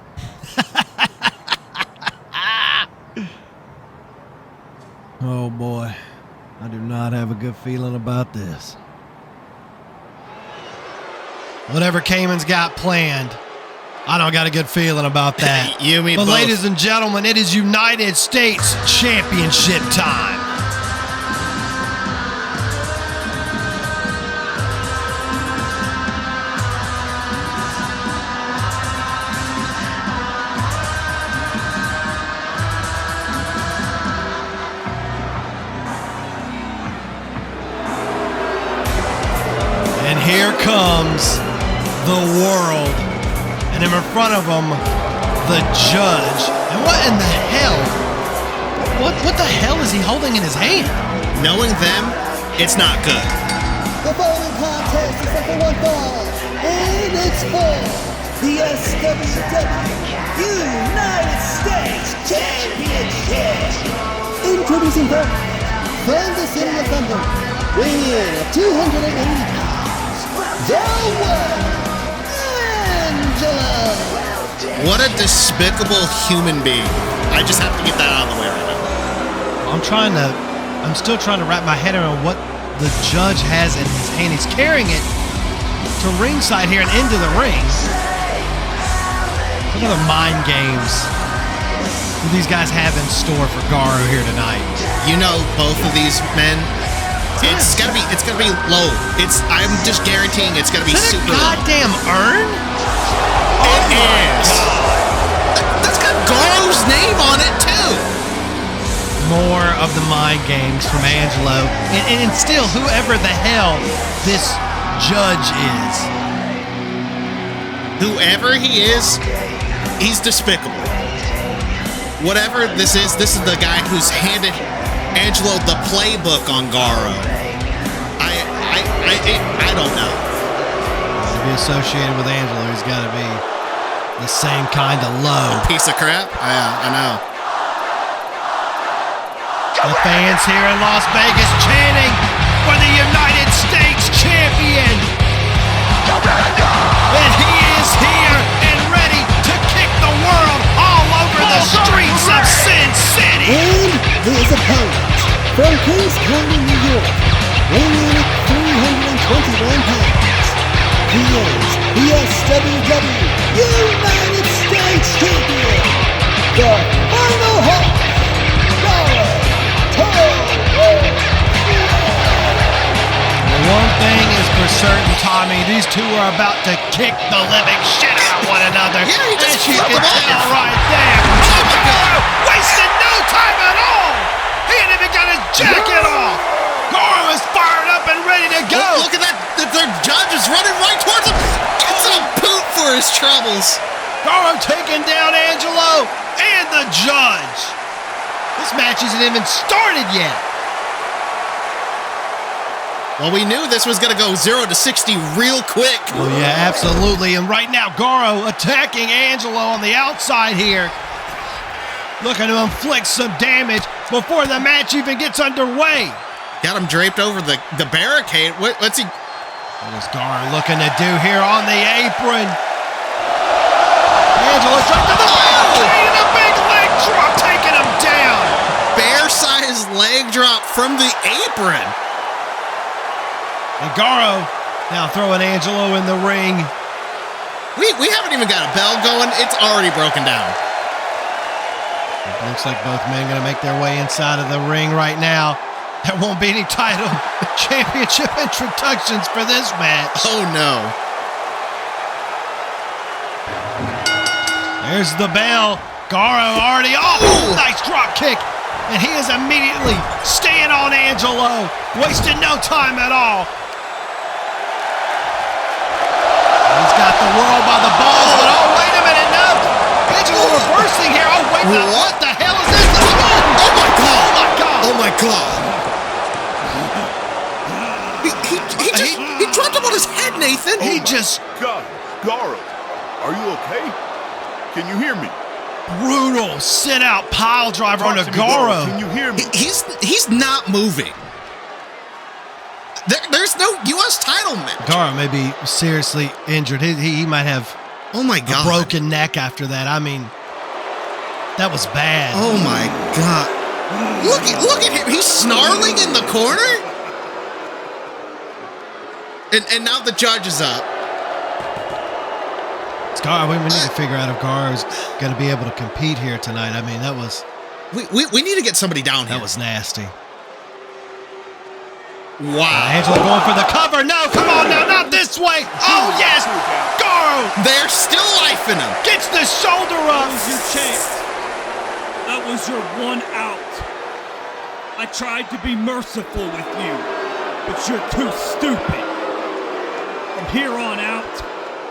Oh boy, I do not have a good feeling about this. Whatever Cayman's got planned, I don't got a good feeling about that. You and me but both. Ladies and gentlemen, it is United States Championship time. comes the world. And in front of him, the judge. And what in the hell? What the hell is he holding in his hand? Knowing them, it's not good. The following contest is for one fall, and it's for the SWW United States Championship. Introducing first, from the city of Thunder, weighing in at 280 pounds, the one, Angelo. What a despicable human being. I just have to get that out of the way right now. I'm still trying to wrap my head around what the judge has in his hand. He's carrying it to ringside here and into the ring. What other mind games do these guys have in store for Garo here tonight? You know, both of these men, it's gonna be low. I'm just guaranteeing it's gonna be super low. Goddamn urn? It is. That's got Garo's name on it too. More of the mind games from Angelo, and still, whoever the hell this judge is. Whoever he is, he's despicable. Whatever this is the guy who's handed Angelo the playbook on Garo. I don't know. To be associated with Angelo, he's got to be the same kind of low. A piece of crap? Yeah, I know. The fans here in Las Vegas chanting for the United States champion. And he is here and ready to kick the world all over the streets of Sin City. And his opponent, from Kings County, New York, weighing in at 321 pounds, he is the SWW United States champion, the final Hulk, Garo. One thing is for certain, Tommy, these two are about to kick the living shit out of one another. Yeah, he just you flipped can them tell off. right there. Oh my God! Wasted no time at all. He ain't even got his jacket off. Garo is fired up and ready to go. Look at that! The judge is running right towards him. Gets a boot for his troubles. Garo taking down Angelo and the judge. This match isn't even started yet. Well, we knew this was going to go 0 to 60 real quick. Oh, yeah, absolutely. And right now, Garo attacking Angelo on the outside here. Looking to inflict some damage before the match even gets underway. Got him draped over the barricade. What's he? What is Garo looking to do here on the apron? Angelo dropped to the barricade and a big leg drop taking him down. Bear-sized leg drop from the apron. And Garo now throwing Angelo in the ring. We haven't even got a bell going. It's already broken down. It looks like both men going to make their way inside of the ring right now. There won't be any title championship introductions for this match. Oh, no. There's the bell. Garo already off. Nice drop kick. And he is immediately staying on Angelo. Wasting no time at all. He's got the world by the balls, but oh, wait a minute, no. Angelo reversing here. Oh, wait, what the hell is this? Oh, my God. Oh, my God. Oh, my God. He dropped him on his head, Nathan. He just... God, Garo, are you okay? Can you hear me? Brutal sit-out pile driver on Garo. Can you hear me? He's not moving. There's no U.S. title match. Garo may be seriously injured. He might have a broken neck after that. I mean, that was bad. Oh my God. Look at him. He's snarling in the corner. And now the judge is up. Garo, we need to figure out if Garo's going to be able to compete here tonight. I mean, that was... We need to get somebody down here. That was nasty. Wow. Angelo going for the cover. No, come on now, not this way. Oh, yes. Garo. There's still life in him. Gets the shoulder up. That was your chance. That was your one out. I tried to be merciful with you, but you're too stupid. From here on out,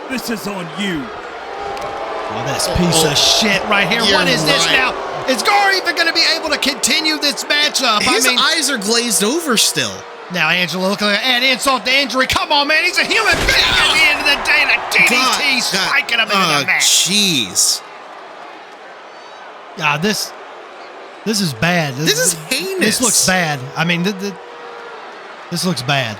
this is on you. Oh, this piece of shit right here. What is this now? Is Gar even going to be able to continue this matchup? His eyes are glazed over still. Now Angelo looking like an insult to injury. Come on, man. He's a human being at the end of the day. And a DDT spiking him into the match. Jeez. God, this is bad. This is heinous. This looks bad. I mean, this looks bad.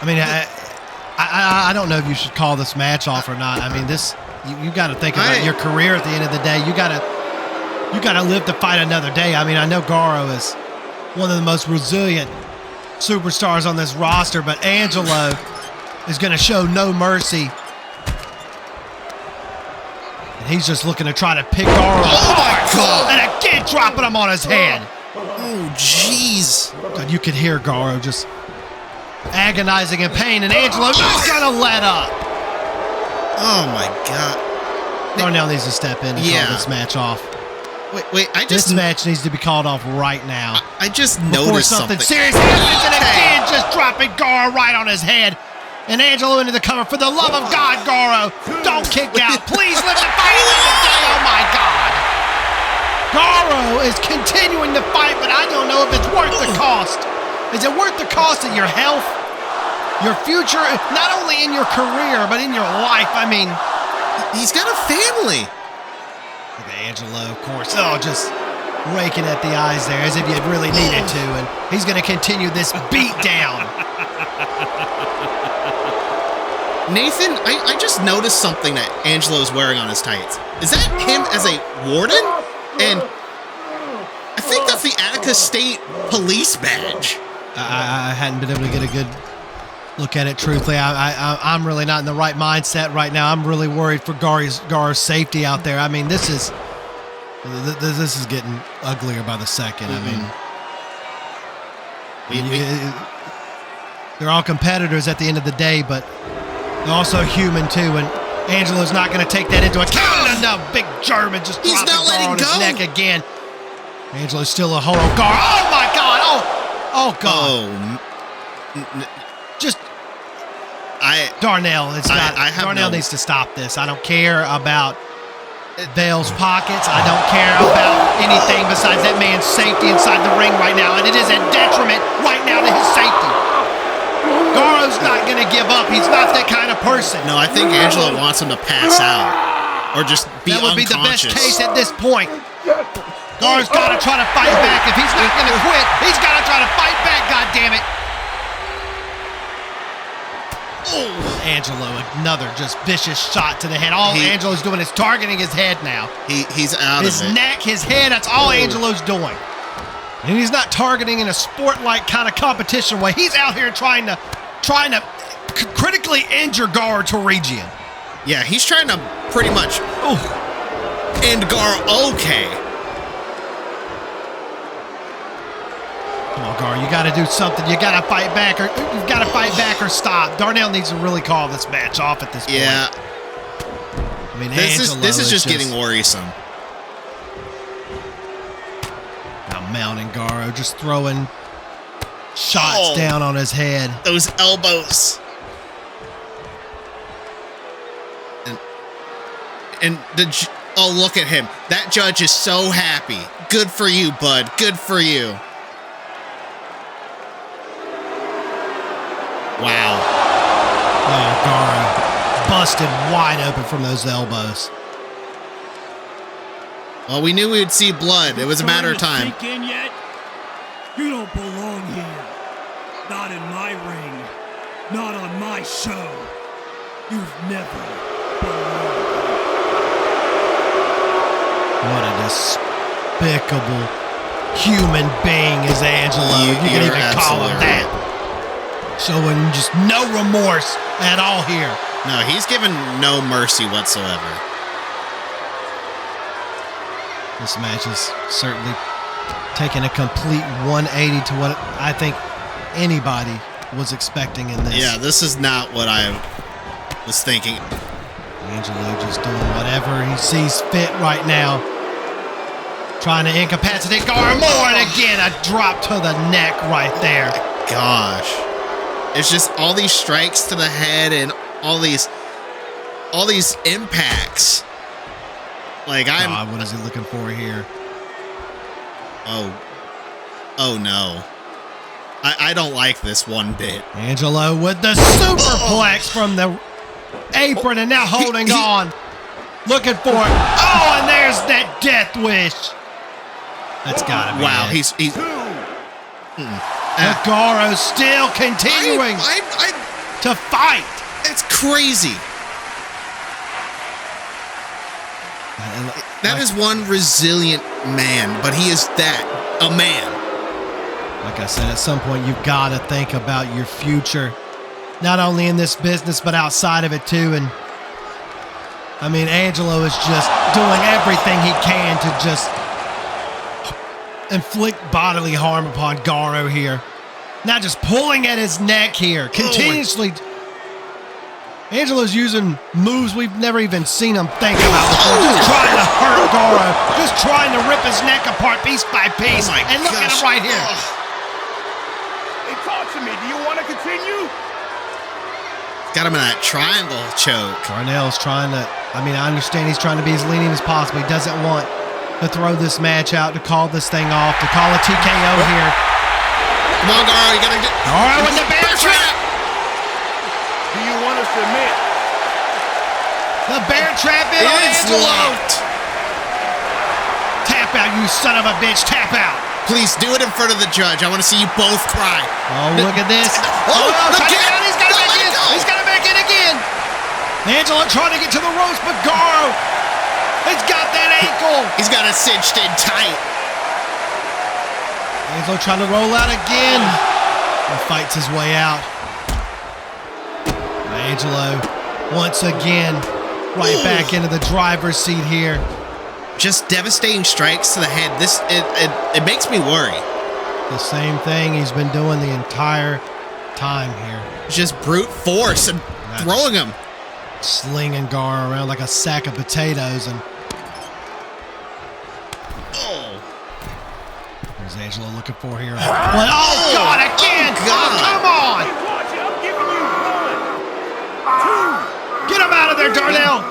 I mean, I don't know if you should call this match off or not. I mean, this you got to think about your career at the end of the day. You got to live to fight another day. I mean, I know Garo is one of the most resilient superstars on this roster, but Angelo is going to show no mercy. And he's just looking to try to pick Garo. Oh my God! And again dropping him on his head. Oh jeez. God, you could hear Garo just agonizing in pain, and Angelo not gonna let up. Oh my God. Darnell needs to step in and call this match off. Wait, this match needs to be called off right now. I just Before noticed something serious happens, and again just dropping Garo right on his head. And Angelo into the cover. For the love of God, Garo, don't kick out. Please let the fight end the day. Oh my God. Garo is continuing to fight, but I don't know if it's worth the cost. Is it worth the cost of your health, your future, not only in your career, but in your life? I mean, he's got a family. Look at Angelo, of course. Oh, just raking at the eyes there as if you really needed to. And he's going to continue this beat down. Nathan, I just noticed something that Angelo's wearing on his tights. Is that him as a warden? And I think that's the Attica State Police badge. I hadn't been able to get a good look at it, truthfully. I'm really not in the right mindset right now. I'm really worried for Gar's safety out there. I mean, this is getting uglier by the second. I mean, they're all competitors at the end of the day, but they're also human too. And Angelo's not going to take that into account. No, big German just dropping Gar on his neck again. Angelo's still a hold on Gar. Oh my God! Oh God! Just Darnell. It's not. Darnell needs to stop this. I don't care about Vale's pockets. I don't care about anything besides that man's safety inside the ring right now, and it is a detriment right now to his safety. Garo's not going to give up. He's not that kind of person. No, I think Angelo wants him to pass out or just be unconscious. That would be the best case at this point. Gar's got to try to fight back. If he's not going to quit, he's got to try to fight back, goddammit. Oh, Angelo, another just vicious shot to the head. All Angelo's doing is targeting his head now. He's out of it. His neck, his head, that's all Angelo's doing. And he's not targeting in a sport-like kind of competition way. He's out here trying to critically injure Gar Torigian. Yeah, he's trying to pretty much end Gar okay. Come on, Gar, you got to do something. You got to fight back, or you've got to fight back or stop. Darnell needs to really call this match off at this point. Yeah. I mean, this is just getting worrisome. Now mounting Garo, just throwing shots down on his head. Those elbows. And look at him. That judge is so happy. Good for you, bud. Good for you. Wow. Oh, Garo busted wide open from those elbows. Well, we knew we would see blood. It was a matter of time. Sink in yet? You don't belong here. Not in my ring. Not on my show. You've never belonged. What a despicable human being is Angelo. You can even call him that. Showing just no remorse at all here. No, he's given no mercy whatsoever. This match is certainly taking a complete 180 to what I think anybody was expecting in this. Yeah, this is not what I was thinking. Angelo just doing whatever he sees fit right now. Trying to incapacitate Gar more, and again, a drop to the neck right there. Gosh. It's just all these strikes to the head and all these impacts. Like what is he looking for here? Oh no. I don't like this one bit. Angelo with the superplex from the apron and now holding on. Looking for it. Oh, and there's that death wish. That's gotta be wow, it. he's Gargano still continuing to fight. It's crazy. That is one resilient man, but he is a man. Like I said, at some point you've got to think about your future, not only in this business but outside of it too. And I mean, Angelo is just doing everything he can to just inflict bodily harm upon Gargano here. Now just pulling at his neck here, continuously. Angelo's using moves we've never even seen him think about before. Just trying to hurt Gargano. Just trying to rip his neck apart piece by piece. And look at him right here. Hey, talk to me. Do you want to continue? Got him in that triangle choke. Darnell's trying to, I understand he's trying to be as lenient as possible. He doesn't want to throw this match out, to call this thing off, to call a TKO here. Come on, Gargano, you gotta get. Gargano with the bear trap. Do you want us to admit? The bear trap in on Angelo. Locked. Tap out, you son of a bitch. Tap out. Please do it in front of the judge. I want to see you both cry. Oh, look at this. He's got to make it. He's got to make it again. Angelo trying to get to the ropes, but Gargano, he's got that ankle. He's got it cinched in tight. Angelo trying to roll out again. He fights his way out. Angelo, once again, right back into the driver's seat here. Just devastating strikes to the head. It makes me worry. The same thing he's been doing the entire time here. Just brute force and throwing him. Slinging Gargano around like a sack of potatoes. And there's Angelo looking for here. Oh, God, again! Oh, come on! Get him out of there, Darnell!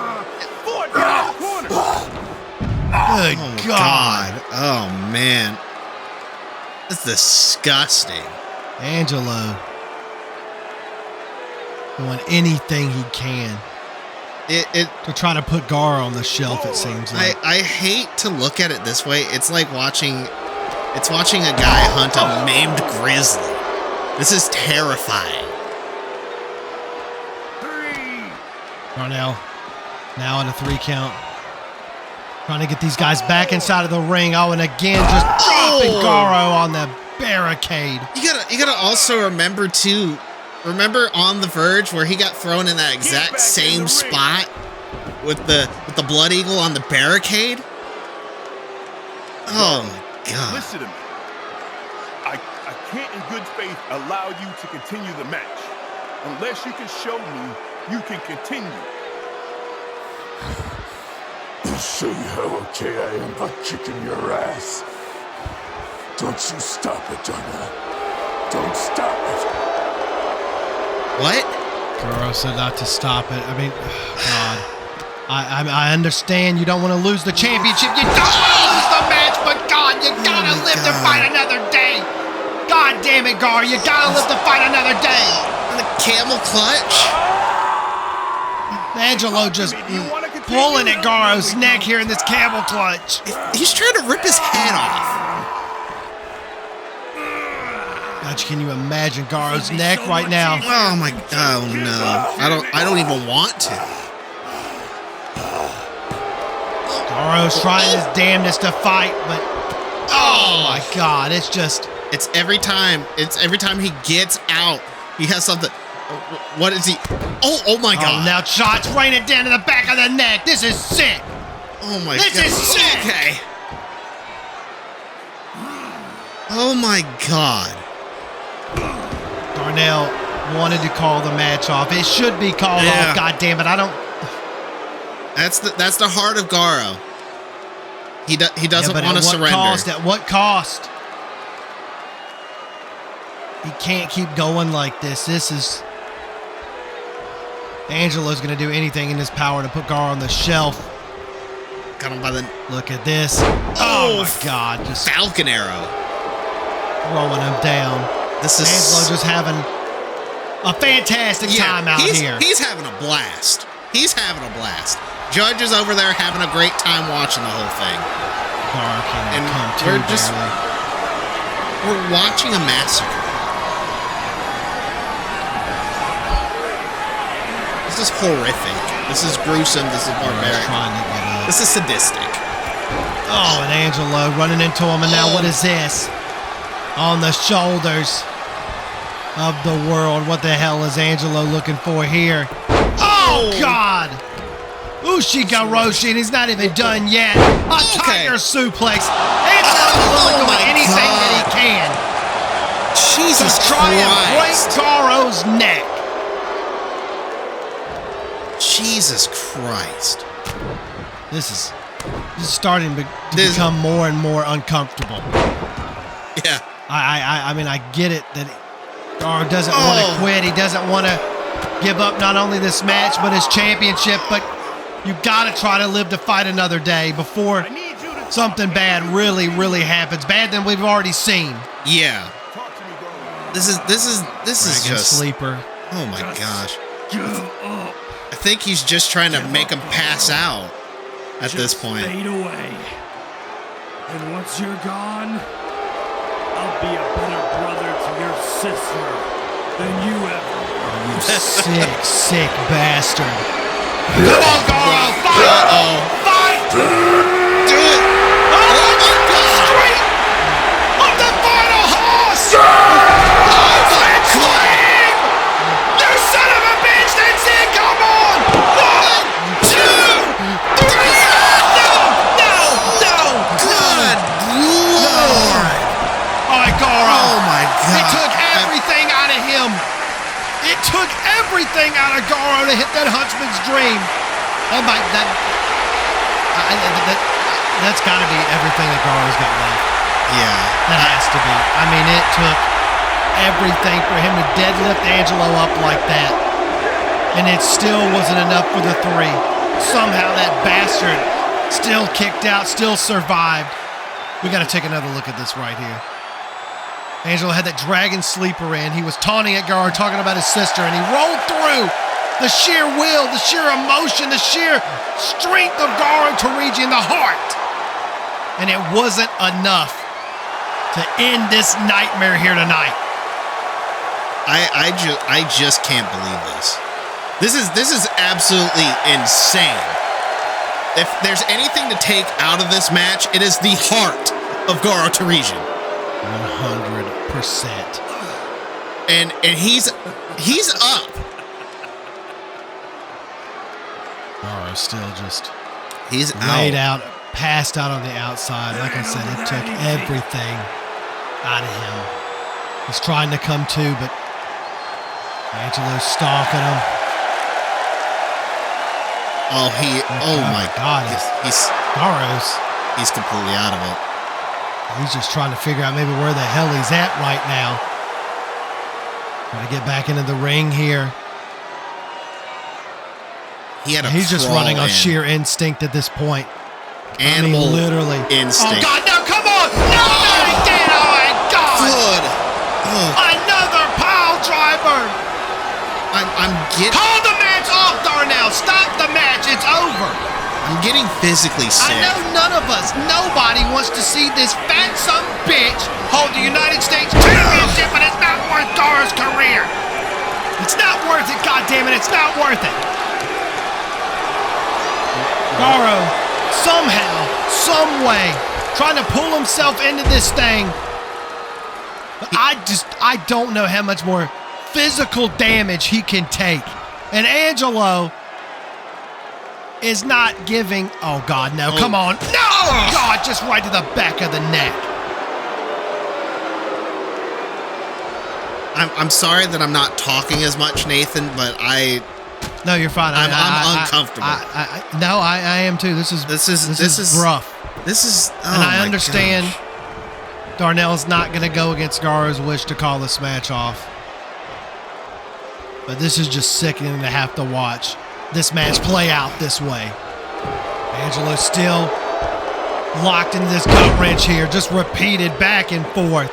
Good God. Oh, man. That's disgusting. Angelo doing anything he can to try to put Gargano on the shelf, it seems like. I hate to look at it this way. It's like watching a guy hunt a maimed grizzly. This is terrifying. Darnell now at a 3 count. Trying to get these guys back inside of the ring. Oh, and again, just dropping Gargano on the barricade. You gotta also remember too. Remember on the verge where he got thrown in that exact same spot with the Blood Eagle on the barricade? Oh my God. Listen to me. I can't in good faith allow you to continue the match unless you can show me you can continue. You see how okay I am by kicking your ass? Don't you stop it, Darnell. Don't stop it. What? Gargano said not to stop it. I mean, God. I understand you don't want to lose the championship. You don't want to lose the match, but God, you gotta live to fight another day. God damn it, Gargano, you gotta live to fight another day. And the camel clutch. Angelo just pulling at Gargano's neck here in this camel clutch. He's trying to rip his head off. God, can you imagine Gargano's neck right now? Oh my! Oh no! I don't even want to. Gargano's trying his damnedest to fight, but oh my God! It's every time he gets out, he has something. What is he? Oh my God! Oh, now shots raining down to the back of the neck. This is sick. Oh my God! This is sick. Okay. Oh my God! Darnell wanted to call the match off. It should be called off. God damn it! I don't. That's the heart of Gargano. He doesn't want to surrender. At what cost? He can't keep going like this. Angelo's going to do anything in his power to put Gar on the shelf. Got him by the... Look at this. Oh my God. Just Falcon Arrow. Throwing him down. This is... Angelo just having a fantastic time out here. He's having a blast. He's having a blast. Judge is over there having a great time watching the whole thing. Gar can come to we're watching a massacre. This is horrific. This is gruesome. This is barbaric. This is sadistic. Oh, and Angelo running into him, and now what is this? On the shoulders of the world. What the hell is Angelo looking for here? Oh, God! Ushika-roshi, and he's not even done yet. A tiger suplex. Angelo's willing to do anything that he can. Jesus to try and break Garo's neck. Jesus Christ. This is starting to become more and more uncomfortable. Yeah. I mean, I get it that Garo doesn't want to quit. He doesn't want to give up not only this match, but his championship. But you got to try to live to fight another day before something bad really, really happens. Bad than we've already seen. Yeah. This is just sleeper. Oh my gosh. I think he's just trying to make him pass out at this point. Fade away. And once you're gone, I'll be a better brother to your sister than you ever were. You sick bastard. Come on, Garo! Fight! Fight! Do it! Oh my God! Straight of the final horse! Claim! You son of a bitch! That's it! Come on! 1, 2, 3! No! Good Lord! All right, Garo. Oh my God! It took everything out of him. It took everything out of Garo to hit that Huntsman's dream. That's got to be everything that Garo's got left. Yeah. That has to be. I mean, it took everything for him to deadlift Angelo up like that. And it still wasn't enough for the 3. Somehow that bastard still kicked out, still survived. We got to take another look at this right here. Angelo had that dragon sleeper in. He was taunting at Garo, talking about his sister, and he rolled through. The sheer will, the sheer emotion, the sheer strength of Garo Torigi in the heart. And it wasn't enough to end this nightmare here tonight. I just can't believe this. This is absolutely insane. If there's anything to take out of this match, it is the heart of Garo Torigi. 100%. And he's up. Garo still just laid out, passed out on the outside. Like I said, it took everything out of him. He's trying to come to, but Angelo's stalking him. Oh my God. Garo's completely out of it. He's just trying to figure out maybe where the hell he's at right now. Trying to get back into the ring here. He's just running on sheer instinct at this point. Animal literally. instinct. Oh, God, no, come on! No, he did! Oh, my God! Good. Oh. Another pile driver! I'm getting... Call the match off, Darnell! Stop the match! It's over! I'm getting physically sick. I know none of us, nobody wants to see this fat son bitch hold the United States Championship, but it's not worth Garo's career! It's not worth it, goddammit! It's not worth it! Garo, somehow, some way, trying to pull himself into this thing. But I don't know how much more physical damage he can take. And Angelo is not giving... Oh, God, no. Come on. No! God, just right to the back of the neck. I'm sorry that I'm not talking as much, Nathan, but No, you're fine. I'm uncomfortable. I am too. This is rough. This is, and I understand. Gosh. Darnell's not going to go against Garo's wish to call this match off. But this is just sickening to have to watch this match play out this way. Angelo still locked into this gut wrench here, just repeated back and forth.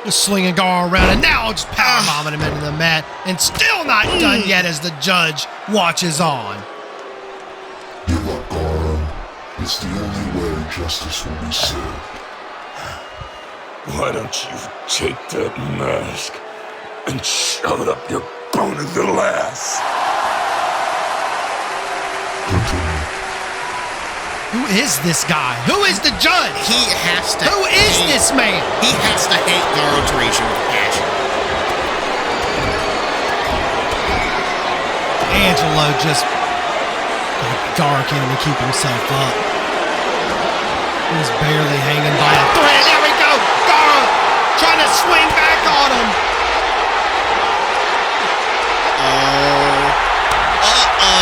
Just slinging Garo around, and now just powerbombing him into the mat, and still not done yet as the judge watches on. Give up, Garo. It's the only way justice will be served. Why don't you take that mask and shove it up your bony little ass? Continue. Who is this guy? Who is the judge? He has to. Who is this man? He has to hate Garo Teresia with passion. Angelo just Garo can't even keep himself up. He's barely hanging by a thread. There we go. Garo trying to swing back on him.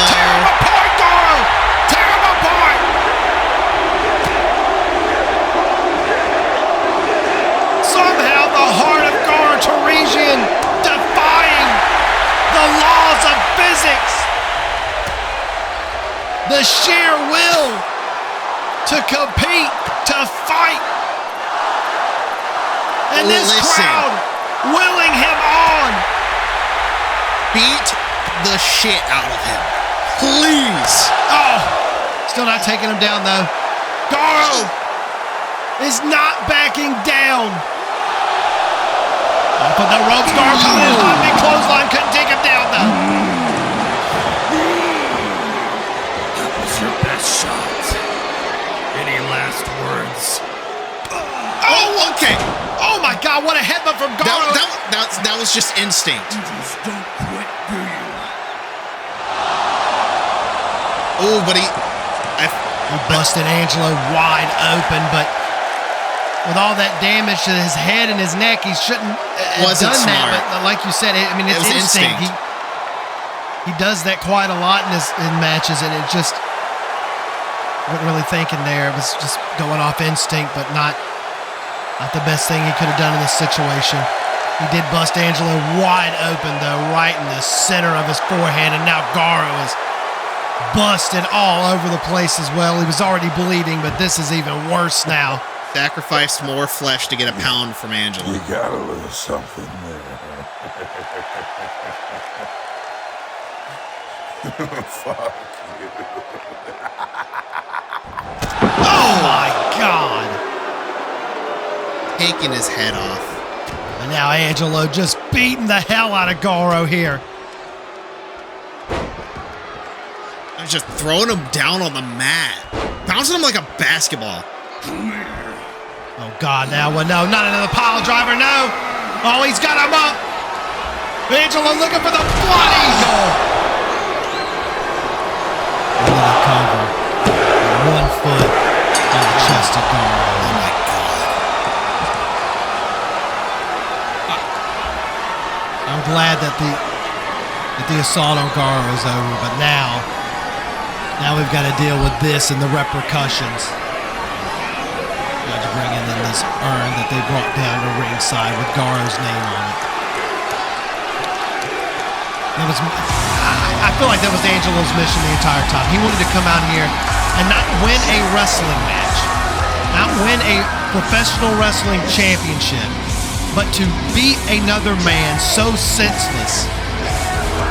Tear him apart, Garo. Tear him apart. Somehow the heart of Garo Teresian defying the laws of physics. The sheer will to compete, to fight. And this crowd willing him on. Beat the shit out of him. Please. Oh, still not taking him down though. Garo is not backing down. Off of the ropes, Garo coming in hot, big clothesline, couldn't take him down though. That was your best shot. Any last words? Oh, okay. Oh my God, what a headbutt from Garo. That was just instinct. You just don't quit, do you? Oh, but he busted Angelo wide open, but with all that damage to his head and his neck, he shouldn't have done that. But like you said, I mean, it's instinct. He does that quite a lot in matches, and it just wasn't really thinking there. It was just going off instinct, but not the best thing he could have done in this situation. He did bust Angelo wide open, though, right in the center of his forehead, and now Garo is busted all over the place as well. He was already bleeding, but this is even worse now. Sacrificed more flesh to get a pound from Angelo. You got a little something there. Fuck you. Oh my God. Taking his head off. And now Angelo just beating the hell out of Garo here. He's just throwing him down on the mat. Bouncing him like a basketball. Oh God, now no, not another pile driver, no. Oh, he's got him up. Angelo looking for the blood eagle. Another cover. 1 foot on the chest of Garo. Oh my God. I'm glad that the assault on Garo is over, but now we've got to deal with this and the repercussions. Got to bring in this urn that they brought down to ringside with Garo's name on it. I feel like that was Angelo's mission the entire time. He wanted to come out here and not win a wrestling match, not win a professional wrestling championship, but to beat another man so senseless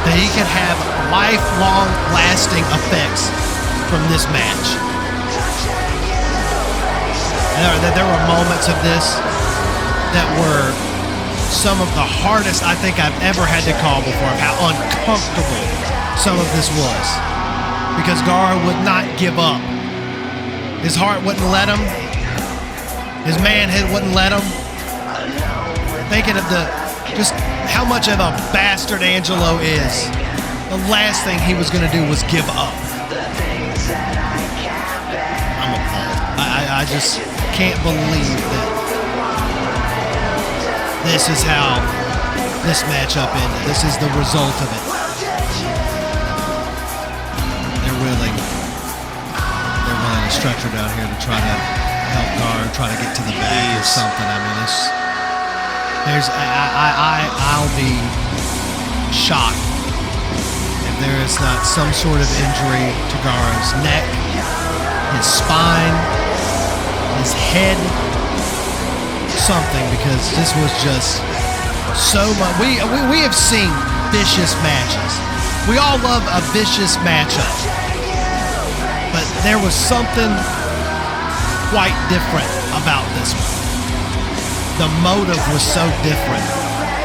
that he could have lifelong lasting effects from this match. There were moments of this that were some of the hardest I think I've ever had to call before, of how uncomfortable some of this was. Because Garo would not give up. His heart wouldn't let him. His manhood wouldn't let him. Thinking of just how much of a bastard Angelo is. The last thing he was going to do was give up. I'm appalled. I just can't believe that this is how this matchup ended. This is the result of it. They're willing to stretch her down here to try to help Gar try to get to the back or something. I mean, I'll be shocked if there is not some sort of injury to Gar's neck, his spine, his head, something, because this was just so much. We have seen vicious matches. We all love a vicious matchup, but there was something quite different about this one. The motive was so different.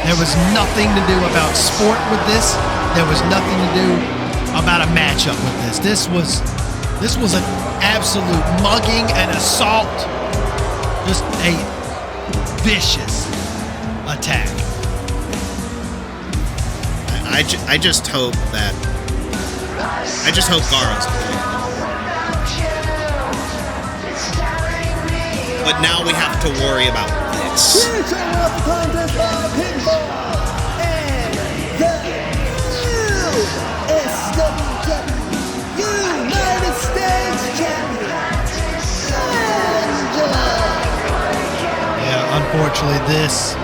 There was nothing to do about sport with this. There was nothing to do about a matchup with this. This was an absolute mugging and assault. Just a vicious attack. I just hope Garo's okay. But now we have to worry about this. Here's your world contest by pinfall, and the new SWW United States Champion, Angela. Yeah, unfortunately, this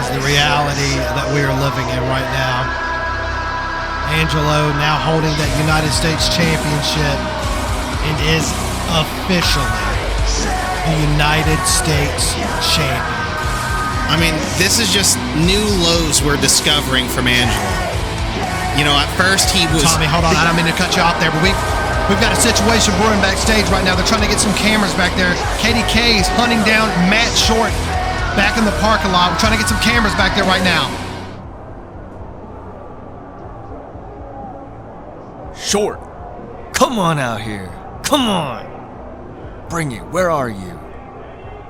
is the reality that we are living in right now. Angelo now holding that United States Championship and is officially the United States Champion. I mean, this is just new lows we're discovering from Angelo. You know, at first he was... Tommy, hold on. I don't mean to cut you off there, but we've got a situation brewing backstage right now. They're trying to get some cameras back there. CDKeys hunting down Matt Short back in the parking lot. We're trying to get some cameras back there right now. Short, come on out here. Come on. Bring it. Where are you?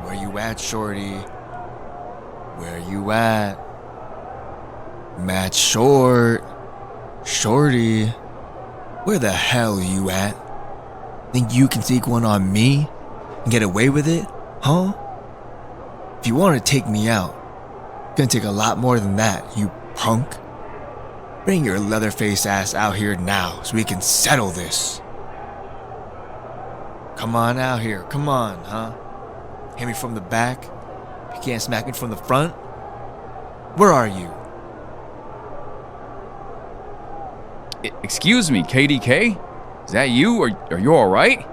Where you at, Shorty? Where you at? Matt Short. Shorty. Where the hell are you at? Think you can take one on me and get away with it? Huh? If you want to take me out, it's gonna take a lot more than that, you punk. Bring your leather-faced ass out here now so we can settle this. Come on out here, come on, huh? Hit me from the back. You can't smack me from the front. Where are you? Excuse me, KDK? Is that you? Are you alright?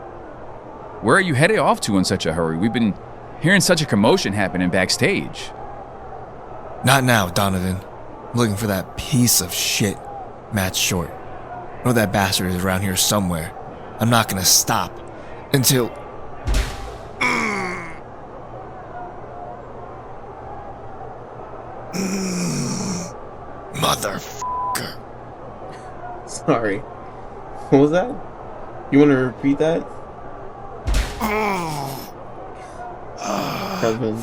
Where are you headed off to in such a hurry? We've been hearing such a commotion happening backstage. Not now, Donovan. I'm looking for that piece of shit, Matt Short. I know that bastard is around here somewhere. I'm not gonna stop until... Motherfucker. Sorry. What was that? You want to repeat that? Kevin.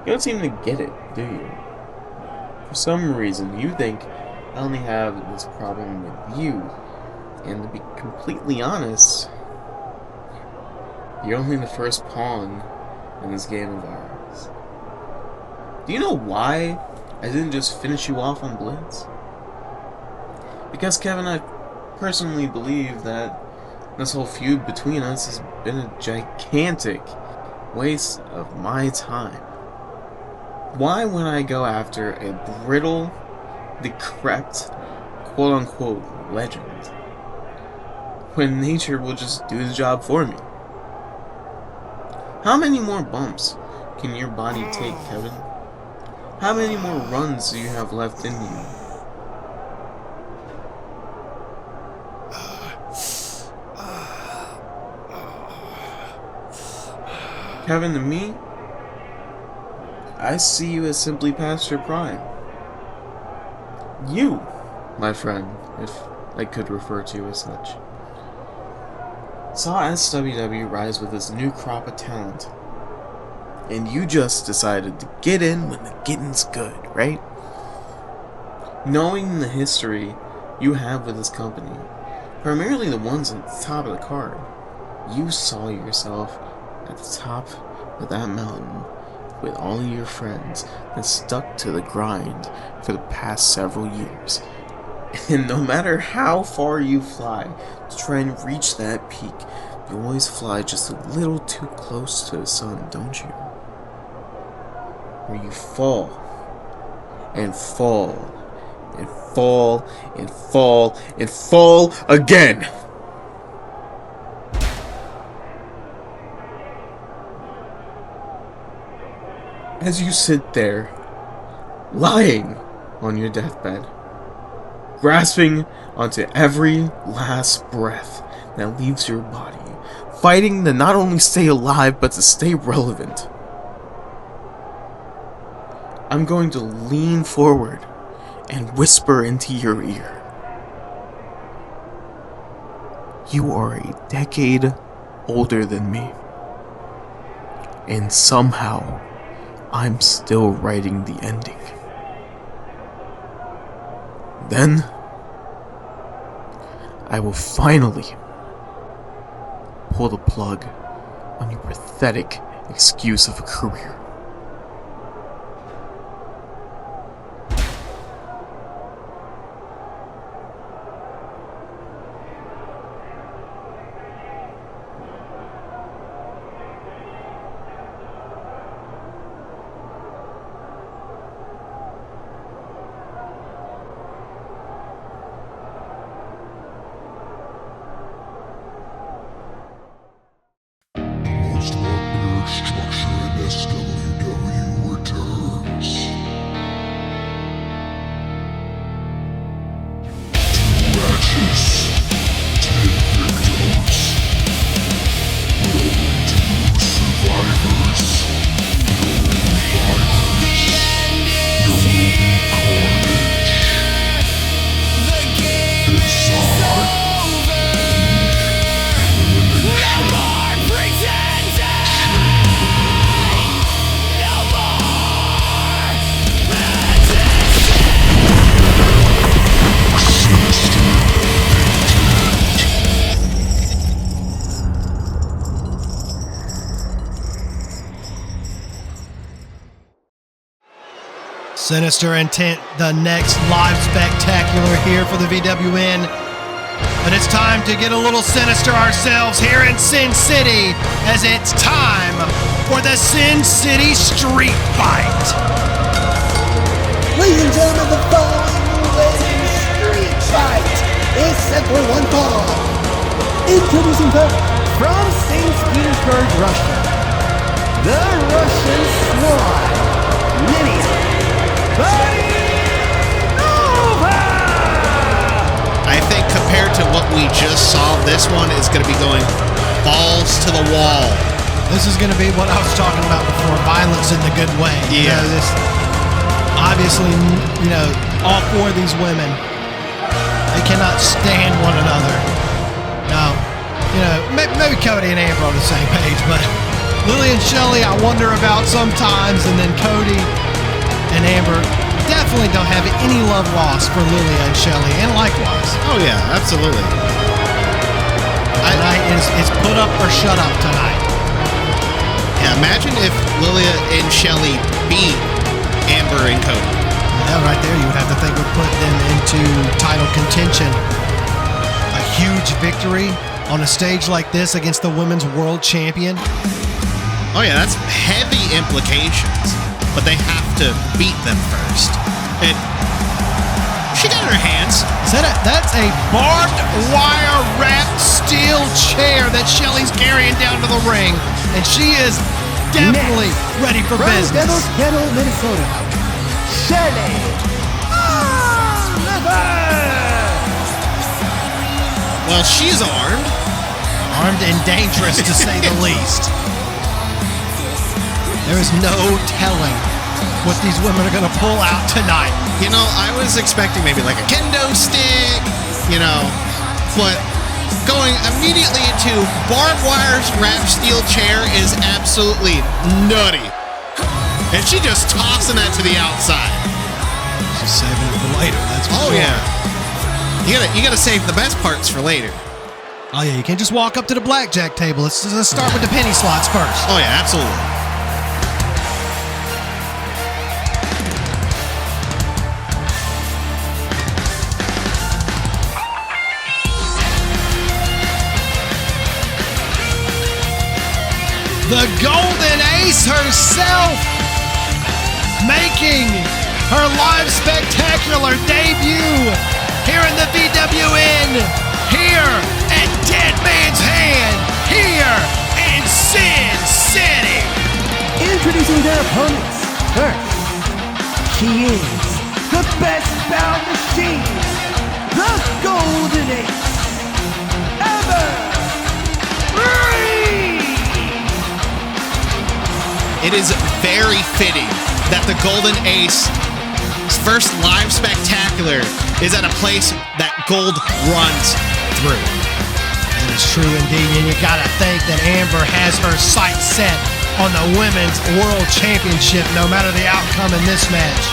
You don't seem to get it, do you? For some reason, you think I only have this problem with you. And to be completely honest, you're only the first pawn in this game of ours. Do you know why I didn't just finish you off on Blitz? Because, Kevin, I personally believe that this whole feud between us has been a gigantic waste of my time. Why would I go after a brittle, decrepit, quote-unquote legend when nature will just do the job for me? How many more bumps can your body take, Kevin? How many more runs do you have left in you? Kevin, to me, I see you as simply past your prime. You, my friend, if I could refer to you as such, saw SWW rise with this new crop of talent, and you just decided to get in when the getting's good, right? Knowing the history you have with this company, primarily the ones at the top of the card, you saw yourself at the top of that mountain with all of your friends that stuck to the grind for the past several years. And no matter how far you fly to try and reach that peak, You always fly just a little too close to the sun, don't you? Where you fall and fall and fall and fall and fall again. As you sit there, lying on your deathbed, grasping onto every last breath that leaves your body, fighting to not only stay alive, but to stay relevant. I'm going to lean forward and whisper into your ear. You are a decade older than me, and somehow I'm still writing the ending. Then I will finally pull the plug on your pathetic excuse of a career. Structure in SWW returns. 2 matches, 10 victims, but only 2 survivors. No revivers. There will be carnage. Inside. Sinister Intent, the next live spectacular here for the VWN. But it's time to get a little sinister ourselves here in Sin City, as it's time for the Sin City Street Fight. Ladies and gentlemen, the following Street Fight is set for one fall. Introducing first, from St. Petersburg, Russia, the Russian Swan, Lydia. I think compared to what we just saw, this one is going to be going balls to the wall. This is going to be what I was talking about before, violence in the good way. Yeah. This, obviously, all 4 of these women, they cannot stand one another. Now, maybe Cody and Amber are on the same page, but Lily and Shelly I wonder about sometimes, and then Cody and Amber definitely don't have any love lost for Lilia and Shelly, and likewise. Oh yeah, absolutely. Tonight is put up or shut up tonight. Yeah, imagine if Lilia and Shelly beat Amber and Cody. Yeah, right there, you would have to think would put them into title contention. A huge victory on a stage like this against the women's world champion. Oh yeah, that's heavy implications. But they have to beat them first. And she got her hands. That's a barbed wire wrapped steel chair that Shelly's carrying down to the ring. And she is definitely ready for business. From Devil's Kettle, Minnesota, Shelly. Well, she's armed. Armed and dangerous, to say the least. There is no telling what these women are going to pull out tonight. I was expecting maybe like a kendo stick, but going immediately into barbed wire wrapped steel chair is absolutely nutty. And she just tossing that to the outside. She's saving it for later, that's for sure. Oh yeah. You gotta save the best parts for later. Oh yeah, you can't just walk up to the blackjack table. Let's start with the penny slots first. Oh yeah, absolutely. the Golden Ace herself, making her live spectacular debut here in the VWN, here at Deadman's Hand, here in Sin City. Introducing their opponents. First, she is the best bound machine, the Golden Ace, ever. It is very fitting that the Golden Ace's first live spectacular is at a place that gold runs through. That is true indeed, and you gotta think that Amber has her sights set on the Women's World Championship, no matter the outcome in this match.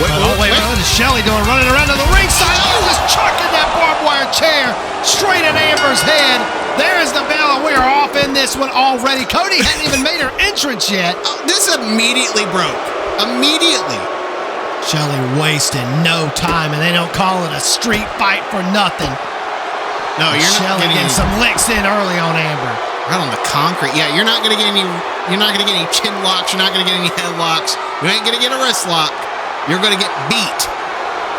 Wait, what is Shelly doing, running around to the ringside? Oh, just chucking that barbed wire chair straight at Amber's head. There's the bell, and we are off in this one already. Cody hadn't even made her entrance yet. Oh, this immediately broke. Immediately. Shelly wasting no time, and they don't call it a street fight for nothing. No, you're Shelly not getting some licks in early on Amber. Right on the concrete. Yeah, you're not gonna get any. You're not gonna get any chin locks. You're not gonna get any headlocks. You ain't gonna get a wrist lock. You're gonna get beat.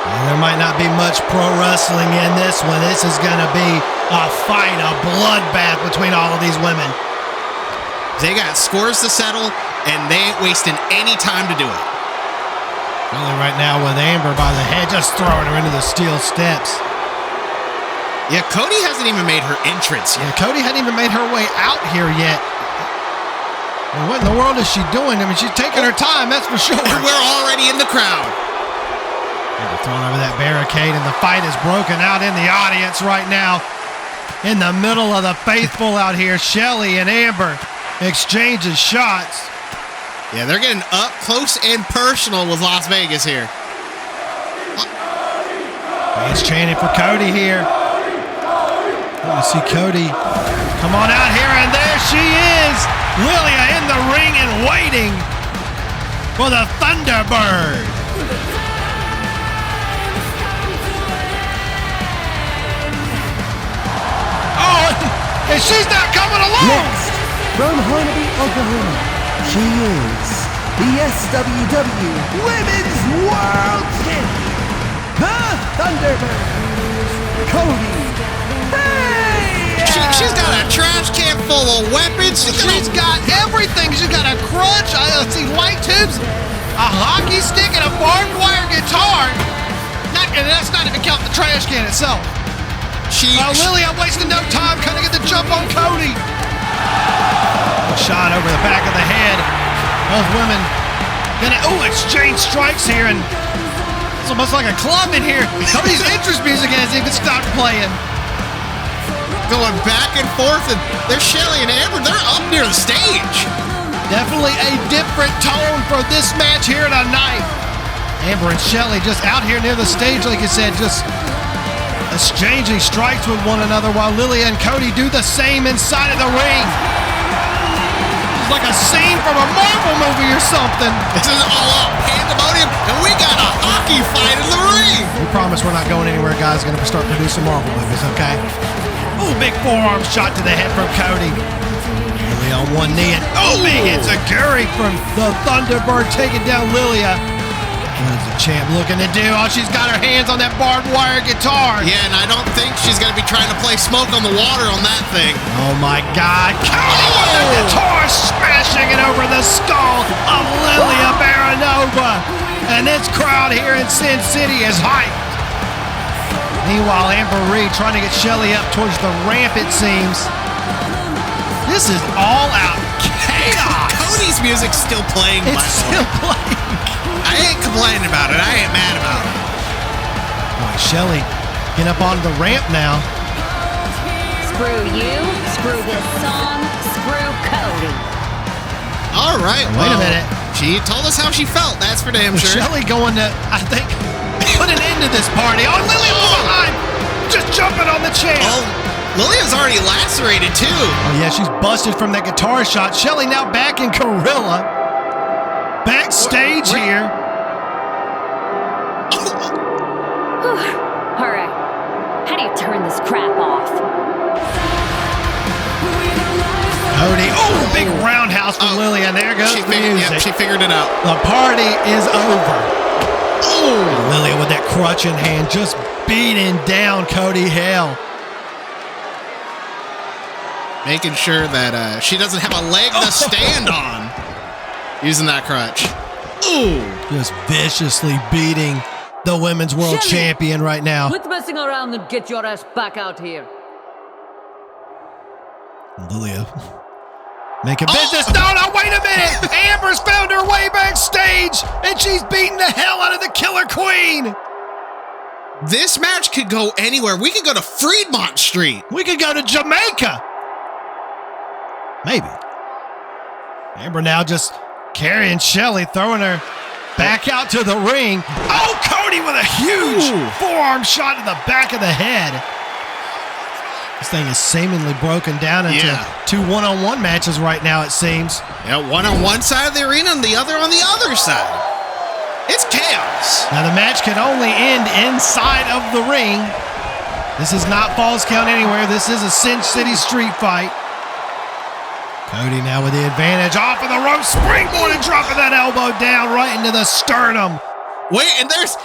Well, there might not be much pro wrestling in this one. This is gonna be a fight, a bloodbath between all of these women. They got scores to settle, and they ain't wasting any time to do it. Really right now with Amber by the head, just throwing her into the steel steps. Yeah, Cody hasn't even made her entrance yet. Yeah, Cody hadn't even made her way out here yet. Well, what in the world is she doing? I mean, she's taking her time, that's for sure. We're already in the crowd. They're throwing over that barricade, and the fight is broken out in the audience right now. In the middle of the faithful out here, Shelly and Amber exchanges shots. Yeah, they're getting up close and personal with Las Vegas here. Fans chanting for Cody here. Let me see Cody come on out here, and there she is. Lilia in the ring and waiting for the Thunderbird. Oh, and she's not coming along. Next, from Hornaby, Oklahoma, she is the SWW Women's World Champion, the Thunderbird, Cody. She's got a trash can full of weapons. She's got everything. She's got a crutch. I see light tubes, a hockey stick, and a barbed wire guitar. And that's not even counting the trash can itself. Lily, I'm wasting no time. Kind of get the jump on Cody. Shot over the back of the head. Both women gonna exchange strikes here, and it's almost like a club in here. Cody's entrance music hasn't even stopped playing. Going back and forth, and there's Shelly and Amber. They're up near the stage. Definitely a different tone for this match here tonight. Amber and Shelly just out here near the stage, like you said, just exchanging strikes with one another while Lilia and Cody do the same inside of the ring. It's like a scene from a Marvel movie or something. This is all out pandemonium, and we got a hockey fight in the ring. We promise we're not going anywhere, guys. Going to start producing Marvel movies, okay? Oh, big forearm shot to the head from Cody. Lilia on one knee, and big enziguri from the Thunderbird taking down Lilia. What is the champ looking to do? Oh, she's got her hands on that barbed wire guitar. Yeah, and I don't think she's going to be trying to play smoke on the water on that thing. Oh, my God. Cody with the guitar smashing it over the skull of Lilia Baranova. And this crowd here in Sin City is hyped. Meanwhile, Amber Reed trying to get Shelly up towards the ramp, it seems. This is all out chaos. Cody's music's still playing, by the way. It's still playing. I ain't complaining about it. I ain't mad about it. Boy, Shelly getting up onto the ramp now. Screw you, screw this song, screw Cody. All right, Wait a minute. She told us how she felt, that's for damn sure. Shelly going to, I think, put an end to this party. Oh, Lilia from behind, just jumping on the chair. Oh, Lilia's already lacerated too. Oh yeah, she's busted from that guitar shot. Shelly now back in Gorilla. Backstage here. All right, how do you turn this crap off? Cody. Oh, big roundhouse from Lily, and there goes the music. Yeah, she figured it out. The party is over. Oh, Lily with that crutch in hand, just beating down Cody Hale. Making sure that she doesn't have a leg to stand on. Using that crutch. Ooh. Just viciously beating the women's world champion right now. Quit messing around and get your ass back out here. Lilia making business. No, wait a minute. Amber's found her way backstage, and she's beating the hell out of the Killer Queen. This match could go anywhere. We could go to Fremont Street. We could go to Jamaica. Maybe. Amber now just carrying Shelly, throwing her back out to the ring. Oh, Cody with a huge forearm shot to the back of the head. This thing is seemingly broken down into two one-on-one matches right now, it seems. Yeah, one on one side of the arena and the other on the other side. It's chaos. Now the match can only end inside of the ring. This is not Falls Count Anywhere. This is a Cinch City street fight. Cody now with the advantage, off of the rope, springboard and dropping that elbow down right into the sternum. Wait, and there's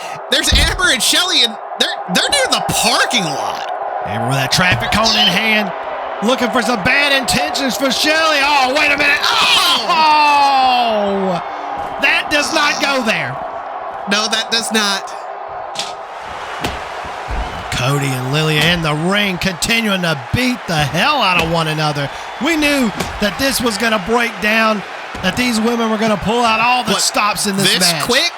Amber and Shelly, and they're near the parking lot. Amber with that traffic cone in hand, looking for some bad intentions for Shelly. Oh, wait a minute. Oh! That does not go there. No, that does not. Cody and Lilia in the ring, continuing to beat the hell out of one another. We knew that this was going to break down, that these women were going to pull out all the stops in this match. This quick?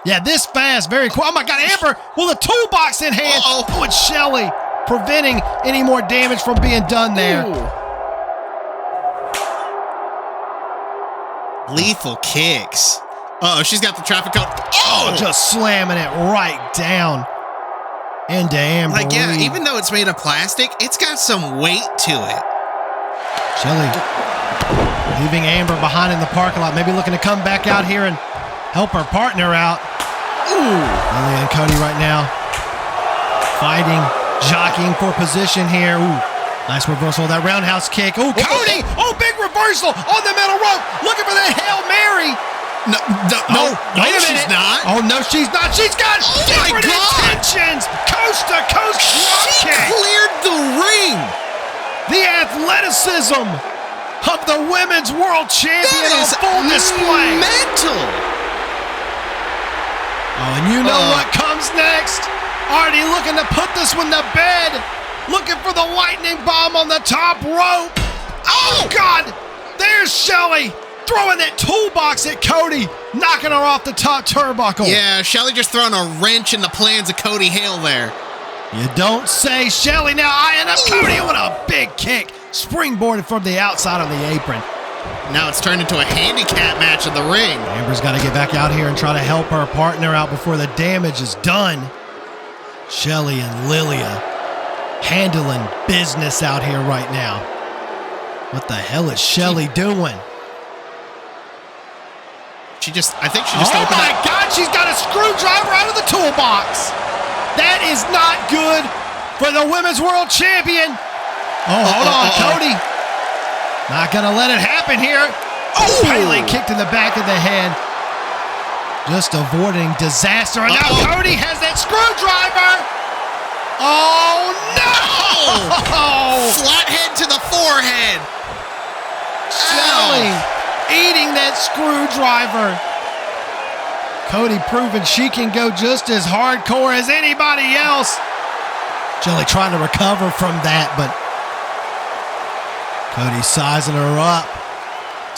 Yeah, this fast, very quick. Oh my God, Amber with a toolbox in hand. Oh, and Shelly preventing any more damage from being done there. Lethal kicks. Uh-oh, she's got the traffic cone. Oh, just slamming it right down into Amber. Like, yeah, even though it's made of plastic, it's got some weight to it. Shelly leaving Amber behind in the parking lot, maybe looking to come back out here and help her partner out. Lily and Cody right now fighting, jockeying for position here. Ooh, nice reversal of that roundhouse kick. Ooh, Cody! Oh, big reversal on the middle rope, looking for that Hail Mary. No, wait a minute. She's not. Oh, no, she's not. She's got different intentions. Coast to coast drop kick. She cleared the ring. The athleticism of the women's world champion on full display. Mental. Oh, and you know what comes next? Already looking to put this one to bed. Looking for the lightning bomb on the top rope. Oh, God. There's Shelly throwing that toolbox at Cody, knocking her off the top turnbuckle. Yeah, Shelly just throwing a wrench in the plans of Cody Hale there. You don't say. Shelly now eyeing up Cody with a big kick. Springboarded from the outside of the apron. Now it's turned into a handicap match in the ring. Amber's got to get back out here and try to help her partner out before the damage is done. Shelly and Lilia handling business out here right now. What the hell is Shelly doing? I think she just opened my God, she's got a screwdriver out of the toolbox. That is not good for the women's world champion. Oh, hold on, Cody. Not going to let it happen here. Oh, Pele kicked in the back of the head. Just avoiding disaster. And now Cody has that screwdriver. Oh, no. Flathead to the forehead. Shelly eating that screwdriver. Cody proving she can go just as hardcore as anybody else. Shelly trying to recover from that, but Cody sizing her up,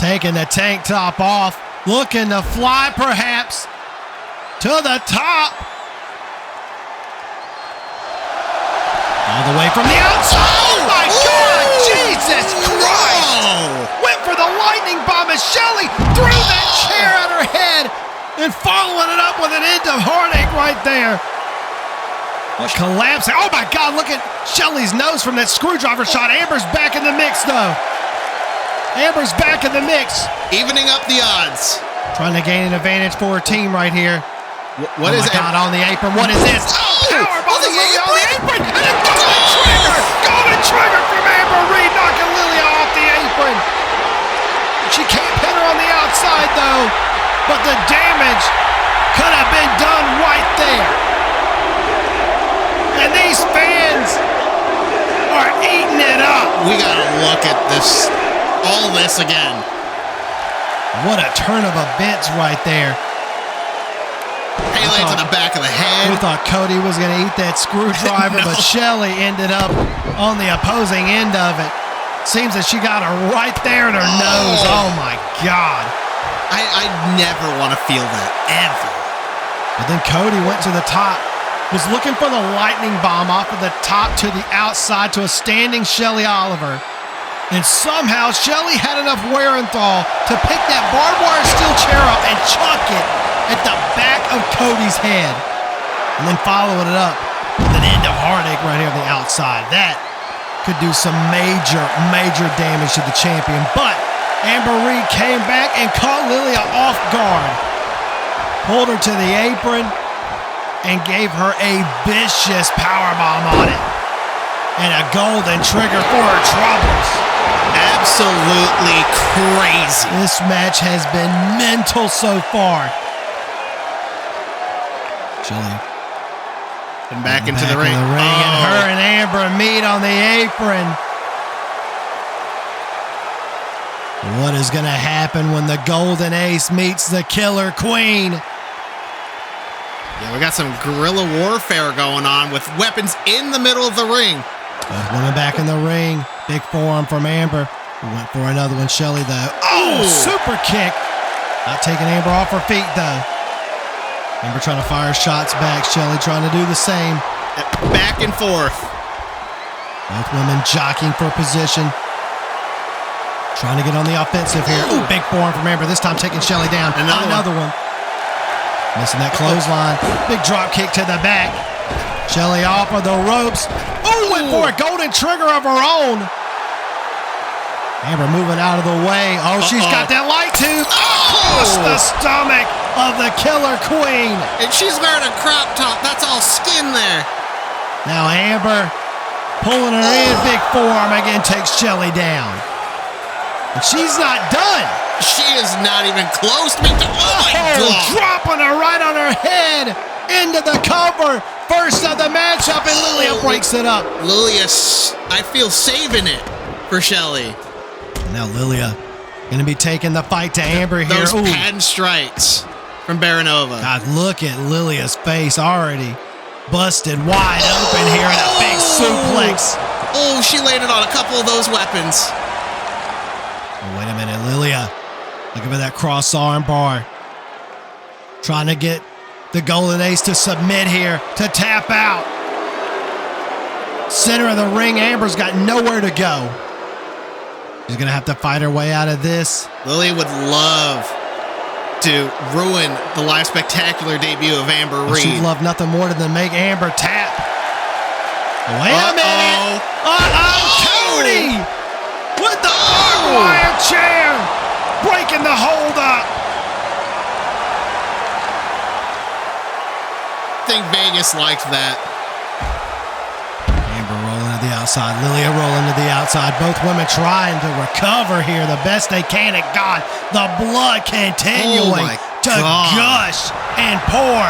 taking the tank top off, looking to fly perhaps to the top. All the way from the outside. Oh my God, Jesus Christ. Went for the lightning bomb as Shelly threw that chair at her head and following it up with an end of heartache right there. A collapse. Oh my God, look at Shelly's nose from that screwdriver shot. Amber's back in the mix though. Amber's back in the mix. Evening up the odds. Trying to gain an advantage for her team right here. What is it? God, on the apron. What is this? Powerbomb on the apron. And a golden trigger. Golden trigger from Amber Reed, knocking Lilia off the apron. She can't pin her on the outside, though. But the damage could have been done right there. And these fans are eating it up. We got to look at this, all this again. What a turn of events right there. Pele to the back of the head. We thought Cody was going to eat that screwdriver, No. but Shelly ended up on the opposing end of it. Seems that she got her right there in her nose. Oh my God. I never want to feel that, ever. But then Cody went to the top, was looking for the lightning bomb off of the top to the outside to a standing Shelly Oliver. And somehow Shelly had enough wherewithal to pick that barbed wire steel chair up and chuck it at the back of Cody's head. And then following it up with an end of heartache right here on the outside. That could do some major, major damage to the champion. But Amber Reed came back and caught Lilia off guard. Pulled her to the apron and gave her a vicious powerbomb on it. And a golden trigger for her troubles. Absolutely crazy. This match has been mental so far. Shelly. And back into the ring. And her and Amber meet on the apron. What is going to happen when the Golden Ace meets the Killer Queen? Yeah, we got some guerrilla warfare going on with weapons in the middle of the ring. Both women back in the ring. Big forearm from Amber. We went for another one, Shelly, though. Oh, super kick. Not taking Amber off her feet, though. Amber trying to fire shots back. Shelly trying to do the same. Back and forth. Both women jockeying for position. Trying to get on the offensive here. Ooh, big forearm from Amber. This time taking Shelly down. Another one. Missing that clothesline. Big drop kick to the back. Shelly off of the ropes. Oh, went for a golden trigger of her own. Amber moving out of the way. Oh, she's got that light tube. Across the stomach of the Killer Queen. And she's wearing a crop top. That's all skin there. Now Amber pulling her in. Big forearm again takes Shelly down. And she's not done. She is not even close to me. Oh my God. Dropping her right on her head into the cover. First of the matchup, and Lilia breaks it up. Lilia, I feel saving it for Shelly. Now Lilia going to be taking the fight to Amber here. Those patent strikes from Baronova. God, look at Lilia's face already busted wide open here in a big suplex. Oh, she landed on a couple of those weapons. Oh, wait a minute, Lilia. Looking for that cross arm bar. Trying to get the Golden Ace to submit here, to tap out. Center of the ring, Amber's got nowhere to go. She's going to have to fight her way out of this. Lilia would love to ruin the live spectacular debut of Amber Reed. She'd love nothing more than make Amber tap. Wait a minute. Cody with the barbed wire chair, breaking the hold up. I think Vegas liked that. Amber rolling to the outside, Lilia rolling to the outside. Both women trying to recover here the best they can. And God, the blood continuing to gush and pour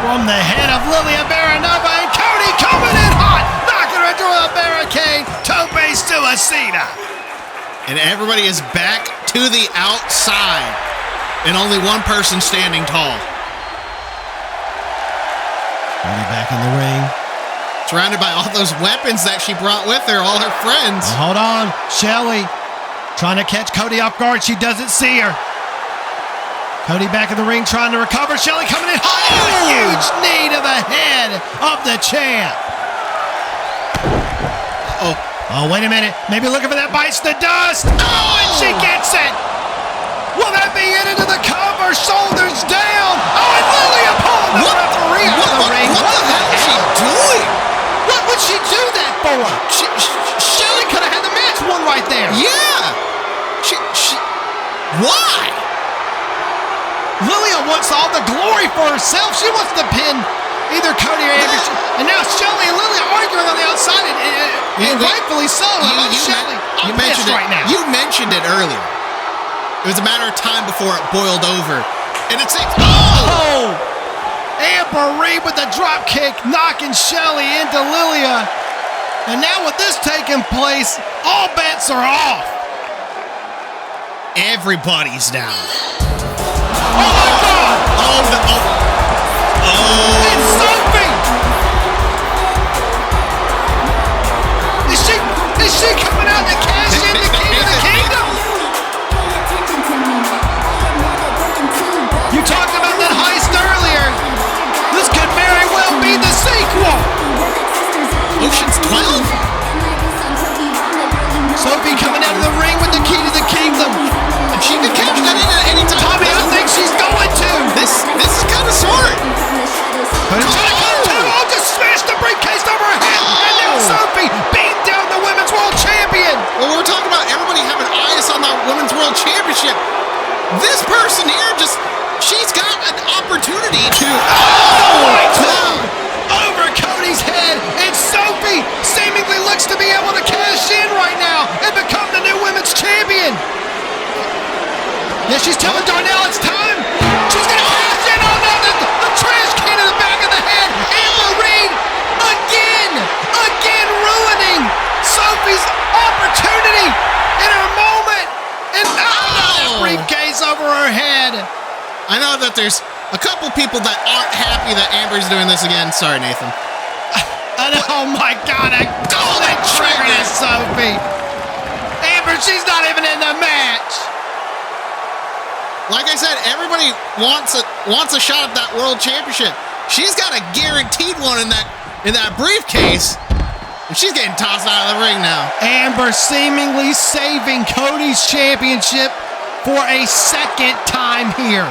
from the head of Lilia Baronova, and Cody coming in hot, knocking her into a barricade. Tope Suicida. And everybody is back to the outside, and only one person standing tall. Cody back in the ring. Surrounded by all those weapons that she brought with her, all her friends. Hold on, Shelly trying to catch Cody off guard. She doesn't see her. Cody back in the ring trying to recover. Shelly coming in hot. A huge knee to the head of the champ. Oh, wait a minute. Maybe looking for that bites the dust. Oh, and she gets it. Will that be it into the cover? Shoulders down. Oh, and Lilia pulling the referee out of the ring. What the hell is she doing? What would she do that for? Shelly could have had the match won right there. Yeah. Why? Lilia wants all the glory for herself. She wants to pin either Cody or Amber. And now Shelly and Lilia arguing on the outside, and rightfully so. You mentioned it earlier. It was a matter of time before it boiled over. And it's oh! Amber Reed with the drop kick, knocking Shelly into Lilia. And now with this taking place, all bets are off. Everybody's down. Oh my God! Oh, no. Oh. It's Sophie! Is she coming out to cash in the key to the kingdom? You talked about that heist earlier. This could very well be the sequel. Ocean's 12? Sophie coming out of the ring with the key to the kingdom. And she could cash that in at any time. Tommy, I think she's going to. This is kind of smart. But it's going to come to. Oh, just smashed the briefcase over her head. And now Sophie beat down the Women's World Champion. Well, we're talking about everybody having eyes on the Women's World Championship. This person here she's got an opportunity to... Over Cody's head, and Sophie seemingly looks to be able to cash in right now and become the new women's champion. Yeah, she's telling Darnell it's time. She's going to cash in on the trash can in the back of the head. Amber Reed again ruining Sophie's opportunity in her moment. And that briefcase over her head. I know that there's a couple people that aren't happy that Amber's doing this again. Sorry, Nathan. Oh my God, a golden trigger to Sophie. Amber, she's not even in the match. Like I said, everybody wants a shot at that world championship. She's got a guaranteed one in that briefcase. And she's getting tossed out of the ring now. Amber seemingly saving Cody's championship for a second time here.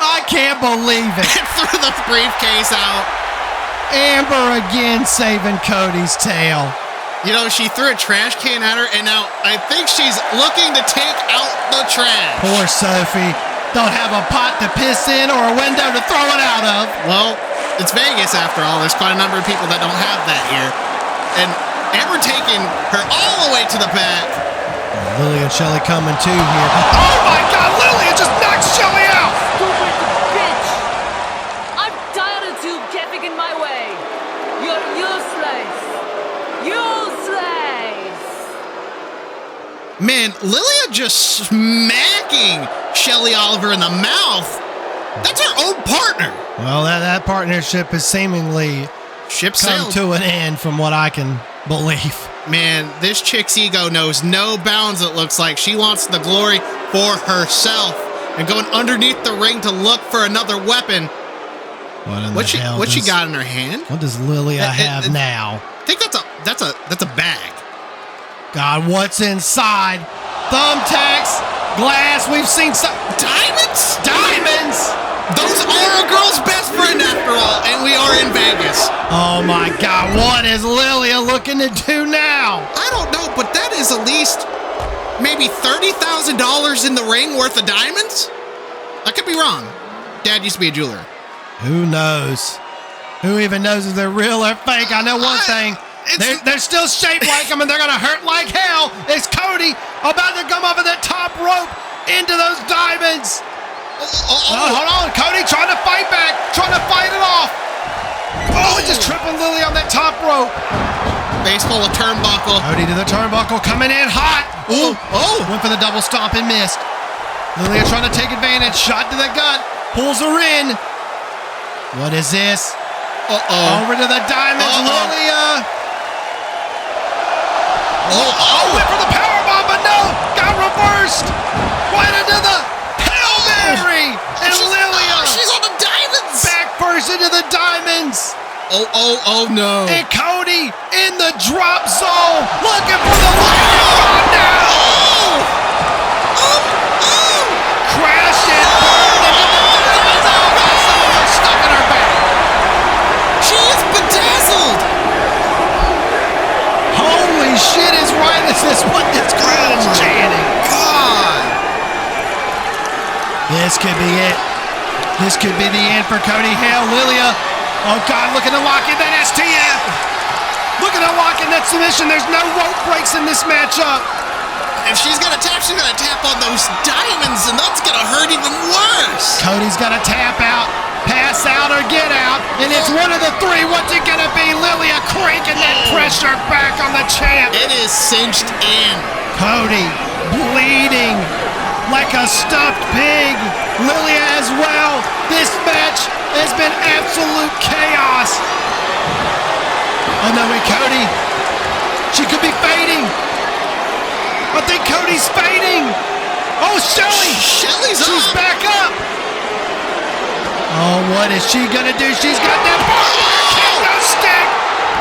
I can't believe it. Threw the briefcase out. Amber again saving Cody's tail. You know, she threw a trash can at her, and now I think she's looking to take out the trash. Poor Sophie. Don't have a pot to piss in or a window to throw it out of. Well, it's Vegas after all. There's quite a number of people that don't have that here. And Amber taking her all the way to the back. Lily and Shelly coming too here. Oh my God, Lily just knocked Shelly out! Stupid bitch! I'm tired of you getting in my way. You're useless. Useless! Man, Lilia just smacking Shelly Oliver in the mouth. That's her own partner. Well, that partnership has seemingly come to an end from what I can believe. Man, this chick's ego knows no bounds, it looks like. She wants the glory for herself and going underneath the ring to look for another weapon. What she got in her hand? What does Lilia have now? I think that's a bag. God, what's inside? Thumbtacks, glass, we've seen some diamonds? Diamonds! Those are a girl's best friend after all, and we are in Vegas. Oh my God, what is Lilia looking to do now? I don't know, but that is at least maybe $30,000 in the ring worth of diamonds? I could be wrong. Dad used to be a jeweler. Who knows? Who even knows if they're real or fake? I know one thing. They're still shaped like them, and they're going to hurt like hell. It's Cody about to come off of that top rope into those diamonds. Hold on, Cody trying to fight back, trying to fight it off. Oh, just tripping Lily on that top rope. Base full of turnbuckle. Cody to the turnbuckle, coming in hot. Ooh, went for the double stomp and missed. Lilia trying to take advantage, shot to the gut, pulls her in. What is this? Over to the diamonds, Lilia. Went for the powerbomb, but no, got reversed. Right into the Hail Mary, and Lilia. She's on the diamonds. Back first into the diamonds. Oh no. And Cody in the drop zone, looking for the line now. Crash and burn into the diamonds. Someone stuck in her back. She is bedazzled. Holy shit is right. Is this what this crowd is chanting? God. This could be it. This could be the end for Cody Hale. Lilia. Oh God, looking to lock in that STF. Looking to lock in that submission. There's no rope breaks in this matchup. If she's gonna tap on those diamonds, and that's gonna hurt even worse. Cody's gonna tap out, pass out, or get out, and it's one of the three. What's it gonna be? Lilia cranking that pressure back on the champ. It is cinched in. Cody bleeding like a stuffed pig. Lilia as well. This match has been absolute chaos. Oh no, wait, Cody. She could be fading. I think Cody's fading. Oh, Shelly. Shelly's She's up. back up. Oh, what is she gonna do? She's got that barbed wire kendo stick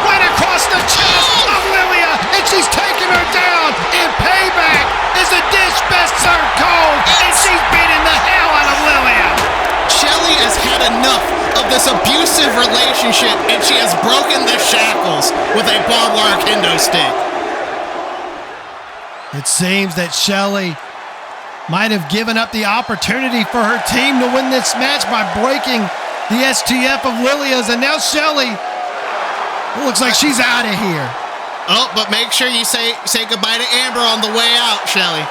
right across the chest of Lilia, and she's taking her down. And payback is a dish best served cold, and she's beating the hell out of Lilia. Shelly has had enough of this abusive relationship, and she has broken the shackles with a barbed wire kendo stick. It seems that Shelly might have given up the opportunity for her team to win this match by breaking the STF of Lilia's, and now Shelly looks like she's out of here. Oh, but make sure you say goodbye to Amber on the way out, Shelly.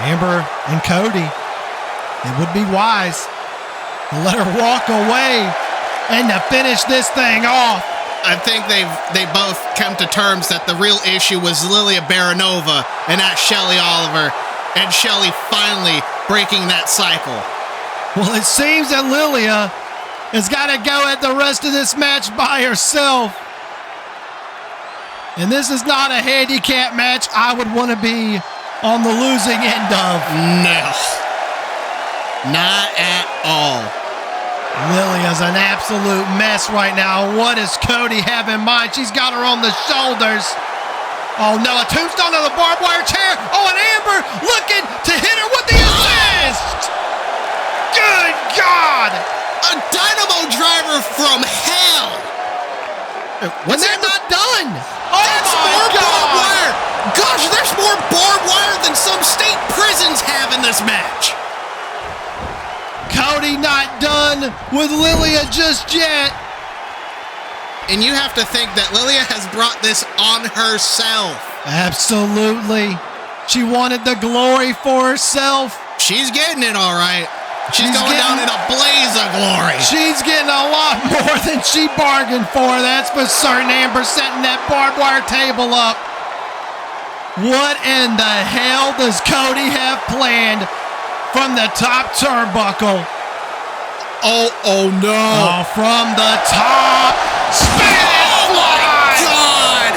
Amber and Cody, it would be wise to let her walk away and to finish this thing off. I think they both come to terms that the real issue was Lilia Baranova and not Shelly Oliver, and Shelly finally breaking that cycle. Well, it seems that Lilia has got to go at the rest of this match by herself. And this is not a handicap match I would want to be on the losing end of. No. Not at all. Lilia's an absolute mess right now. What does Cody have in mind? She's got her on the shoulders. Oh no, a tombstone on the barbed wire chair. Oh, and Amber looking to hit her with the assist. Good God. A dynamo driver from hell. When they're not done. Oh, that's more barbed wire. Gosh, there's more barbed wire than some state prisons have in this match. Cody not done with Lilia just yet. And you have to think that Lilia has brought this on herself. Absolutely. She wanted the glory for herself. She's getting it all right. She's going down in a blaze of glory. She's getting a lot more than she bargained for, that's for certain. Amber setting that barbed wire table up. What in the hell does Cody have planned from the top turnbuckle? Oh no. Oh, from the top. Spinning fly. God.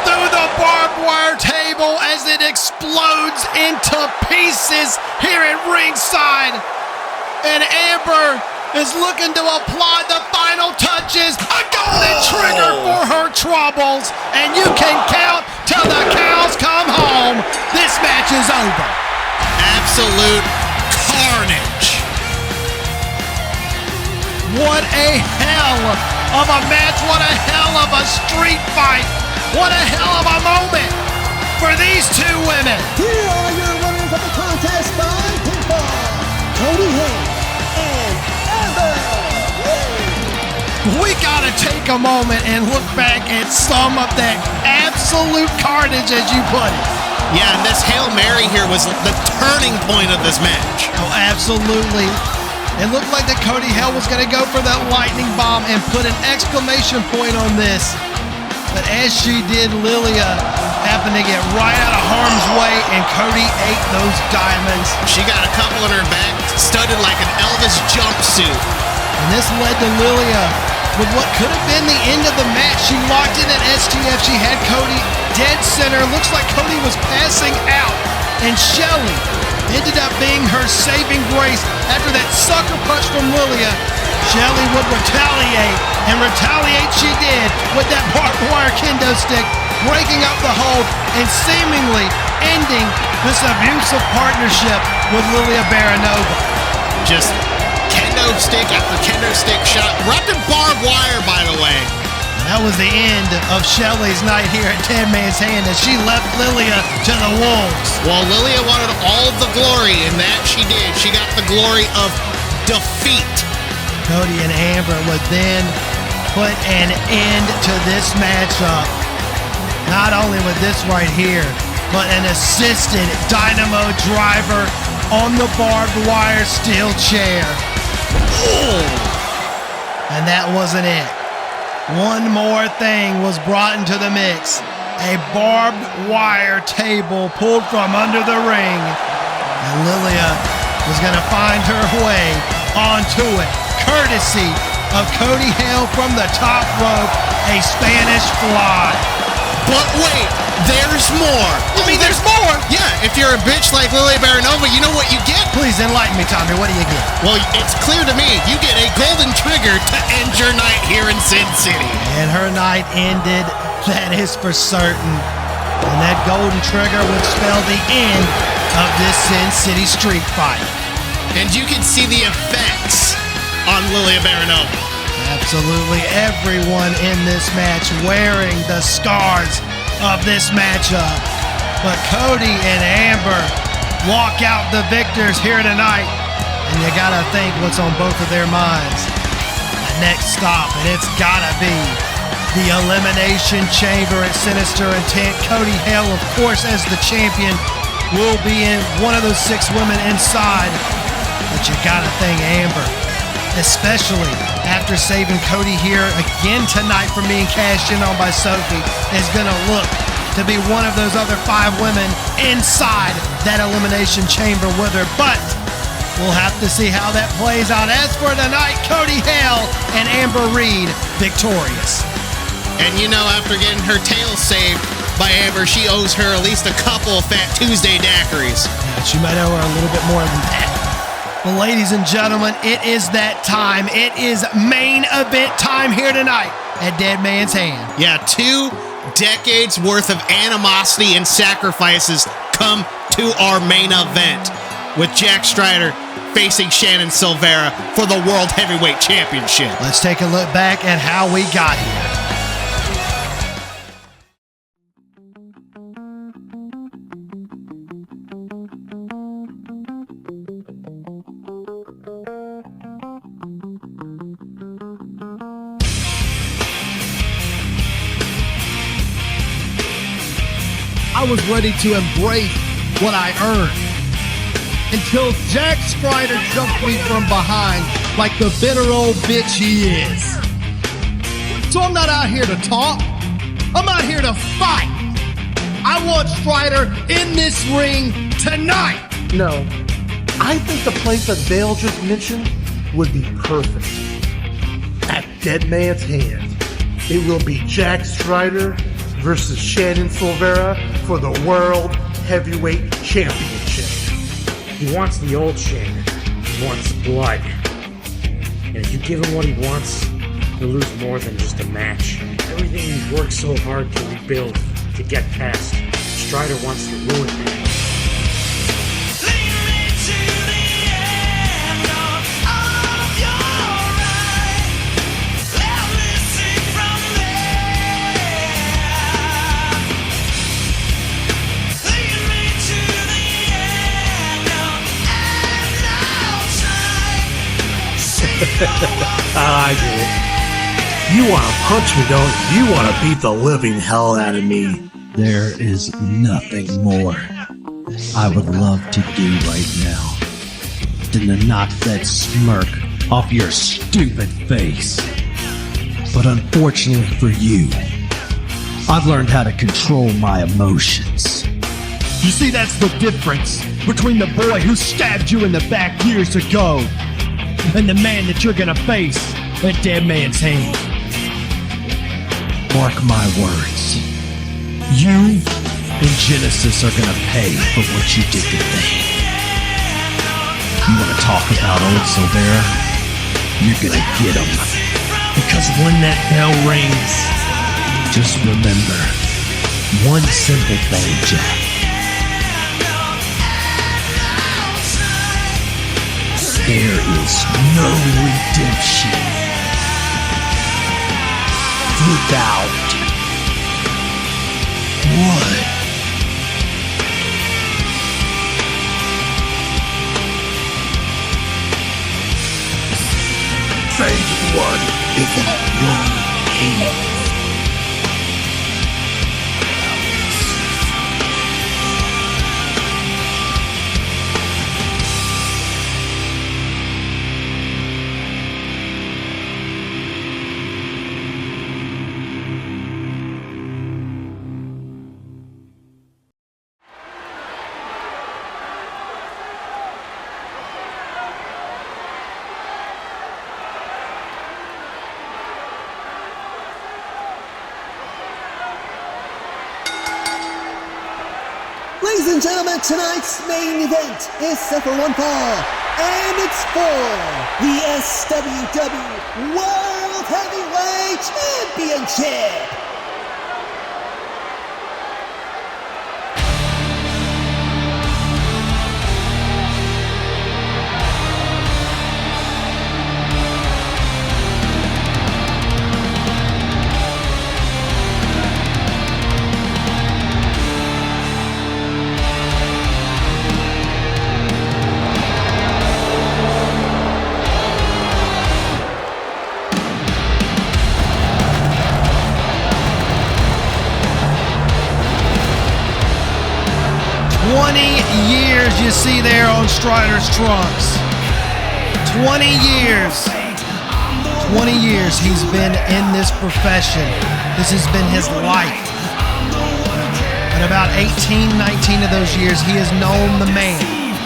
Through the barbed wire table as it explodes into pieces here at ringside. And Amber is looking to apply the final touches. A golden trigger for her troubles. And you can count till the cows come home. This match is over. Absolute carnage. What a hell of a match. What a hell of a street fight. What a hell of a moment for these two women. Here are your winners of the contest by pinfall, Cody Hayes and Amber. We gotta take a moment and look back at some of that absolute carnage, as you put it. Yeah, and this Hail Mary here was the turning point of this match. Oh, absolutely. It looked like that Cody Hell was going to go for that lightning bomb and put an exclamation point on this. But as she did, Lilia happened to get right out of harm's way, and Cody ate those diamonds. She got a couple in her back, studded like an Elvis jumpsuit. And this led to Lilia with what could have been the end of the match. She locked in at STF. She had Cody dead center. Looks like Cody was passing out. And Shelly ended up being her saving grace after that sucker punch from Lilia. Shelly would retaliate, and retaliate she did with that barbed wire kendo stick, breaking up the hold and seemingly ending this abusive partnership with Lilia Baranova. Just kendo stick after kendo stick shot, wrapped in barbed wire, by the way. That was the end of Shelly's night here at Deadman's Hand as she left Lilia to the wolves. Well, Lilia wanted all the glory, and that she did. She got the glory of defeat. Cody and Amber would then put an end to this matchup. Not only with this right here, but an assisted dynamo driver on the barbed wire steel chair. Ooh. And that wasn't it. One more thing was brought into the mix. A barbed wire table pulled from under the ring. And Lilia was going to find her way onto it, courtesy of Cody Hale from the top rope, a Spanish fly. But wait, there's more. There's more? Yeah, if you're a bitch like Lilia Baronova, you know what you get? Please enlighten me, Tommy. What do you get? Well, it's clear to me. You get a golden trigger to end your night here in Sin City. And her night ended. That is for certain. And that golden trigger would spell the end of this Sin City street fight. And you can see the effects on Lilia Baronova. Absolutely everyone in this match wearing the scars of this matchup. But Cody and Amber walk out the victors here tonight. And you gotta think what's on both of their minds. The next stop, and it's gotta be the Elimination Chamber at Sinister Intent. Cody Hale, of course, as the champion, will be in one of those 6 women inside. But you gotta think Amber, especially after saving Cody here again tonight from being cashed in on by Sophie, is gonna look to be one of those other 5 women inside that Elimination Chamber with her. But we'll have to see how that plays out. As for tonight, Cody Hale and Amber Reed victorious. And you know, after getting her tail saved by Amber, she owes her at least a couple of Fat Tuesday daiquiris. Yeah, she might owe her a little bit more than that. Well, ladies and gentlemen, it is that time. It is main event time here tonight at Deadman's Hand. Yeah, 2 decades worth of animosity and sacrifices come to our main event, with Jack Strider facing Shannon Silvera for the World Heavyweight Championship. Let's take a look back at how we got here. I was ready to embrace what I earned until Jack Strider jumped me from behind like the bitter old bitch he is. So I'm not out here to talk. I'm out here to fight. I want Strider in this ring tonight. No, I think the place that Vale just mentioned would be perfect. At Deadman's Hand, it will be Jack Strider versus Shannon Silvera for the World Heavyweight Championship. He wants the old Shannon. He wants blood. And if you give him what he wants, he'll lose more than just a match. Everything he's worked so hard to rebuild, to get past, Strider wants to ruin him. I get it. You want to punch me, don't you? You want to beat the living hell out of me. There is nothing more I would love to do right now than to knock that smirk off your stupid face. But unfortunately for you, I've learned how to control my emotions. You see, that's the difference between the boy who stabbed you in the back years ago and the man that you're gonna face at Deadman's Hand. Mark my words. You and Genesis are gonna pay for what you did to me. You wanna talk about old Silvera? You're gonna get him. Because when that bell rings, just remember one simple thing, Jack. There is no redemption without blood. Phase 1 is in your hands. Ladies and gentlemen, tonight's main event is set for one fall, and it's for the SWW World Heavyweight Championship. Years you see there on Strider's trunks. 20 years. 20 years he's been in this profession. This has been his life. But about 18, 19 of those years, he has known the man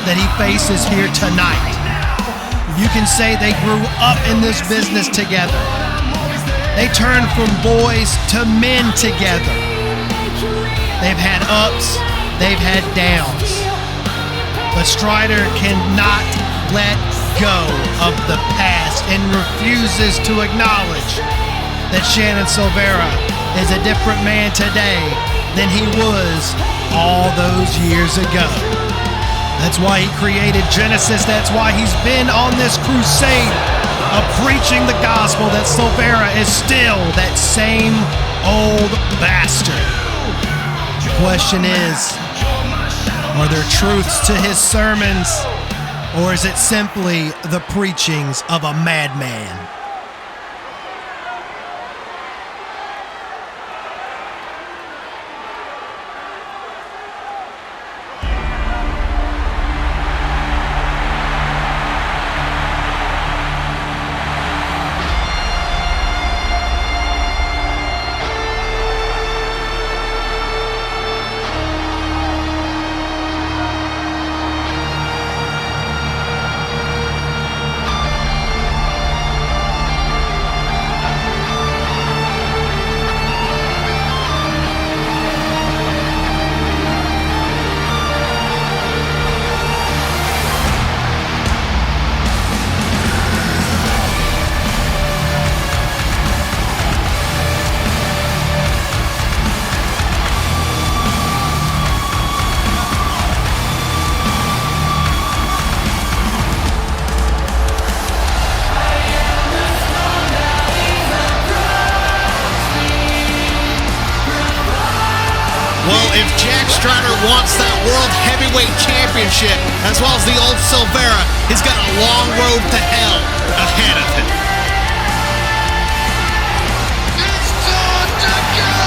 that he faces here tonight. You can say they grew up in this business together. They turned from boys to men together. They've had ups, they've had downs. But Strider cannot let go of the past and refuses to acknowledge that Shannon Silvera is a different man today than he was all those years ago. That's why he created Genesis. That's why he's been on this crusade of preaching the gospel that Silvera is still that same old bastard. The question is, are there truths to his sermons, or is it simply the preachings of a madman? If Jack Strider wants that World Heavyweight Championship, as well as the old Silvera, he's got a long road to hell ahead of him. It's time to go!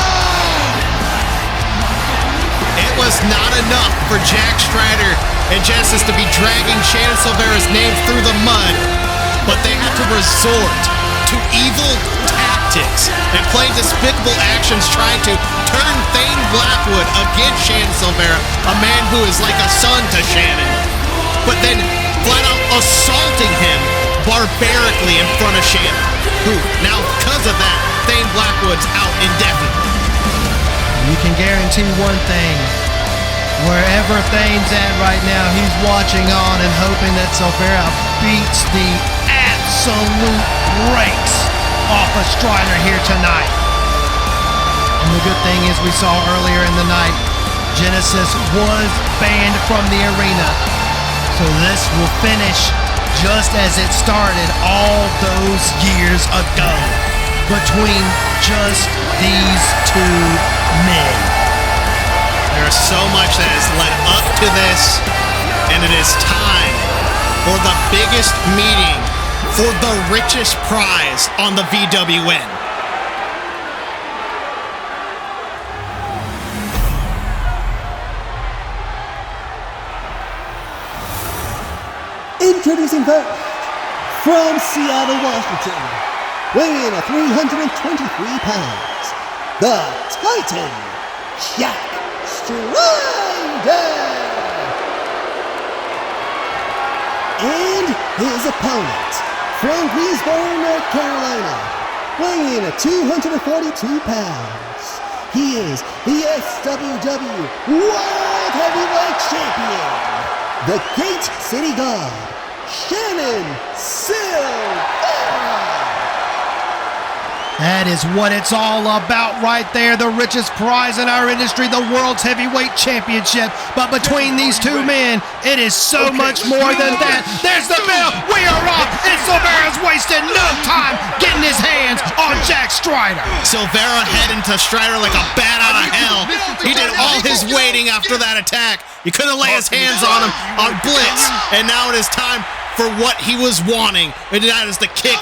It was not enough for Jack Strider and Genesis to be dragging Shannon Silvera's name through the mud, but they had to resort to evil tactics and play despicable actions trying to turn Thane Blackwood against Shannon Silvera, a man who is like a son to Shannon, but then flat out assaulting him barbarically in front of Shannon, who now because of that, Thane Blackwood's out indefinitely. You can guarantee one thing. Wherever Thane's at right now, he's watching on and hoping that Silvera beats the absolute brakes off of Strider here tonight. And the good thing is we saw earlier in the night, Genesis was banned from the arena. So this will finish just as it started all those years ago, between just these two men. There is so much that has led up to this, and it is time for the biggest meeting for the richest prize on the VWN. Introducing first, from Seattle, Washington, weighing in at 323 pounds, the Titan, Jack Strider! And his opponent, from Greensboro, North Carolina, weighing in at 242 pounds, he is the SWW World World Heavyweight Champion, the Gate City God, Shannon Silvera. That is what it's all about right there. The richest prize in our industry, the World's Heavyweight Championship. But between these two men, it is so much more than that. There's the bell. We are off. And Silvera's wasted no time getting his hands on Jack Strider. Silvera heading to Strider like a bat out of hell. He did all his waiting after that attack. He couldn't lay his hands on him on Blitz. And now it is time for what he was wanting. And that is to kick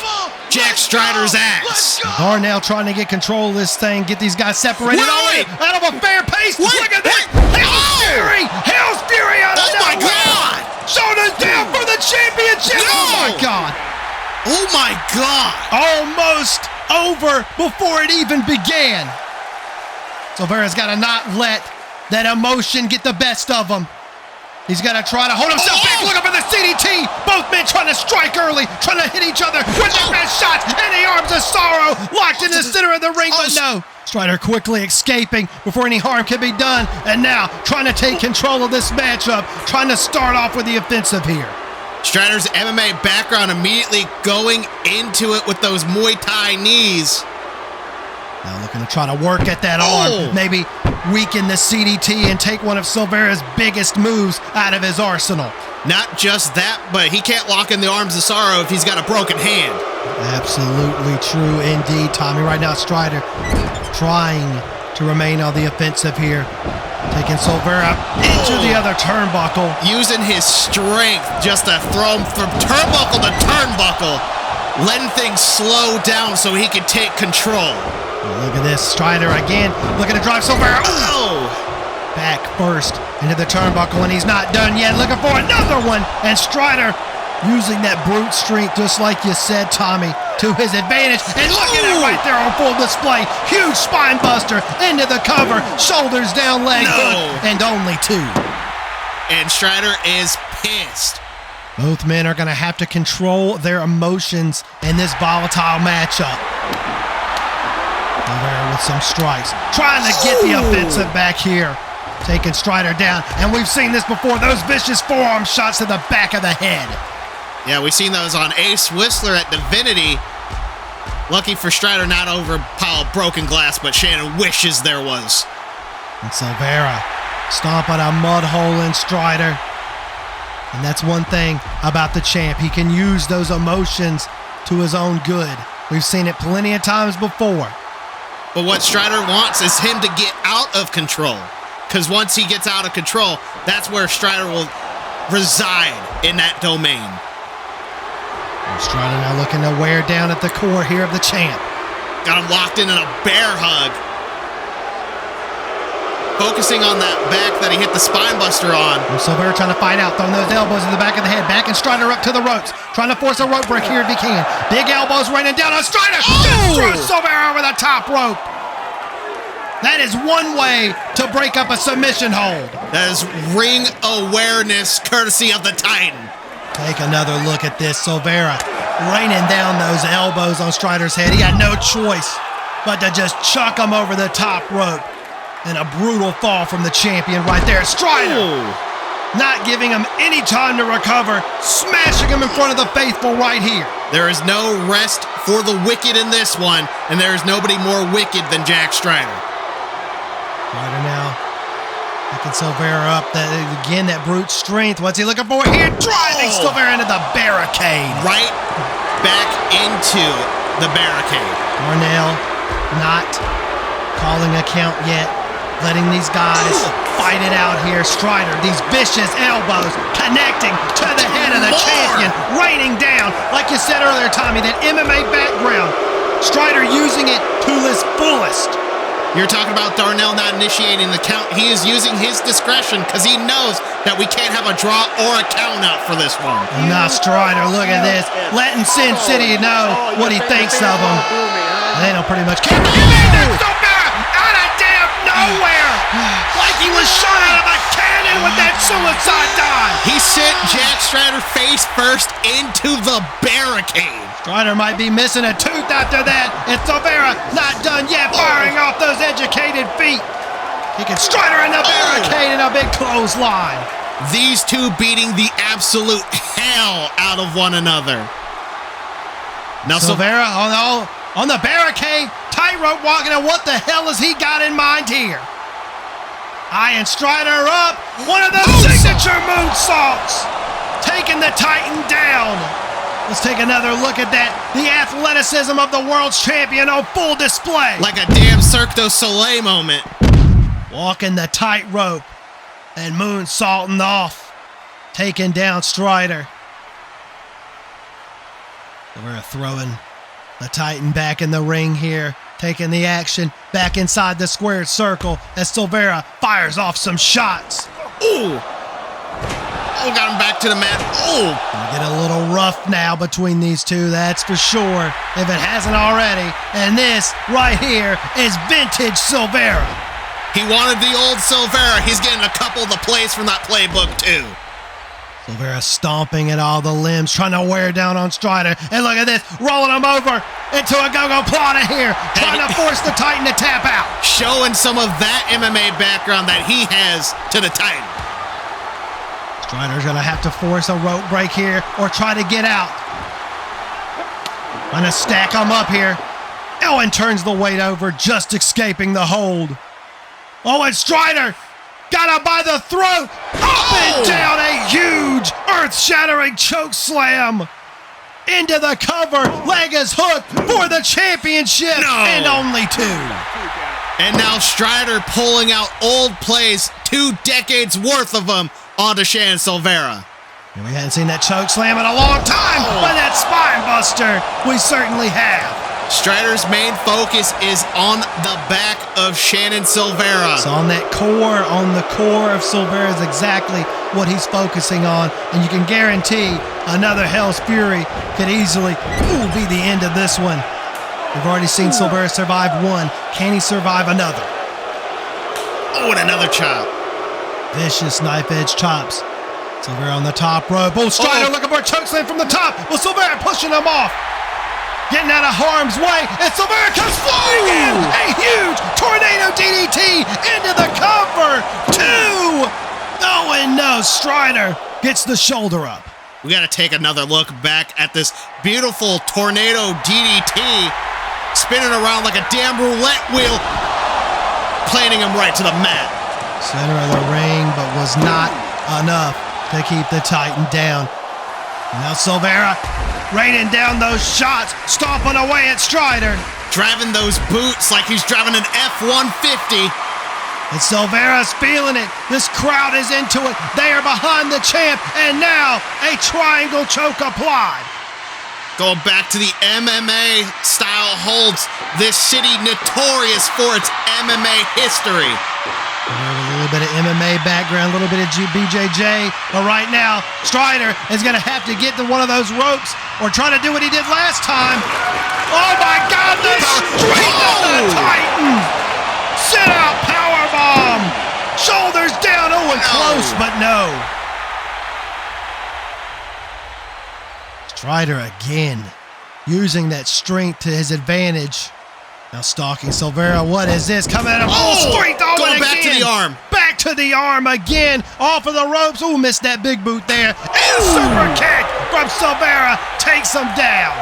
Jack Strider's ass. Darnell trying to get control of this thing, get these guys separated. Wait. Out of a fair pace. Look at that. Hell's Fury. Hell's Fury out of my God. Shoulders down for the championship. No. Oh my God. Oh my God. Almost over before it even began. Silvera's got to not let that emotion get the best of him. He's got to try to hold himself back. Look up for the CDT. Both men trying to strike early, trying to hit each other with their best shots. And the arms of sorrow locked in the center of the ring, but no. Strider quickly escaping before any harm can be done. And now trying to take control of this matchup, trying to start off with the offensive here. Strider's MMA background immediately going into it with those Muay Thai knees. Now looking to try to work at that arm, maybe weaken the CDT and take one of Silvera's biggest moves out of his arsenal. Not just that, but he can't lock in the arms of sorrow if he's got a broken hand. Absolutely true indeed, Tommy. Right now, Strider trying to remain on the offensive here. Taking Silvera into the other turnbuckle. Using his strength just to throw him from turnbuckle to turnbuckle. Letting things slow down so he can take control. Look at this, Strider again, looking to drive Silvera. Oh! Back first into the turnbuckle, and he's not done yet. Looking for another one, and Strider using that brute strength, just like you said, Tommy, to his advantage. And look at it right there on full display. Huge spine buster into the cover, shoulders down, leg hook, and only two. And Strider is pissed. Both men are going to have to control their emotions in this volatile matchup. Silvera with some strikes, trying to get the offensive back here. Taking Strider down, and we've seen this before, those vicious forearm shots to the back of the head. Yeah, we've seen those on Ace Whistler at Divinity. Lucky for Strider, not over a pile of broken glass, but Shannon wishes there was. And Silvera stomping a mud hole in Strider. And that's one thing about the champ. He can use those emotions to his own good. We've seen it plenty of times before. But what Strider wants is him to get out of control. Because once he gets out of control, that's where Strider will reside in that domain. And Strider now looking to wear down at the core here of the champ. Got him locked in a bear hug. Focusing on that back that he hit the spine buster on. And Silvera trying to fight out, throwing those elbows in the back of the head. Backing Strider up to the ropes. Trying to force a rope break here if he can. Big elbows raining down on Strider. Just throws Silvera over the top rope. That is one way to break up a submission hold. That is ring awareness courtesy of the Titan. Take another look at this. Silvera raining down those elbows on Strider's head. He had no choice but to just chuck him over the top rope. And a brutal fall from the champion right there. Strider not giving him any time to recover, smashing him in front of the faithful right here. There is no rest for the wicked in this one, and there is nobody more wicked than Jack Strider. Strider now picking Silvera up. Again, that brute strength. What's he looking for here? Driving Silvera into the barricade. Right back into the barricade. Darnell not calling a count yet. Letting these guys fight it out here. Strider, these vicious elbows connecting to the head of the champion, raining down, like you said earlier, Tommy, that MMA background. Strider using it to his fullest. You're talking about Darnell not initiating the count. He is using his discretion because he knows that we can't have a draw or a count out for this one. Now Strider, look at this, letting Sin City know what he thinks of him. They know pretty much. Nowhere, like he was shot out of a cannon with that suicide dive. He sent Jack Strider face first into the barricade. Strider might be missing a tooth after that. And Silvera not done yet, firing off those educated feet. He can Strider in the barricade and a big clothesline. These two beating the absolute hell out of one another. Now Silvera on the barricade, tightrope walking, and what the hell has he got in mind here? Eyeing Strider up, one of those signature moonsaults, taking the Titan down. Let's take another look at that. The athleticism of the world's champion on full display. Like a damn Cirque du Soleil moment. Walking the tightrope and moonsaulting off, taking down Strider. We're throwing the Titan back in the ring here, taking the action back inside the squared circle as Silvera fires off some shots. Ooh! Oh, got him back to the mat. Oh! Gonna get a little rough now between these two, that's for sure, if it hasn't already. And this right here is vintage Silvera. He wanted the old Silvera. He's getting a couple of the plays from that playbook, too. Silvera stomping at all the limbs, trying to wear down on Strider. And look at this, rolling him over into a go-go plata here, trying to force the Titan to tap out. Showing some of that MMA background that he has to the Titan. Strider's gonna have to force a rope break here or try to get out. Trying to stack him up here. Owen turns the weight over, just escaping the hold. Oh, and Strider got him by the throat. Up and down, a huge earth-shattering choke slam. Into the cover, leg is hooked for the championship, and only two. And now Strider pulling out old plays, 2 decades worth of them, onto Shan Silvera. And we hadn't seen that choke slam in a long time, but that spine buster, we certainly have. Strider's main focus is on the back of Shannon Silvera. So on the core of Silvera is exactly what he's focusing on, and you can guarantee another Hell's Fury could easily be the end of this one. We've already seen Silvera survive one. Can he survive another? Oh, and another chop. Vicious knife edge chops. Silvera on the top rope. Oh, Strider looking for a chokeslam from the top. Well, Silvera pushing him off. Getting out of harm's way, and Silvera comes flying in! A huge tornado DDT into the cover! 2! Oh, and no, Strider gets the shoulder up. We gotta take another look back at this beautiful tornado DDT, spinning around like a damn roulette wheel, planting him right to the mat. Center of the ring, but was not enough to keep the Titan down. Now Silvera raining down those shots, stomping away at Strider. Driving those boots like he's driving an F-150. And Silvera's feeling it. This crowd is into it. They are behind the champ, and now a triangle choke applied. Going back to the MMA style holds, this city notorious for its MMA history. A little bit of MMA background, a little bit of BJJ, but right now, Strider is going to have to get to one of those ropes or try to do what he did last time. Oh my God, the strength of the Titan! Sit out powerbomb! Shoulders down, close, but no. Strider again, using that strength to his advantage. Now stalking Silvera, what is this? Coming at him, strength over going again. Back to the arm. Back to the arm again, off of the ropes. Ooh, missed that big boot there. And super kick from Silvera takes him down.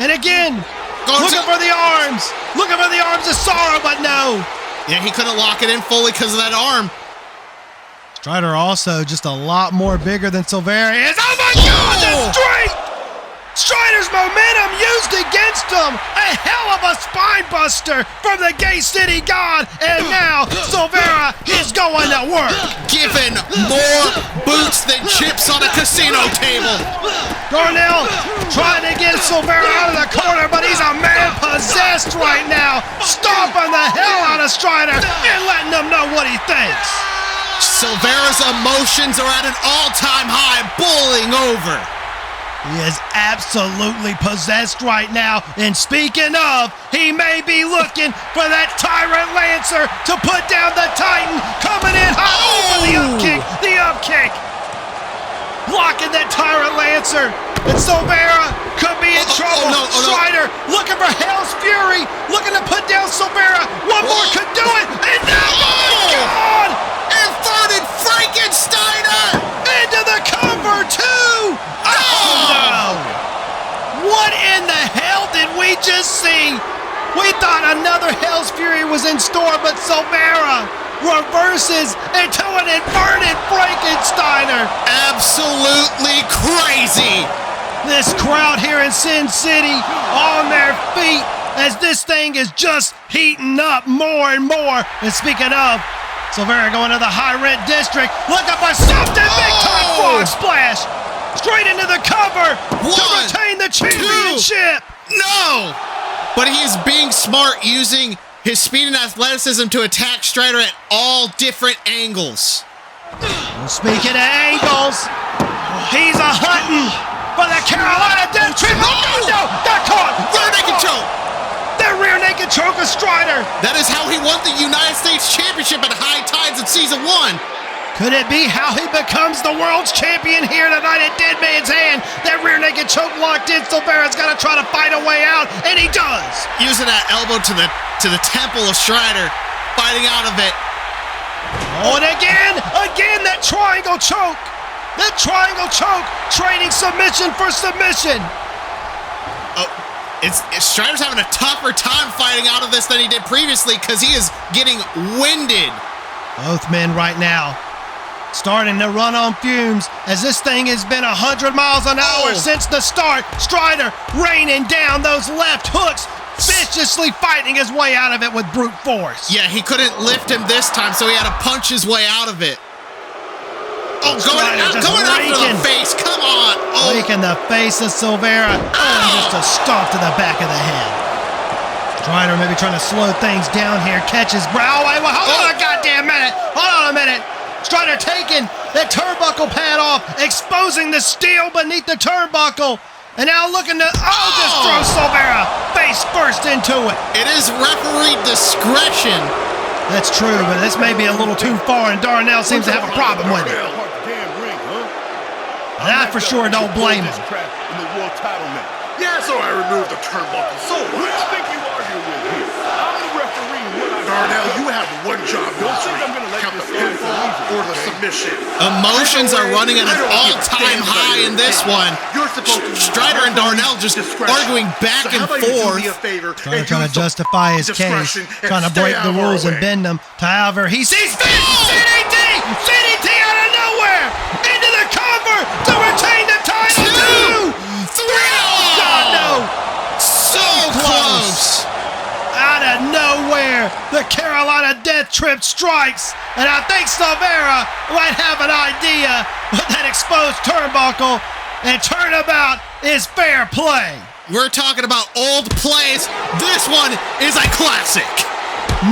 And again, looking for the arms. Looking for the arms of Sorrow, but no. Yeah, he couldn't lock it in fully because of that arm. Strider also just a lot more bigger than Silvera is. Oh my God, the strength! Strider's momentum used against him. A hell of a spine buster from the Gay City God. And now Silvera is going to work. Given more boots than chips on a casino table. Darnell trying to get Silvera out of the corner, but he's a man possessed right now. Stomping the hell out of Strider and letting him know what he thinks. Silvera's emotions are at an all-time high, boiling over. He is absolutely possessed right now. And speaking of, he may be looking for that Tyrant Lancer to put down the Titan. Coming in hot over the up kick. Blocking that Tyrant Lancer. And Silvera could be in in trouble. no. Strider looking for Hell's Fury, looking to put down Silvera. One more could do it, and now, my God! Inverted Frankensteiner! Into the cover, too! Oh, no! What in the hell did we just see? We thought another Hell's Fury was in store, but Silvera reverses into an inverted Frankensteiner. Absolutely crazy. This crowd here in Sin City on their feet as this thing is just heating up more and more. And speaking of, Silvera going to the high rent district. Look up for something. Big time frog splash. Straight into the cover to retain the championship. No! But he is being smart, using his speed and athleticism to attack Strider at all different angles. Well, speaking of angles, he's a hunting for the Carolina Death Trip. Oh, no, got caught. Rear naked choke. The rear naked choke of Strider. That is how he won the United States Championship at High Tides in Season 1. Could it be how he becomes the world's champion here tonight at Deadman's hand? That rear naked choke locked in. Silvera's got to try to fight a way out, and he does. Using that elbow to the temple of Strider, fighting out of it. Oh, and again, that triangle choke. That triangle choke, trading submission for submission. Oh, Strider's having a tougher time fighting out of this than he did previously because he is getting winded. Both men right now starting to run on fumes as this thing has been 100 miles an hour since the start. Strider raining down those left hooks, viciously fighting his way out of it with brute force. Yeah, he couldn't lift him this time, so he had to punch his way out of it. Oh, going after the face, come on. Raking the face of Silvera. Oh, just a stomp to the back of the head. Strider maybe trying to slow things down here, catches brow. Hold on a goddamn minute. Hold on a minute. Strider taking that turnbuckle pad off, exposing the steel beneath the turnbuckle. And now looking to, just throw Silvera face first into it. It is referee discretion. That's true, but this may be a little too far, and Darnell seems to have a problem with it. And I for sure don't blame him. Yeah, so I removed the turnbuckle. So what? Who do you think you argue with here? I'm the referee. Darnell, you have one job. Don't think I'm going to let count this the pinfall or the submission. Emotions are running at an all-time high in this one. Strider and Darnell just arguing back and forth. Strider trying to justify his case, trying to break the rules and bend them. However, he sees fit. CDT out of nowhere into the cover to retain the title. 2, 3. God, no. So close. Out of nowhere, the Carolina Death Trip strikes, and I think Silvera might have an idea with that exposed turnbuckle, and turnabout is fair play. We're talking about old plays. This one is a classic.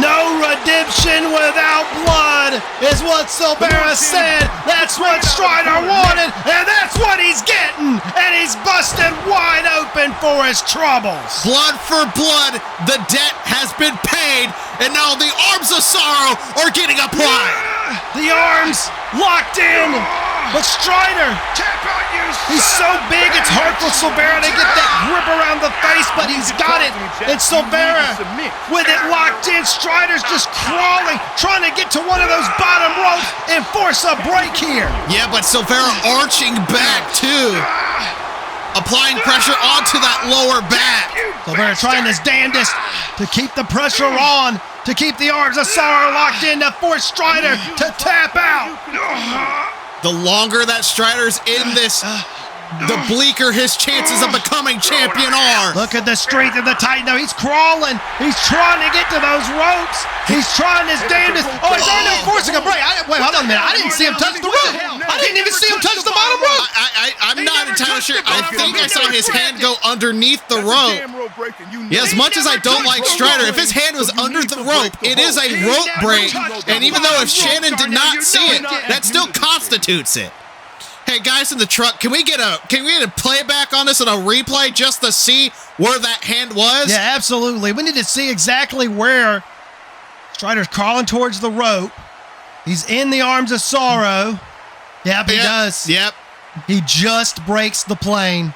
No redemption without blood is what Silvera said. That's what Strider wanted, and that's what he's getting. And he's busted wide open for his troubles. Blood for blood, the debt has been paid, and now the arms of sorrow are getting applied. The arms locked in, but Strider, he's so big it's hard for Silvera to get that grip around the face, but he's got it. And Silvera, with it locked in, Strider's just crawling, trying to get to one of those bottom ropes and force a break here. Yeah, but Silvera arching back too, applying pressure onto that lower back. Silvera trying his damnedest to keep the pressure on, to keep the arms of sorrow locked in, to force Strider to tap out. The longer that Strider's in this, the bleaker his chances of becoming champion are. Look at the strength of the Titan. Now he's crawling. He's trying to get to those ropes. He's trying his damnedest. Oh, he's already forcing a break. Wait, hold on a minute. I didn't see him touch the rope. I didn't even see him touch the bottom rope. I'm not entirely sure. I think I saw his hand go underneath the rope. Yeah, as much as I don't like Strider, if his hand was under the rope, it is a rope break. And even though if Shannon did not see it, that still constitutes it. Hey guys in the truck, can we get a playback on this and a replay just to see where that hand was? Yeah, absolutely. We need to see exactly where Strider's crawling towards the rope. He's in the arms of sorrow. Yep, he does. Yep. He just breaks the plane.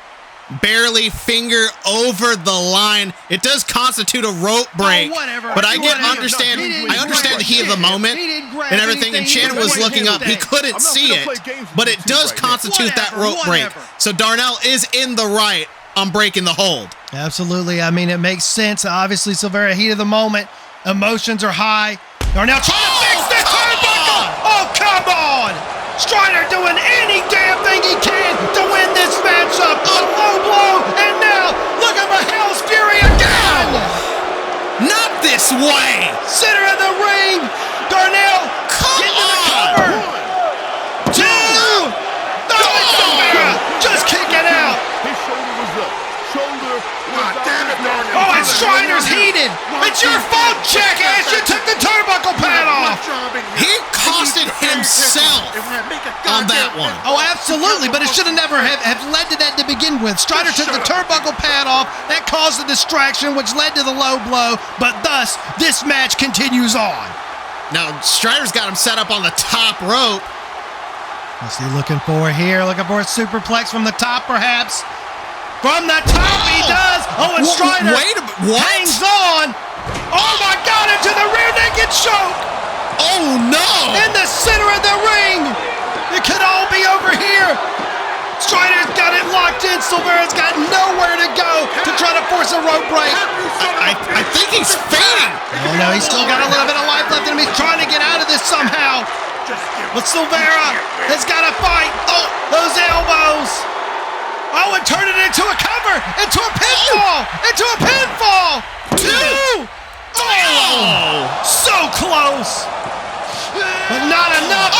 barely finger over the line. It does constitute a rope break, but I understand the heat of the moment and everything, and Shannon was looking up. He couldn't see it, but it does constitute that rope break. So Darnell is in the right on breaking the hold. Absolutely. I mean, it makes sense. Obviously, Silveira, heat of the moment. Emotions are high. Darnell trying to fix the turnbuckle. Oh, come on. Strider doing any damn thing he can to win this matchup. A low blow, and now looking for Hell's Fury again. Not this way. Center of the ring. Darnell getting to the cover. 2. Oh, Silveira just kicking out. His shoulder was up. Shoulder was damn it, Darnell. Oh, and Strider's heated. It's your fault, jackass. You took the turnbuckle pad off. He costed himself on that one. Oh, absolutely, but it should have never have led to that to begin with. Strider took the turnbuckle pad off. That caused the distraction, which led to the low blow, but thus, this match continues on. Now, Strider's got him set up on the top rope. What's he looking for here? Looking for a superplex from the top, perhaps. From the top, he does. Oh, and Strider hangs on. Oh, my God, into the rear naked choke. Oh, no. In the center of the ring. It could all be over here. Strider's got it locked in. Silveira's got nowhere to go to try to force a rope break. I think he's fading. Oh, no, he's still got a little bit of life left in him. He's trying to get out of this somehow. But Silveira has got to fight. Oh, those elbows. Oh, and turn it into a cover, into a pinfall, into a pinfall. 2. Oh, so close. But not enough.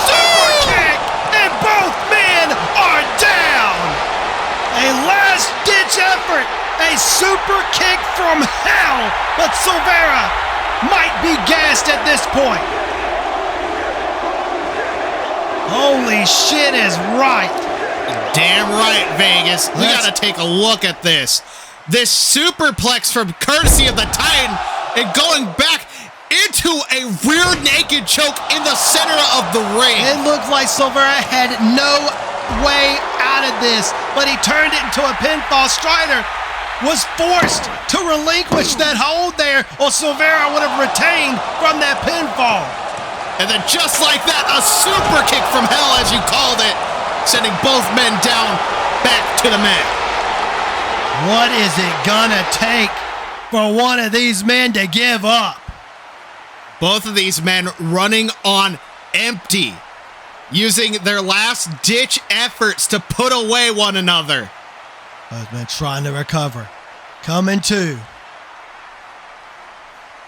Super kick, and both men are down. A last-ditch effort, a super kick from hell, but Silveira might be gassed at this point. Holy shit is right. Damn right, Vegas. We got to take a look at this. This superplex from courtesy of the Titan and going back into a rear naked choke in the center of the ring. It looked like Silveira had no way out of this, but he turned it into a pinfall. Strider was forced to relinquish that hold there, or Silveira would have retained from that pinfall. And then just like that, a super kick from hell, as you called it, sending both men down back to the mat. What is it gonna take for one of these men to give up? Both of these men running on empty, using their last-ditch efforts to put away one another. Both men trying to recover. Coming to.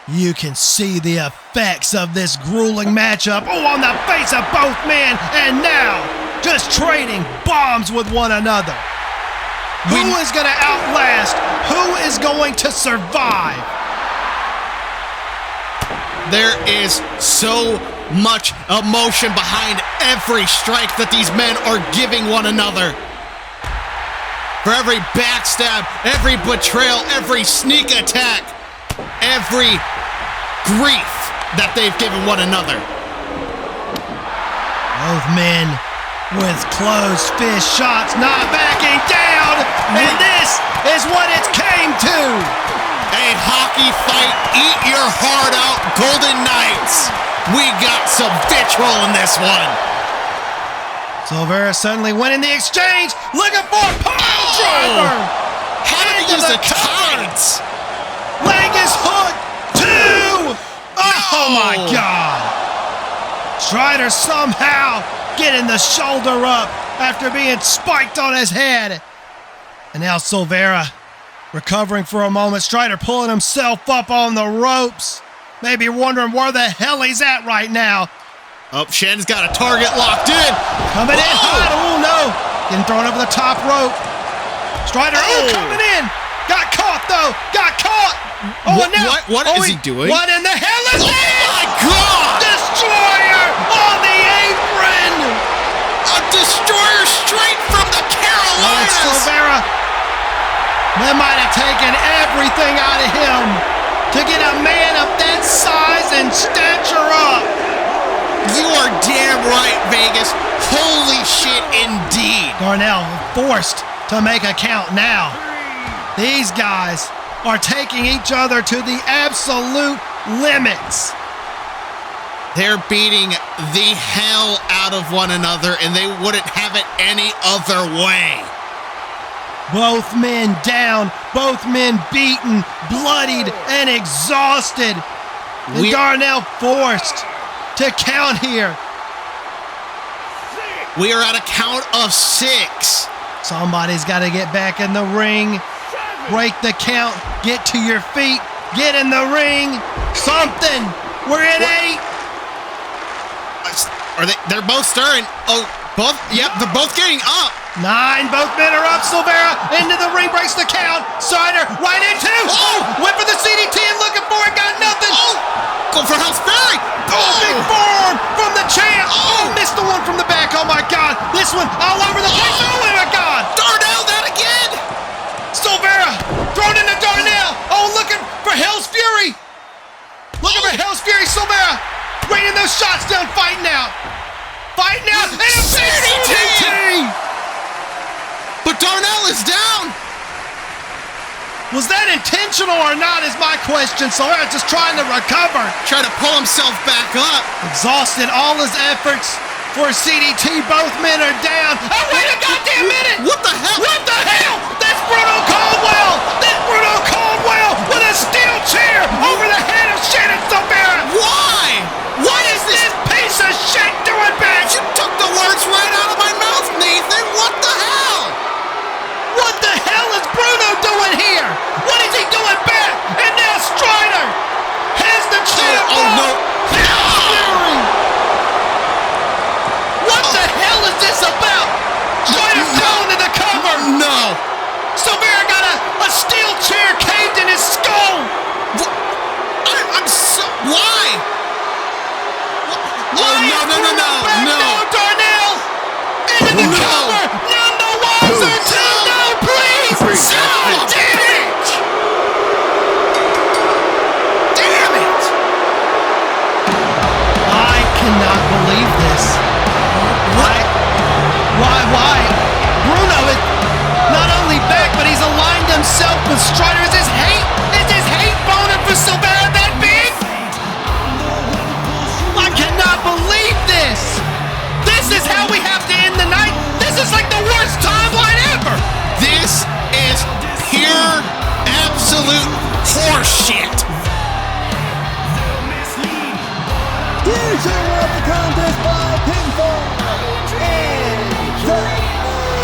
You can see the effects of this grueling matchup. Oh, on the face of both men, and now just trading bombs with one another. Who is going to outlast? Who is going to survive? There is so much emotion behind every strike that these men are giving one another. For every backstab, every betrayal, every sneak attack, every grief that they've given one another. Both men with closed fist shots, not backing down, and this is what it came to. A hockey fight, eat your heart out, Golden Knights. We got some vitriol in this one. Silveira suddenly winning the exchange, looking for a pile driver. How did he use the tights? Leg is hooked. 2. Oh my God. Strider somehow getting the shoulder up after being spiked on his head. And now Silveira recovering for a moment. Strider pulling himself up on the ropes. Maybe wondering where the hell he's at right now. Oh, Shannon's got a target locked in. Coming in hot. Oh no. Getting thrown over the top rope. Strider coming in. Got caught though. Got caught. Oh, what, and now. What is he doing? What in the hell is this? Oh my God! Destroyer on the apron. A destroyer straight from the Carolinas. Silveira. That might have taken everything out of him to get a man of that size and stature up. You are damn right, Vegas. Holy shit, indeed. Darnell forced to make a count now. These guys are taking each other to the absolute limits. They're beating the hell out of one another, and they wouldn't have it any other way. Both men down, both men beaten, bloodied, and exhausted. And Darnell forced to count here. We are at a count of 6. Somebody's got to get back in the ring, break the count, get to your feet, get in the ring, something. We're at 8. They're both stirring. Oh, both? Yep, they're both getting up. 9, both men are up. Silvera into the ring, breaks the count. Strider right into. Went for the CDT and looking for it, got nothing. Go for House Barry. Big forearm from the champ. Missed the one from the back. Oh my God. This one all over the place. Oh my God. Darnell, that again. Silvera thrown into Darnell. Oh, looking for Hell's Fury. Looking for Hell's Fury. Silvera raining those shots down, fighting out. Fighting out. And a CDT. But Darnell is down. Was that intentional or not is my question. Silvera just trying to recover. Trying to pull himself back up. Exhausted all his efforts for CDT. Both men are down. Oh, wait a goddamn minute. What the hell? What the hell? That's Bruno Caldwell. That's Bruno Caldwell with a steel chair over the head of Shannon Silvera. Why? What is this piece of shit doing back? You took the words right out of my mouth, Nathan. What the hell? What the hell is Bruno doing here? What is he doing back? And now Strider has the champ. Oh no. Fury. What the hell is this about? Strider thrown to the cover. No. Silvera got a steel chair caved in his skull. I'm so... Why? Why is Bruno back? No, Darnell. Into the cover. No, wires are too. No, please. No, damn it. Damn it. I cannot believe this. Why? Bruno is not only back, but he's aligned himself with Strider. Is his hate boning for Silvera that big? I cannot believe this. This is how we have to end the night. This is like the worst timeline ever. This is pure, absolute horseshit. Here's your winner of the contest by pinfall, and the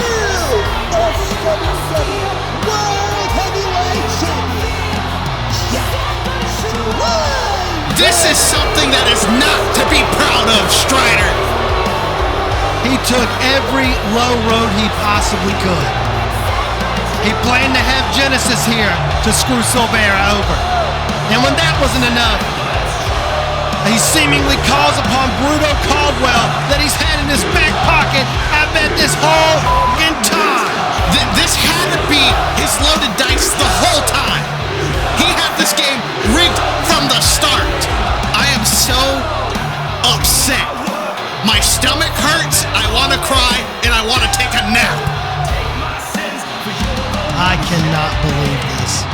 new SWW World Heavyweight Champion, Jack Strider. This is something that is not to be proud of, Strider. He took every low road he possibly could. He planned to have Genesis here to screw Silvera over. And when that wasn't enough, he seemingly calls upon Bruno Caldwell that he's had in his back pocket, I bet, this whole time. This had to be his loaded dice the whole time. He had this game rigged from the start. I am so upset. My stomach hurts, I want to cry, and I want to take a nap. I cannot believe this.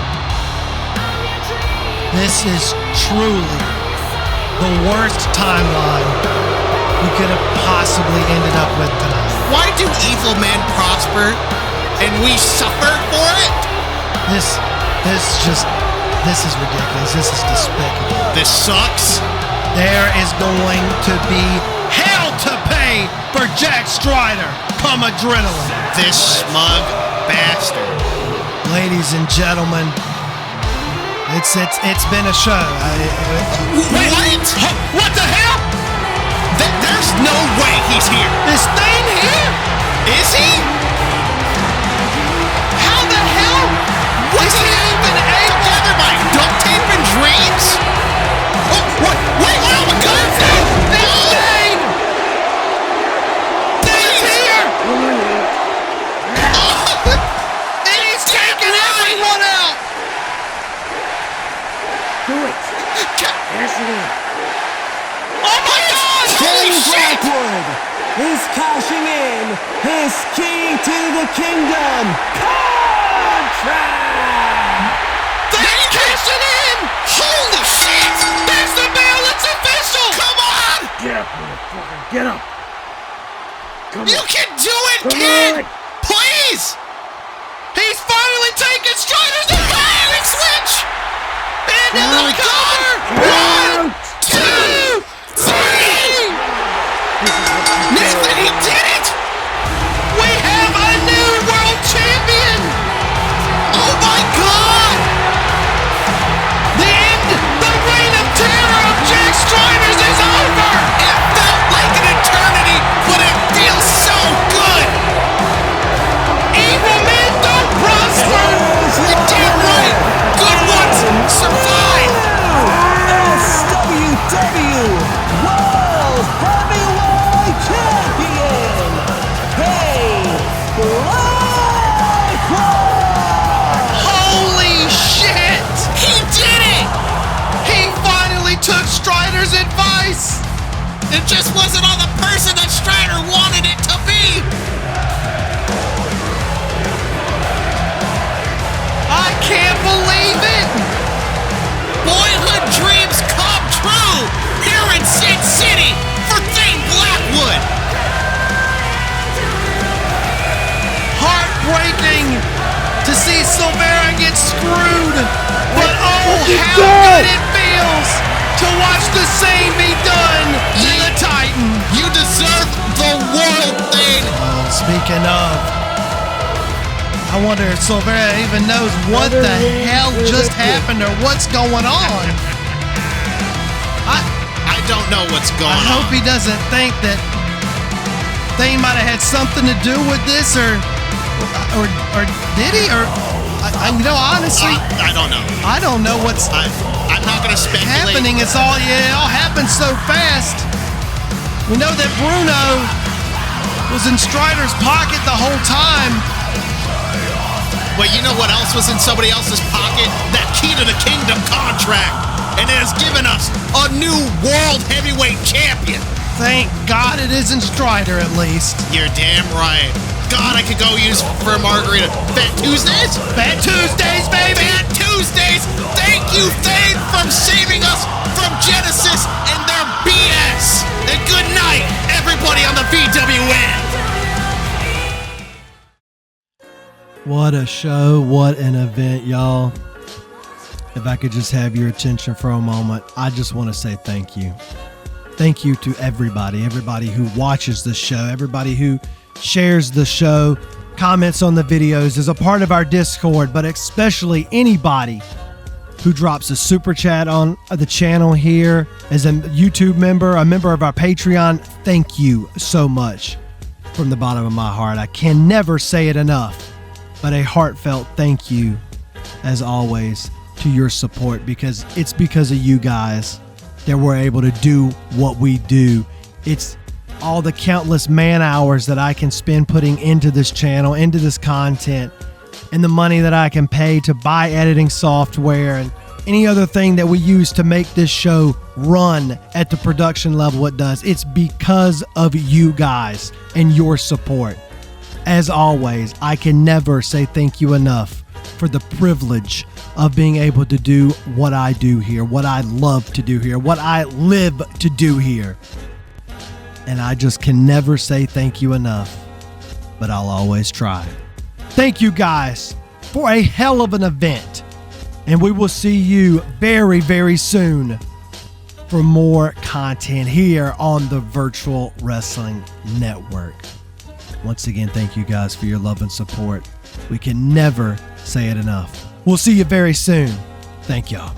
This is truly the worst timeline we could have possibly ended up with tonight. Why do evil men prosper and we suffer for it? This is ridiculous. This is despicable. This sucks. There is going to be hell to pay for Jack Strider come adrenaline. This smug bastard. Ladies and gentlemen, it's been a show. What? What the hell? There's no way he's here. Is Thane here? Is he? How the hell? Was he even able? Together by duct tape and dreams? What? Wait, oh my God! Thane! Thane's here! And he's taking everyone out! Do it. Yes, it is. Oh my God! Holy shit! Blackwood is cashing in his key You can do it, kid! Please! He's finally taking Strider's advantage! Switch! Into the cover! 1, 2, 3! Nathan, he did it! We have a new world champion! Oh my God! The reign of terror of Jack Striders is over! It felt like an eternity, but it feels so good! Evil men don't prosper! You're damn right! Good ones survive! SWW World Heavyweight Champion! Hey, Holy shit! He did it! He finally took Strider's advice! It just wasn't on the person that Strider wanted it to be! I can't believe it! Boyhood dreams come true here in Sin City for Thane Blackwood! Heartbreaking to see Silvera get screwed, but oh how good it feels to watch the same be done to the Titan. You deserve the world, Thane! Speaking of, I wonder if Silvera even knows what the hell just happened or what's going on. I don't know what's going on. I hope he doesn't think that Thane might have had something to do with this, or did he? Or honestly, I don't know. I don't know what's I'm not gonna speculate. happening. It all happened so fast. We know that Bruno was in Strider's pocket the whole time. Well, you know what else was in somebody else's pocket? That Key to the Kingdom contract. And it has given us a new world heavyweight champion. Thank God it isn't Strider, at least. You're damn right. God, I could go use for a margarita. Fat Tuesdays? Fat Tuesdays, baby! Fat Tuesdays! Thank you, Thane, for saving us from Genesis and their BS. And good night, everybody on the VWN. What a show, what an event, y'all. If I could just have your attention for a moment, I just want to say thank you. Thank you to everybody who watches the show, everybody who shares the show, comments on the videos, is a part of our Discord, but especially anybody who drops a super chat on the channel here as a YouTube member, a member of our Patreon. Thank you so much from the bottom of my heart. I can never say it enough. But a heartfelt thank you, as always, to your support, because it's because of you guys that we're able to do what we do. It's all the countless man hours that I can spend putting into this channel, into this content, and the money that I can pay to buy editing software and any other thing that we use to make this show run at the production level it does. It's because of you guys and your support. As always, I can never say thank you enough for the privilege of being able to do what I do here, what I love to do here, what I live to do here. And I just can never say thank you enough, but I'll always try. Thank you guys for a hell of an event. And we will see you very, very soon for more content here on the Virtual Wrestling Network. Once again, thank you guys for your love and support. We can never say it enough. We'll see you very soon. Thank y'all.